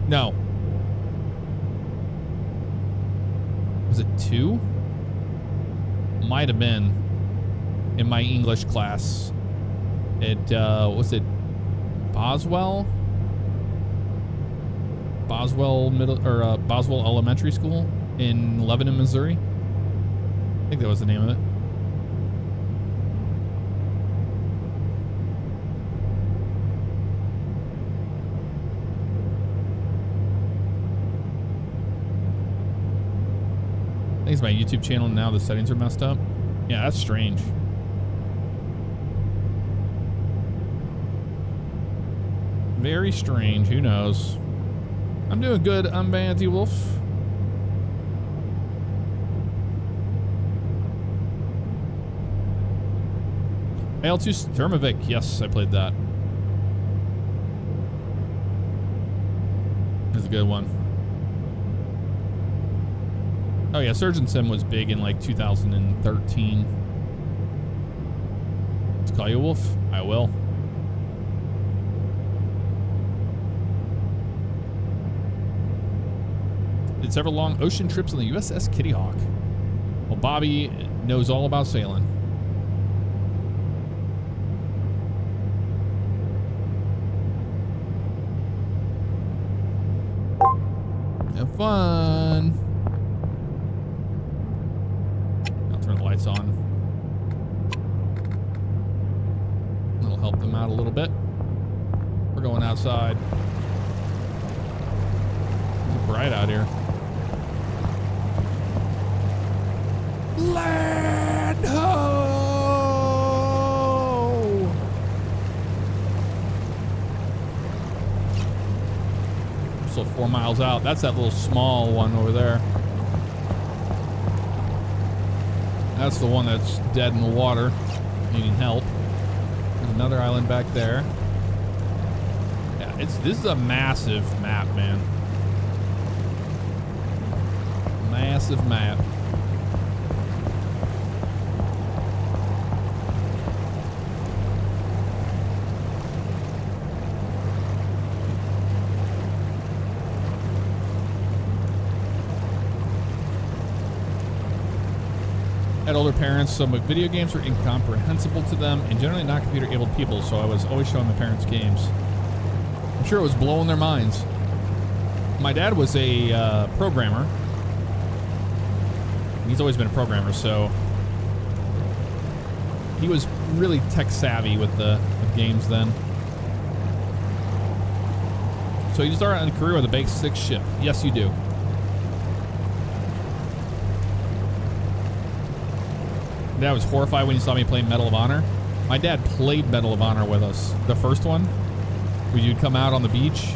No. Was it 2? Might have been in my English class. It, was it Boswell? Boswell Middle, or Boswell Elementary School in Lebanon, Missouri. I think that was the name of it. I think it's my YouTube channel now. The settings are messed up. Yeah, that's strange. Very strange. Who knows? I'm doing good. I'm Banty Wolf. AL2 Thermovic. Yes, I played that. That's a good one. Oh yeah, Surgeon Sim was big in like 2013. Let's call you a wolf. I will. Did several long ocean trips on the USS Kitty Hawk. Well, Bobby knows all about sailing. Have fun. I'll turn the lights on. That'll help them out a little bit. We're going outside. It's bright out here. Land ho! So 4 miles out. That's that little small one over there. That's the one that's dead in the water, needing help. There's another island back there. Yeah, this is a massive map, man. Massive map. Had older parents, so my video games were incomprehensible to them and generally not computer-abled people, so I was always showing my parents games. I'm sure it was blowing their minds. My dad was a programmer. He's always been a programmer, so he was really tech-savvy with games then. So you start on a career with a basic ship. Yes, you do. Dad was horrified when he saw me play Medal of Honor. My dad played Medal of Honor with us. The first one, where you'd come out on the beach.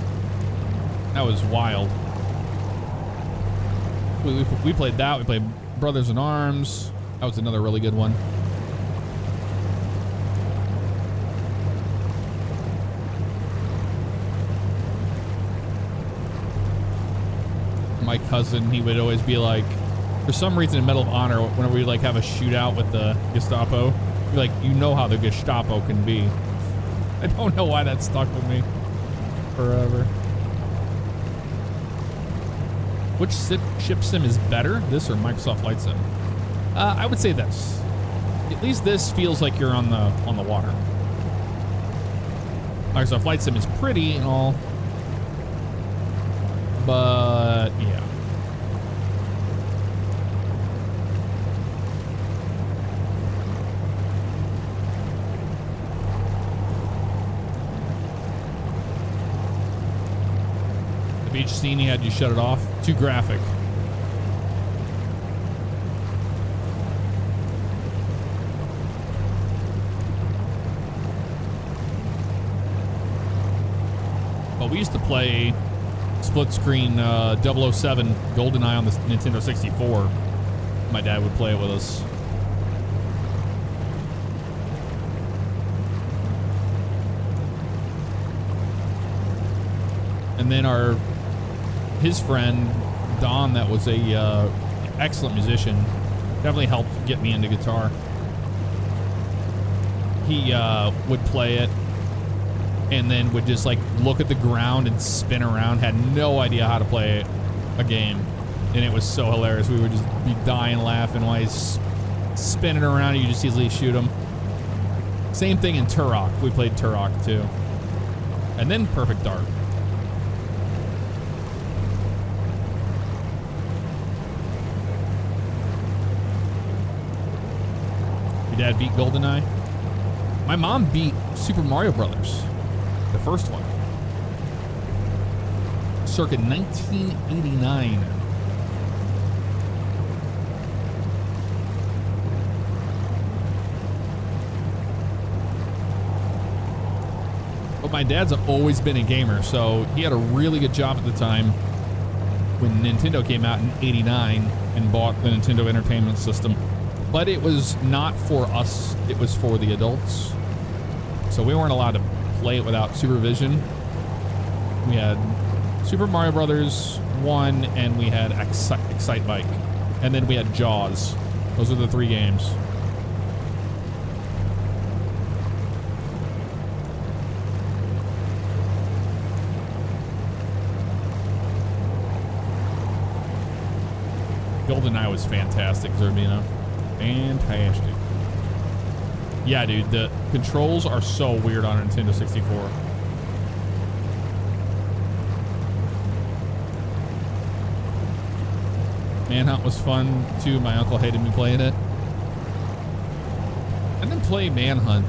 That was wild. We played that. We played Brothers in Arms. That was another really good one. My cousin, he would always be like, for some reason in Medal of Honor, whenever we like have a shootout with the Gestapo, like, you know how the Gestapo can be. I don't know why that stuck with me forever. Which ship sim is better, this or Microsoft Flight Sim? I would say this. At least this feels like you're on the water. Microsoft Flight Sim is pretty and all, but yeah. Beach scene, he had you shut it off. Too graphic. Well, we used to play split screen 007 GoldenEye on the Nintendo 64. My dad would play it with us. And then his friend Don, that was a excellent musician, definitely helped get me into guitar. He would play it and then would just like look at the ground and spin around, had no idea how to play a game, and it was so hilarious. We would just be dying laughing while he's spinning around and you just easily shoot him. Same thing in Turok. We played Turok too. And then Perfect Dark. Dad beat GoldenEye. My mom beat Super Mario Brothers, the first one, circa 1989. But my dad's always been a gamer, so he had a really good job at the time when Nintendo came out in '89 and bought the Nintendo Entertainment System. But it was not for us, it was for the adults. So we weren't allowed to play it without supervision. We had Super Mario Brothers 1 and we had Excite Bike. And then we had Jaws. Those are the 3 games. GoldenEye was fantastic, Zerbino. Fantastic. Yeah, dude, the controls are so weird on Nintendo 64. Manhunt was fun too. My uncle hated me playing it. I didn't play Manhunt.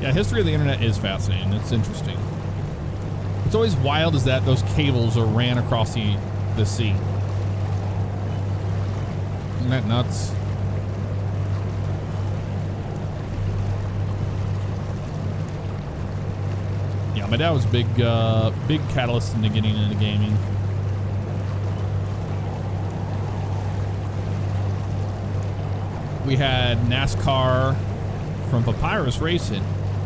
Yeah, history of the internet is fascinating. It's interesting. What's always wild is that those cables are ran across the sea. Isn't that nuts? Yeah, my dad was a big catalyst into getting into gaming. We had NASCAR from Papyrus Racing,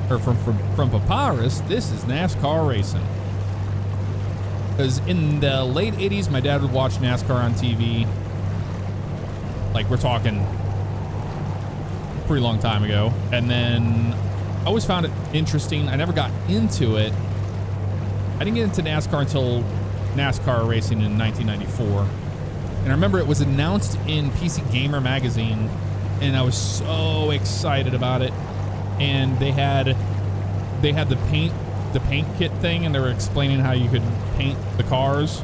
or from Papyrus. This is NASCAR racing. Because in the late 80s, my dad would watch NASCAR on TV. Like, we're talking a pretty long time ago. And then I always found it interesting. I never got into it. I didn't get into NASCAR until NASCAR racing in 1994. And I remember it was announced in PC Gamer magazine, and I was so excited about it. And they had the paint kit thing, and they were explaining how you could paint the cars.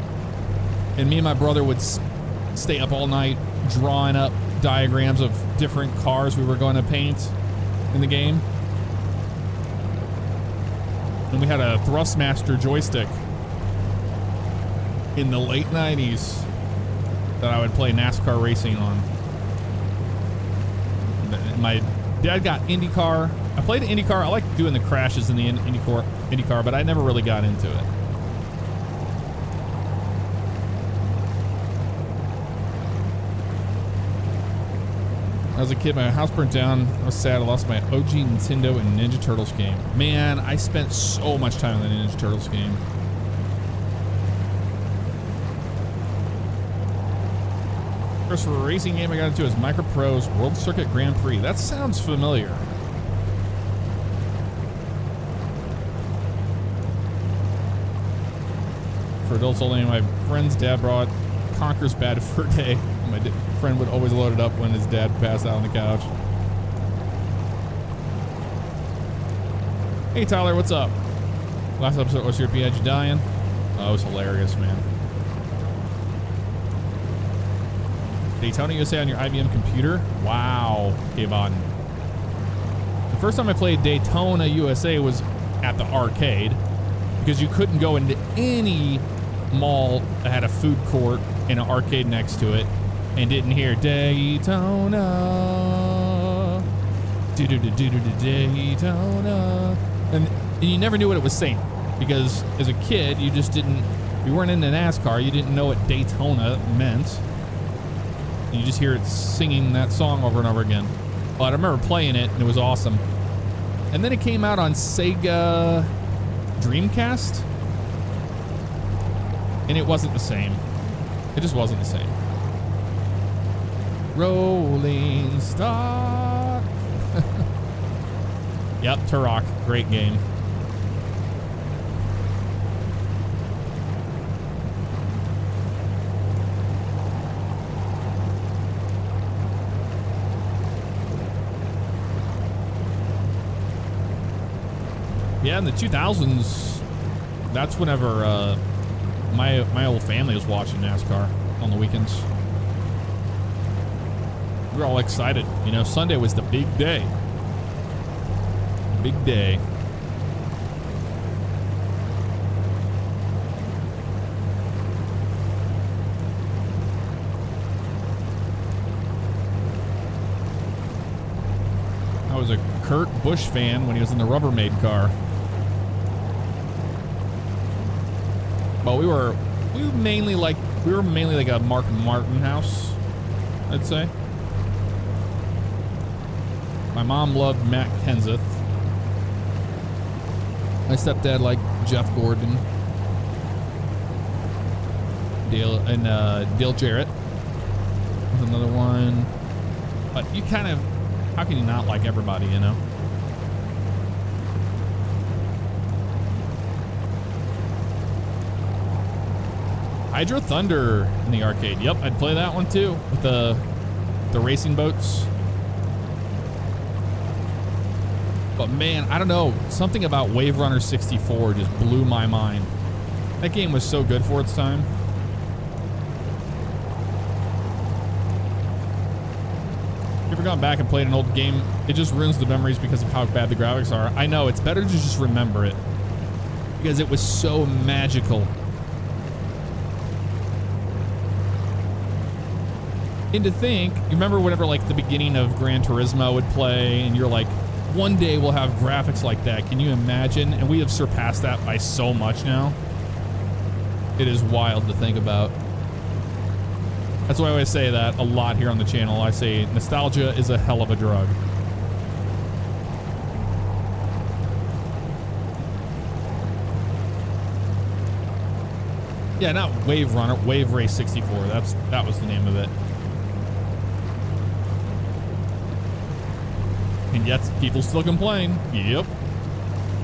And me and my brother would stay up all night drawing up diagrams of different cars we were going to paint in the game. And we had a Thrustmaster joystick in the late 90s that I would play NASCAR racing on. My dad got IndyCar. I played IndyCar. I like doing the crashes in the IndyCar, but I never really got into it. As a kid, my house burnt down. I was sad. I lost my OG Nintendo and Ninja Turtles game. Man, I spent so much time in the Ninja Turtles game. First racing game I got into is Micro Pro's World Circuit Grand Prix. That sounds familiar. For adults only, my friend's dad brought Conker's Bad Fur Day. My friend would always load it up when his dad passed out on the couch. Hey Tyler, what's up? Last episode was your PH dying. Oh, it was hilarious, man. Daytona USA on your IBM computer? Wow, Kayvon. The first time I played Daytona USA was at the arcade, because you couldn't go into any mall that had a food court and an arcade next to it and didn't hear Daytona, Daytona, and you never knew what it was saying, because as a kid you weren't into NASCAR, you didn't know what Daytona meant. You just hear it singing that song over and over again. But I remember playing it and it was awesome. And then it came out on Sega Dreamcast, and it wasn't the same. It just wasn't the same. Rolling Stock. Yep, Turok, great game. Yeah, in the 2000s, that's whenever my whole family was watching NASCAR on the weekends. We were all excited. You know, Sunday was the big day. Big day. I was a Kurt Busch fan when he was in the Rubbermaid car. But we were mainly like a Mark Martin house, I'd say. My mom loved Matt Kenseth. My stepdad liked Jeff Gordon, Dale Jarrett was another one. But you kind of, how can you not like everybody, you know? Hydro Thunder in the arcade. Yep, I'd play that one too with the racing boats. But man, I don't know, something about Wave Runner 64 just blew my mind. That game was so good for its time. You ever gone back and played an old game, it just ruins the memories because of how bad the graphics are. I know, it's better to just remember it because it was so magical. And to think, you remember whenever like the beginning of Gran Turismo would play and you're like, one day we'll have graphics like that. Can you imagine? And we have surpassed that by so much now. It is wild to think about. That's why I always say that a lot here on the channel. I say nostalgia is a hell of a drug. Yeah, not Wave Runner, Wave Race 64. That was the name of it. And yet people still complain. Yep.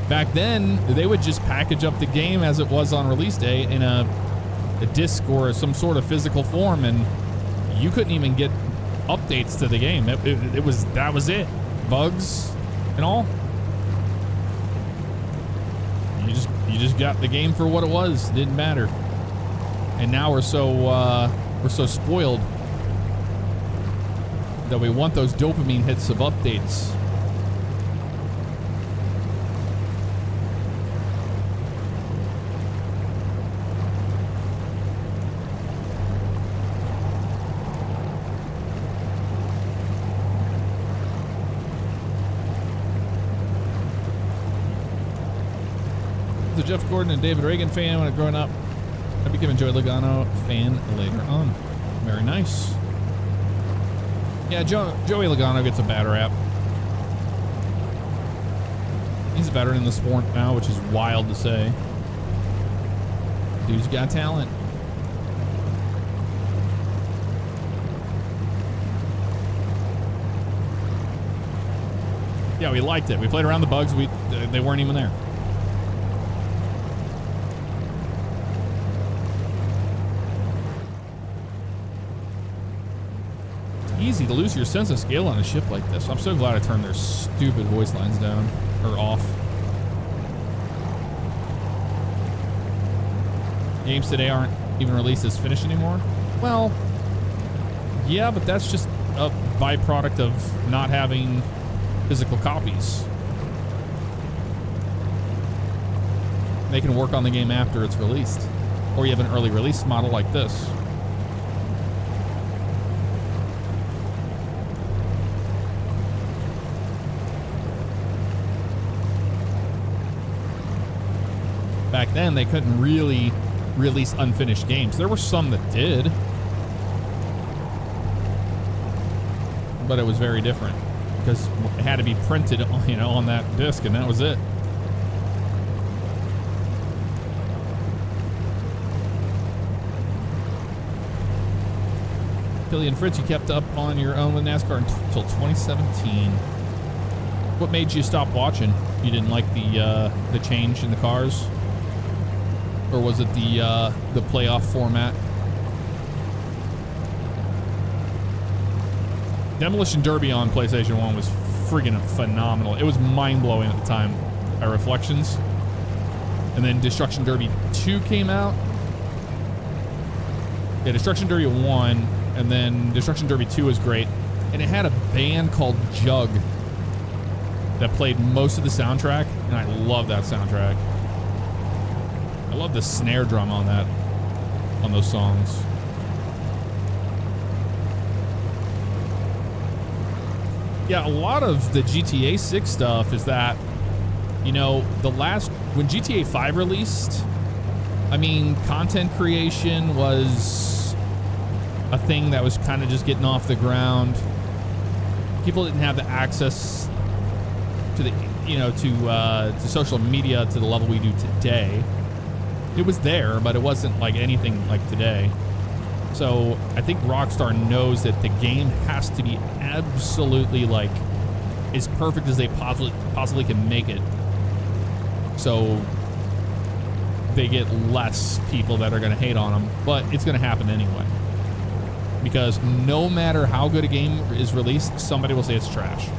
Back then, they would just package up the game as it was on release day in a disc or some sort of physical form, and you couldn't even get updates to the game. That was it. Bugs and all. You just got the game for what it was. It didn't matter. And now we're so spoiled that we want those dopamine hits of updates. The Jeff Gordon and David Reagan fan when I was growing up. I became a Joey Logano fan later on. Very nice. Yeah, Joey Logano gets a bad rap. He's a veteran in the sport now, which is wild to say. Dude's got talent. Yeah, we liked it. We played around the bugs. They weren't even there. Easy to lose your sense of scale on a ship like this. I'm so glad I turned their stupid voice lines down or off. Games today aren't even released as finished anymore. Well, yeah, but that's just a byproduct of not having physical copies. They can work on the game after it's released, or you have an early release model like this. Back then, they couldn't really release unfinished games. There were some that did, but it was very different because it had to be printed, on that disc, and that was it. Billy and Fritz, you kept up on your own with NASCAR until 2017. What made you stop watching? You didn't like the change in the cars? Or was it the playoff format? Demolition Derby on PlayStation 1 was friggin' phenomenal. It was mind-blowing at the time by Reflections. And then Destruction Derby 2 came out. Yeah, Destruction Derby 1, and then Destruction Derby 2 was great. And it had a band called Jug that played most of the soundtrack, and I love that soundtrack. I love the snare drum on those songs. Yeah, a lot of the GTA 6 stuff is that, when GTA 5 released, content creation was a thing that was kind of just getting off the ground. People didn't have the access to to social media to the level we do today. It was there, but it wasn't like anything like today. So I think Rockstar knows that the game has to be absolutely like as perfect as they possibly can make it. So they get less people that are going to hate on them, but it's going to happen anyway. Because no matter how good a game is released, somebody will say it's trash.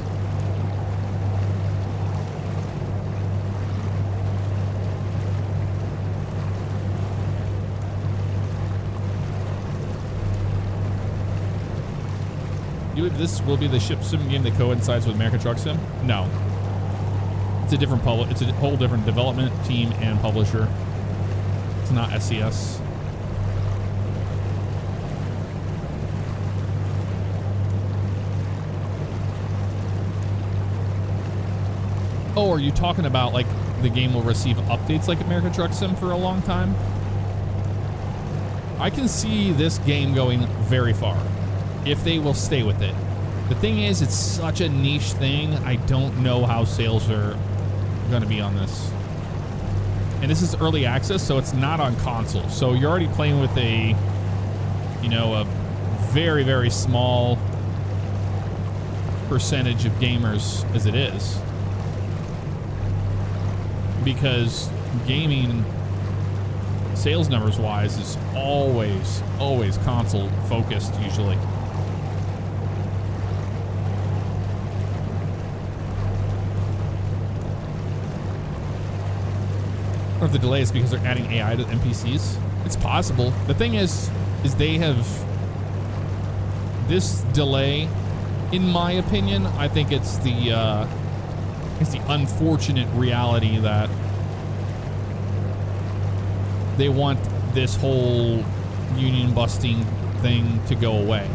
You believe this will be the ship sim game that coincides with American Truck Sim? No. It's a different it's a whole different development team and publisher. It's not SCS. Oh, are you talking about like the game will receive updates like American Truck Sim for a long time? I can see this game going very far if they will stay with it. The thing is, it's such a niche thing. I don't know how sales are going to be on this. And this is early access, so it's not on console. So you're already playing with a, you know, a very, very small percentage of gamers as it is. Because gaming, sales numbers wise, is always console focused usually. I don't know if the delay is because they're adding AI to NPCs. It's possible. The thing is they have this delay, in my opinion, I think it's the unfortunate reality that they want this whole union busting thing to go away.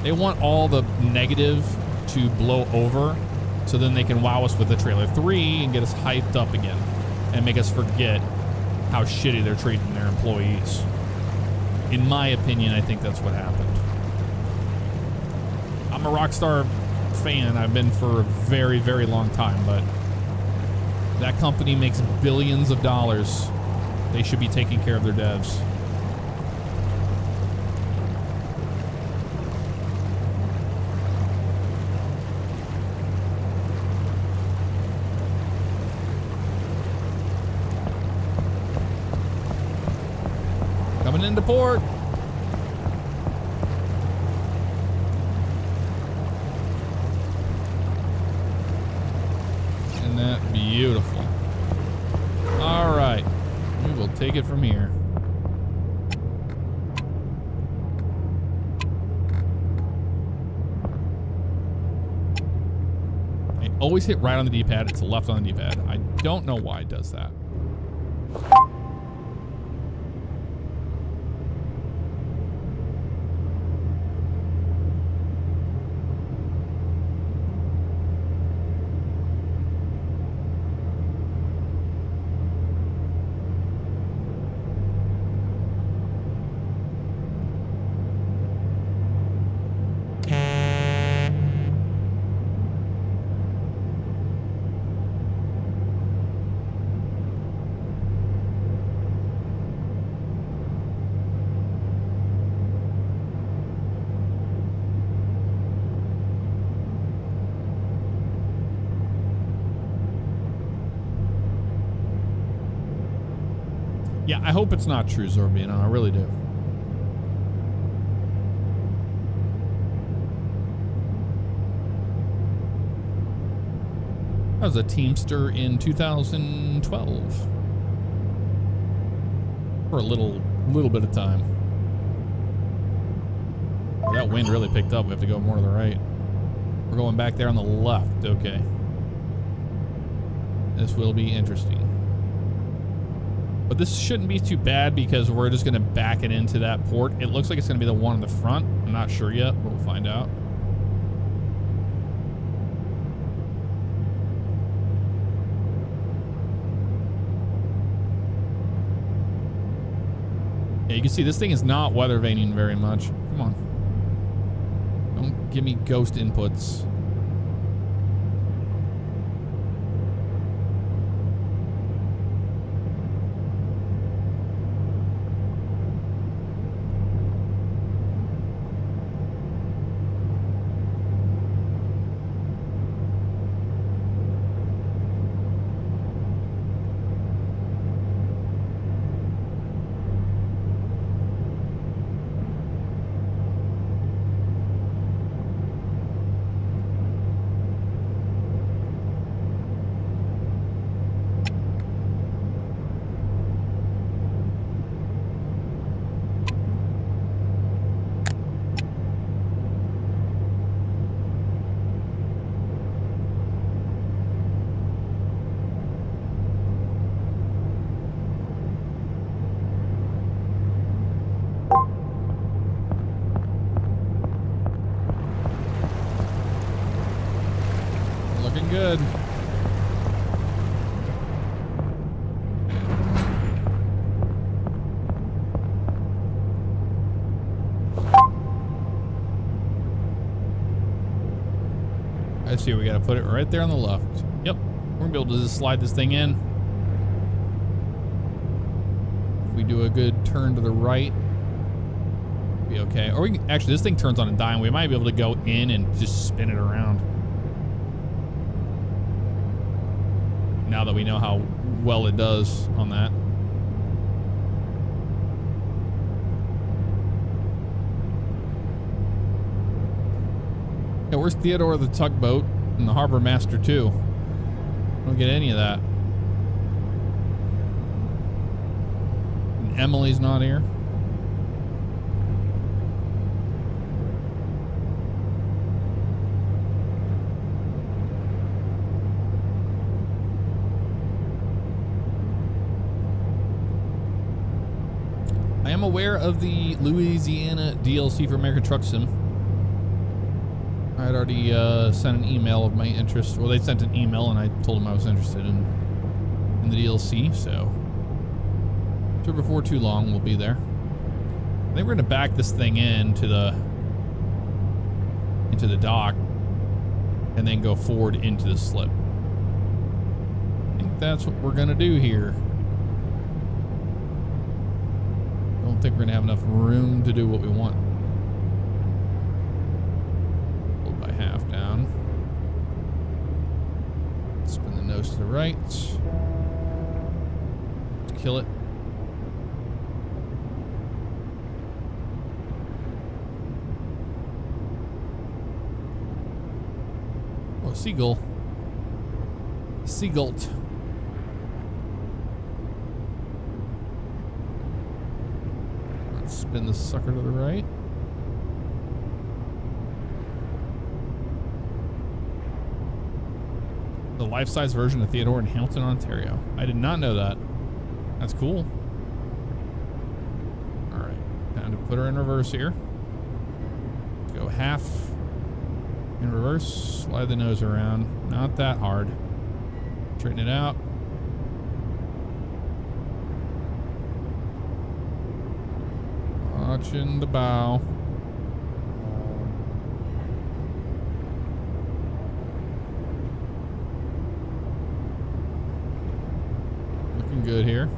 They want all the negative to blow over so then they can wow us with the trailer 3 and get us hyped up again and make us forget how shitty they're treating their employees. In my opinion, I think that's what happened. I'm a Rockstar fan. I've been for a very, very long time, but that company makes billions of dollars. They should be taking care of their devs. Coming into port. Isn't that beautiful? All right. We will take it from here. I always hit right on the D-pad. It's left on the D-pad. I don't know why it does that. Yeah, I hope it's not true, Zorbiano. I really do. I was a Teamster in 2012. For a little bit of time. That wind really picked up. We have to go more to the right. We're going back there on the left. Okay. This will be interesting. But this shouldn't be too bad because we're just going to back it into that port. It looks like it's going to be the one in the front. I'm not sure yet, but we'll find out. Yeah, you can see this thing is not weather vaning very much. Come on. Don't give me ghost inputs. good. I see, we gotta put it right there on the left. Yep, we're gonna be able to just slide this thing in. If we do a good turn to the right, be okay. Or we can, actually, this thing turns on a dime. We might be able to go in and just spin it around. Now that we know how well it does on that. Yeah, where's Theodore the tugboat and the harbor master too? Don't get any of that. And Emily's not here. I am aware of the Louisiana DLC for American Truck Sim. I had already sent an email of my interest. Well, they sent an email and I told them I was interested in the DLC, so sure before too long we'll be there. I think we're gonna back this thing into the dock and then go forward into the slip. I think that's what we're gonna do here. Don't think we're gonna have enough room to do what we want. Hold by half down. Spin the nose to the right. Let's kill it. Oh, seagull. Seagult. Spin the sucker to the right. The life-size version of Theodore in Hamilton, Ontario. I did not know that. That's cool. All right, time to put her in reverse here. Go half in reverse. Slide the nose around. Not that hard. Straighten it out. Watching the bow. Looking good here.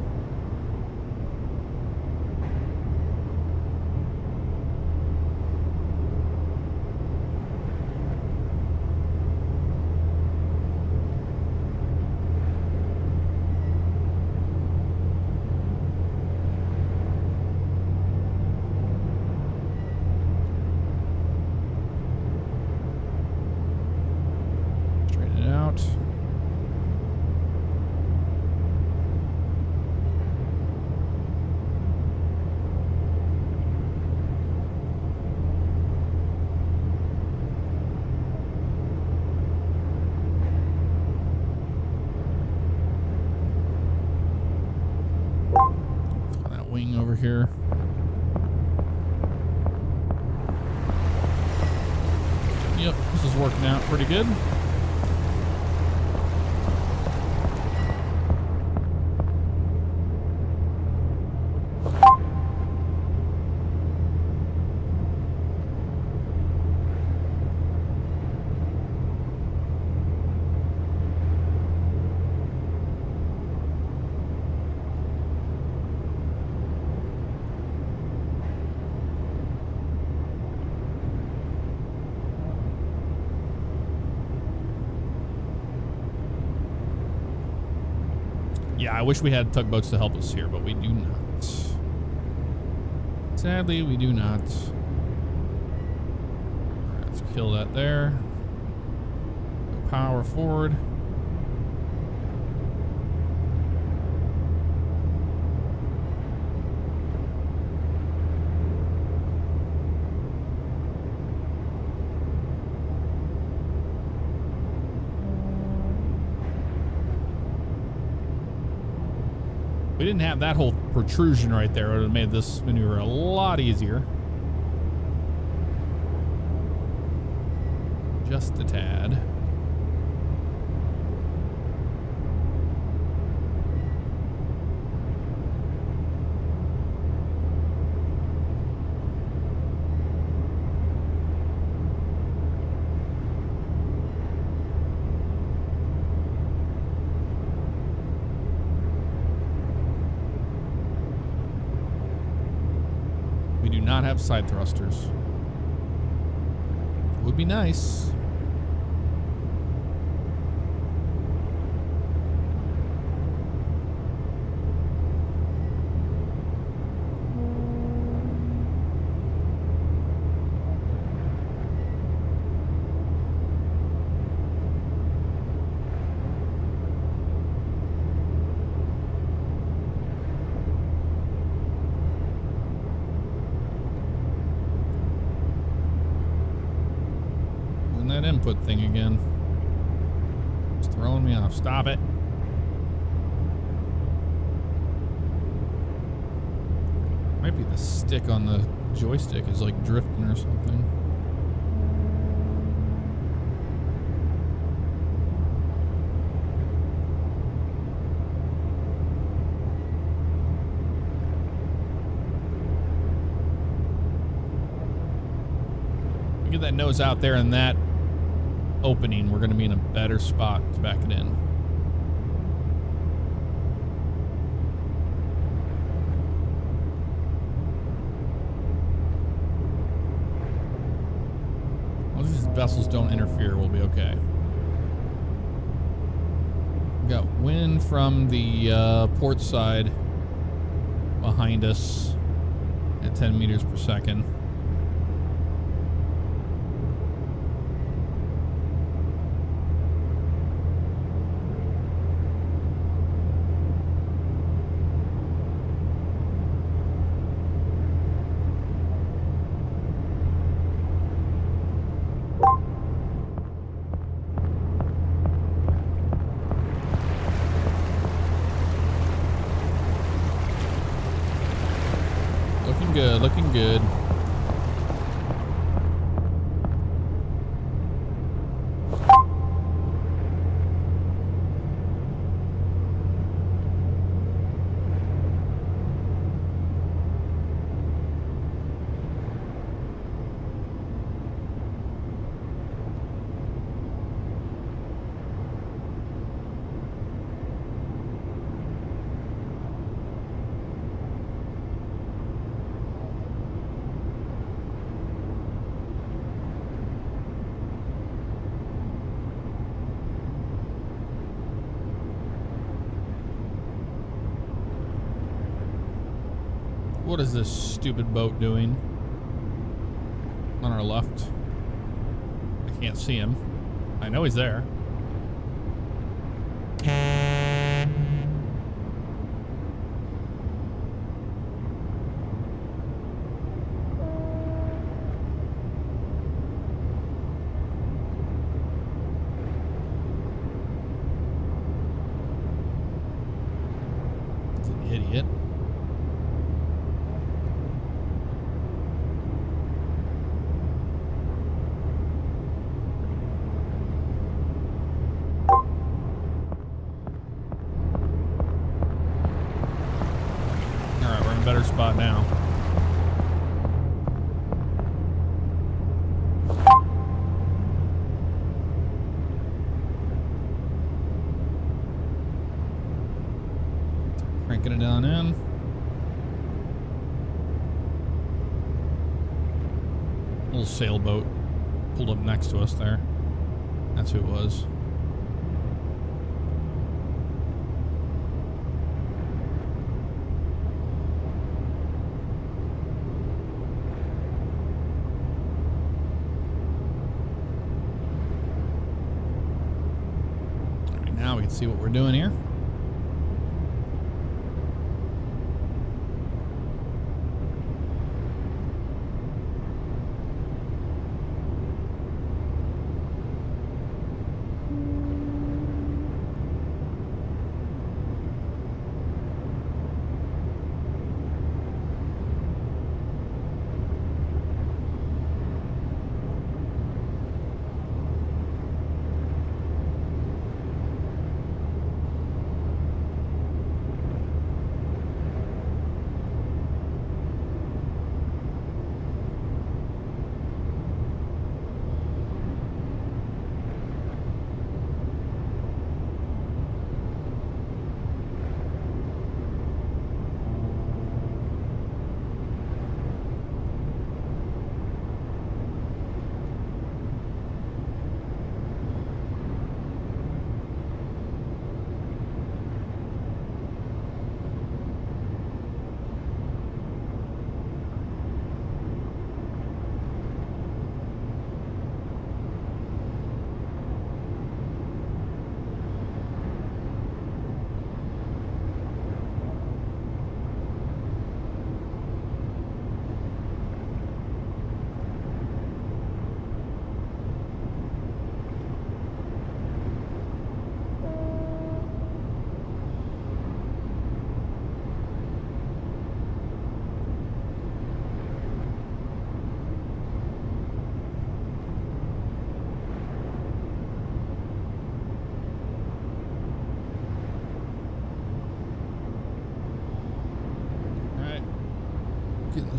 Here. Yep, this is working out pretty good. Yeah, I wish we had tugboats to help us here, but we do not. Sadly, we do not. All right, let's kill that there. Power forward. We didn't have that whole protrusion right there. It would have made this maneuver a lot easier. Just a tad. not have side thrusters. Would be nice. That input thing again. It's throwing me off. Stop it. Might be the stick on the joystick is like drifting or something. Get that nose out there and that opening, we're going to be in a better spot to back it in. As long as these vessels don't interfere, we'll be okay. We got wind from the port side behind us at 10 meters per second. Looking good. What is this stupid boat doing on our left? I can't see him. I know he's there. He's an idiot. Better spot now. Cranking it down in. Little sailboat pulled up next to us there. That's who it was. Now we can see what we're doing here.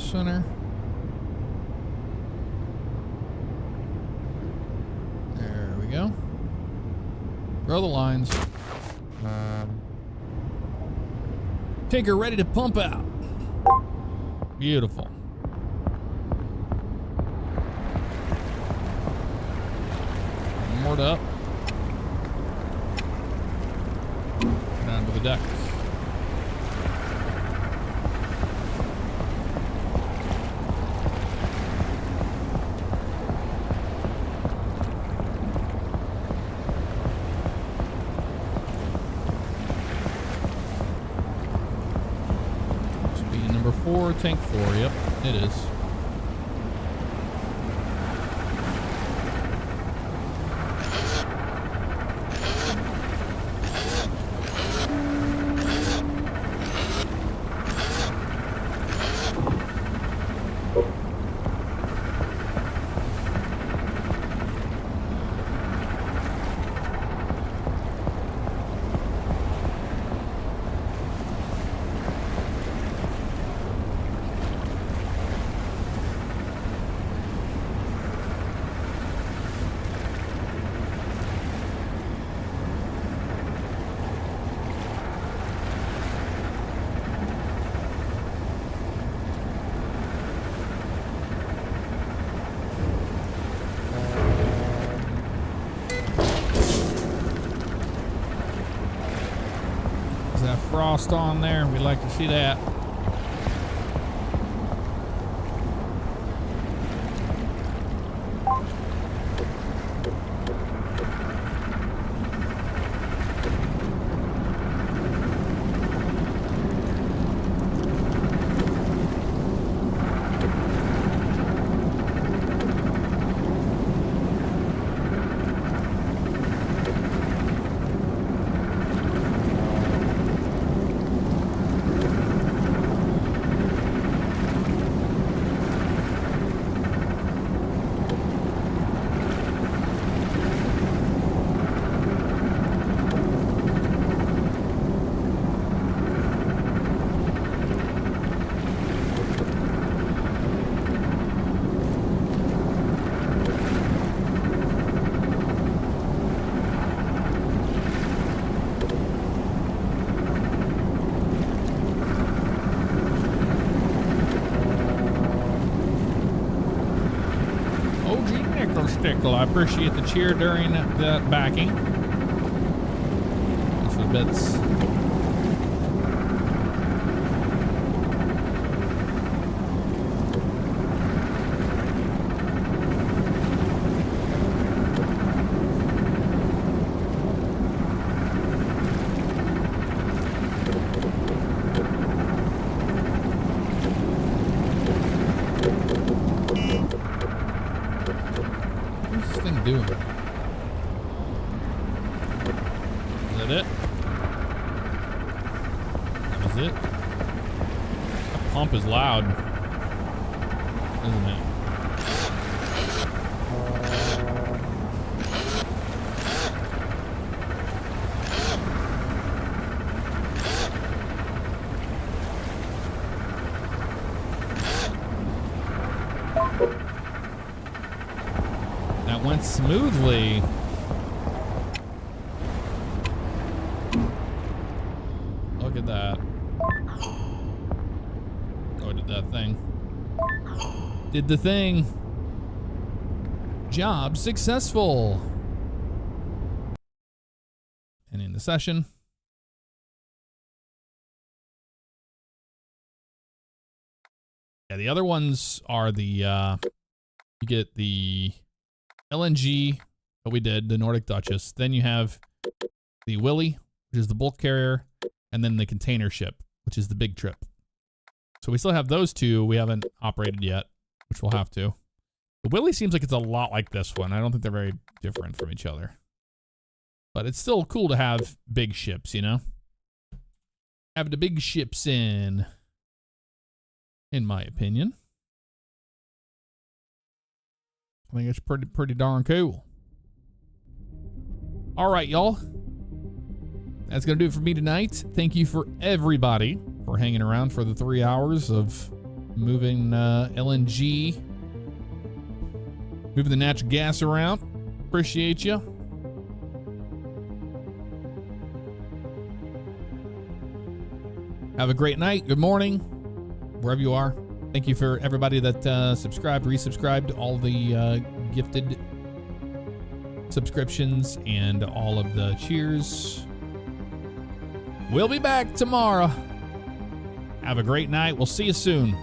center. There we go. Throw the lines. Tanker ready to pump out. Beautiful. Moored up. Down to the deck. Speed number 4, tank 4. Yep, it is. Frost on there. We'd like to see that. Stickle, I appreciate the cheer during that backing. Thanks for the bits. Doing? Is that it? That was it? That pump is loud, isn't it? Went smoothly. Look at that. Oh, it did that thing. Did the thing. Job successful. And in the session. Yeah, the other ones are the, you get the LNG that we did, the Nordic Duchess. Then you have the Willy, which is the bulk carrier, and then the container ship, which is the big trip. So we still have those two we haven't operated yet, which we'll have to. The Willy seems like it's a lot like this one. I don't think they're very different from each other. But it's still cool to have big ships, you know? Have the big ships in my opinion. I think it's pretty darn cool. All right, y'all. That's going to do it for me tonight. Thank you for everybody for hanging around for the 3 hours of moving LNG, moving the natural gas around. Appreciate you. Have a great night. Good morning, wherever you are. Thank you for everybody that subscribed, resubscribed, all the gifted subscriptions, and all of the cheers. We'll be back tomorrow. Have a great night. We'll see you soon.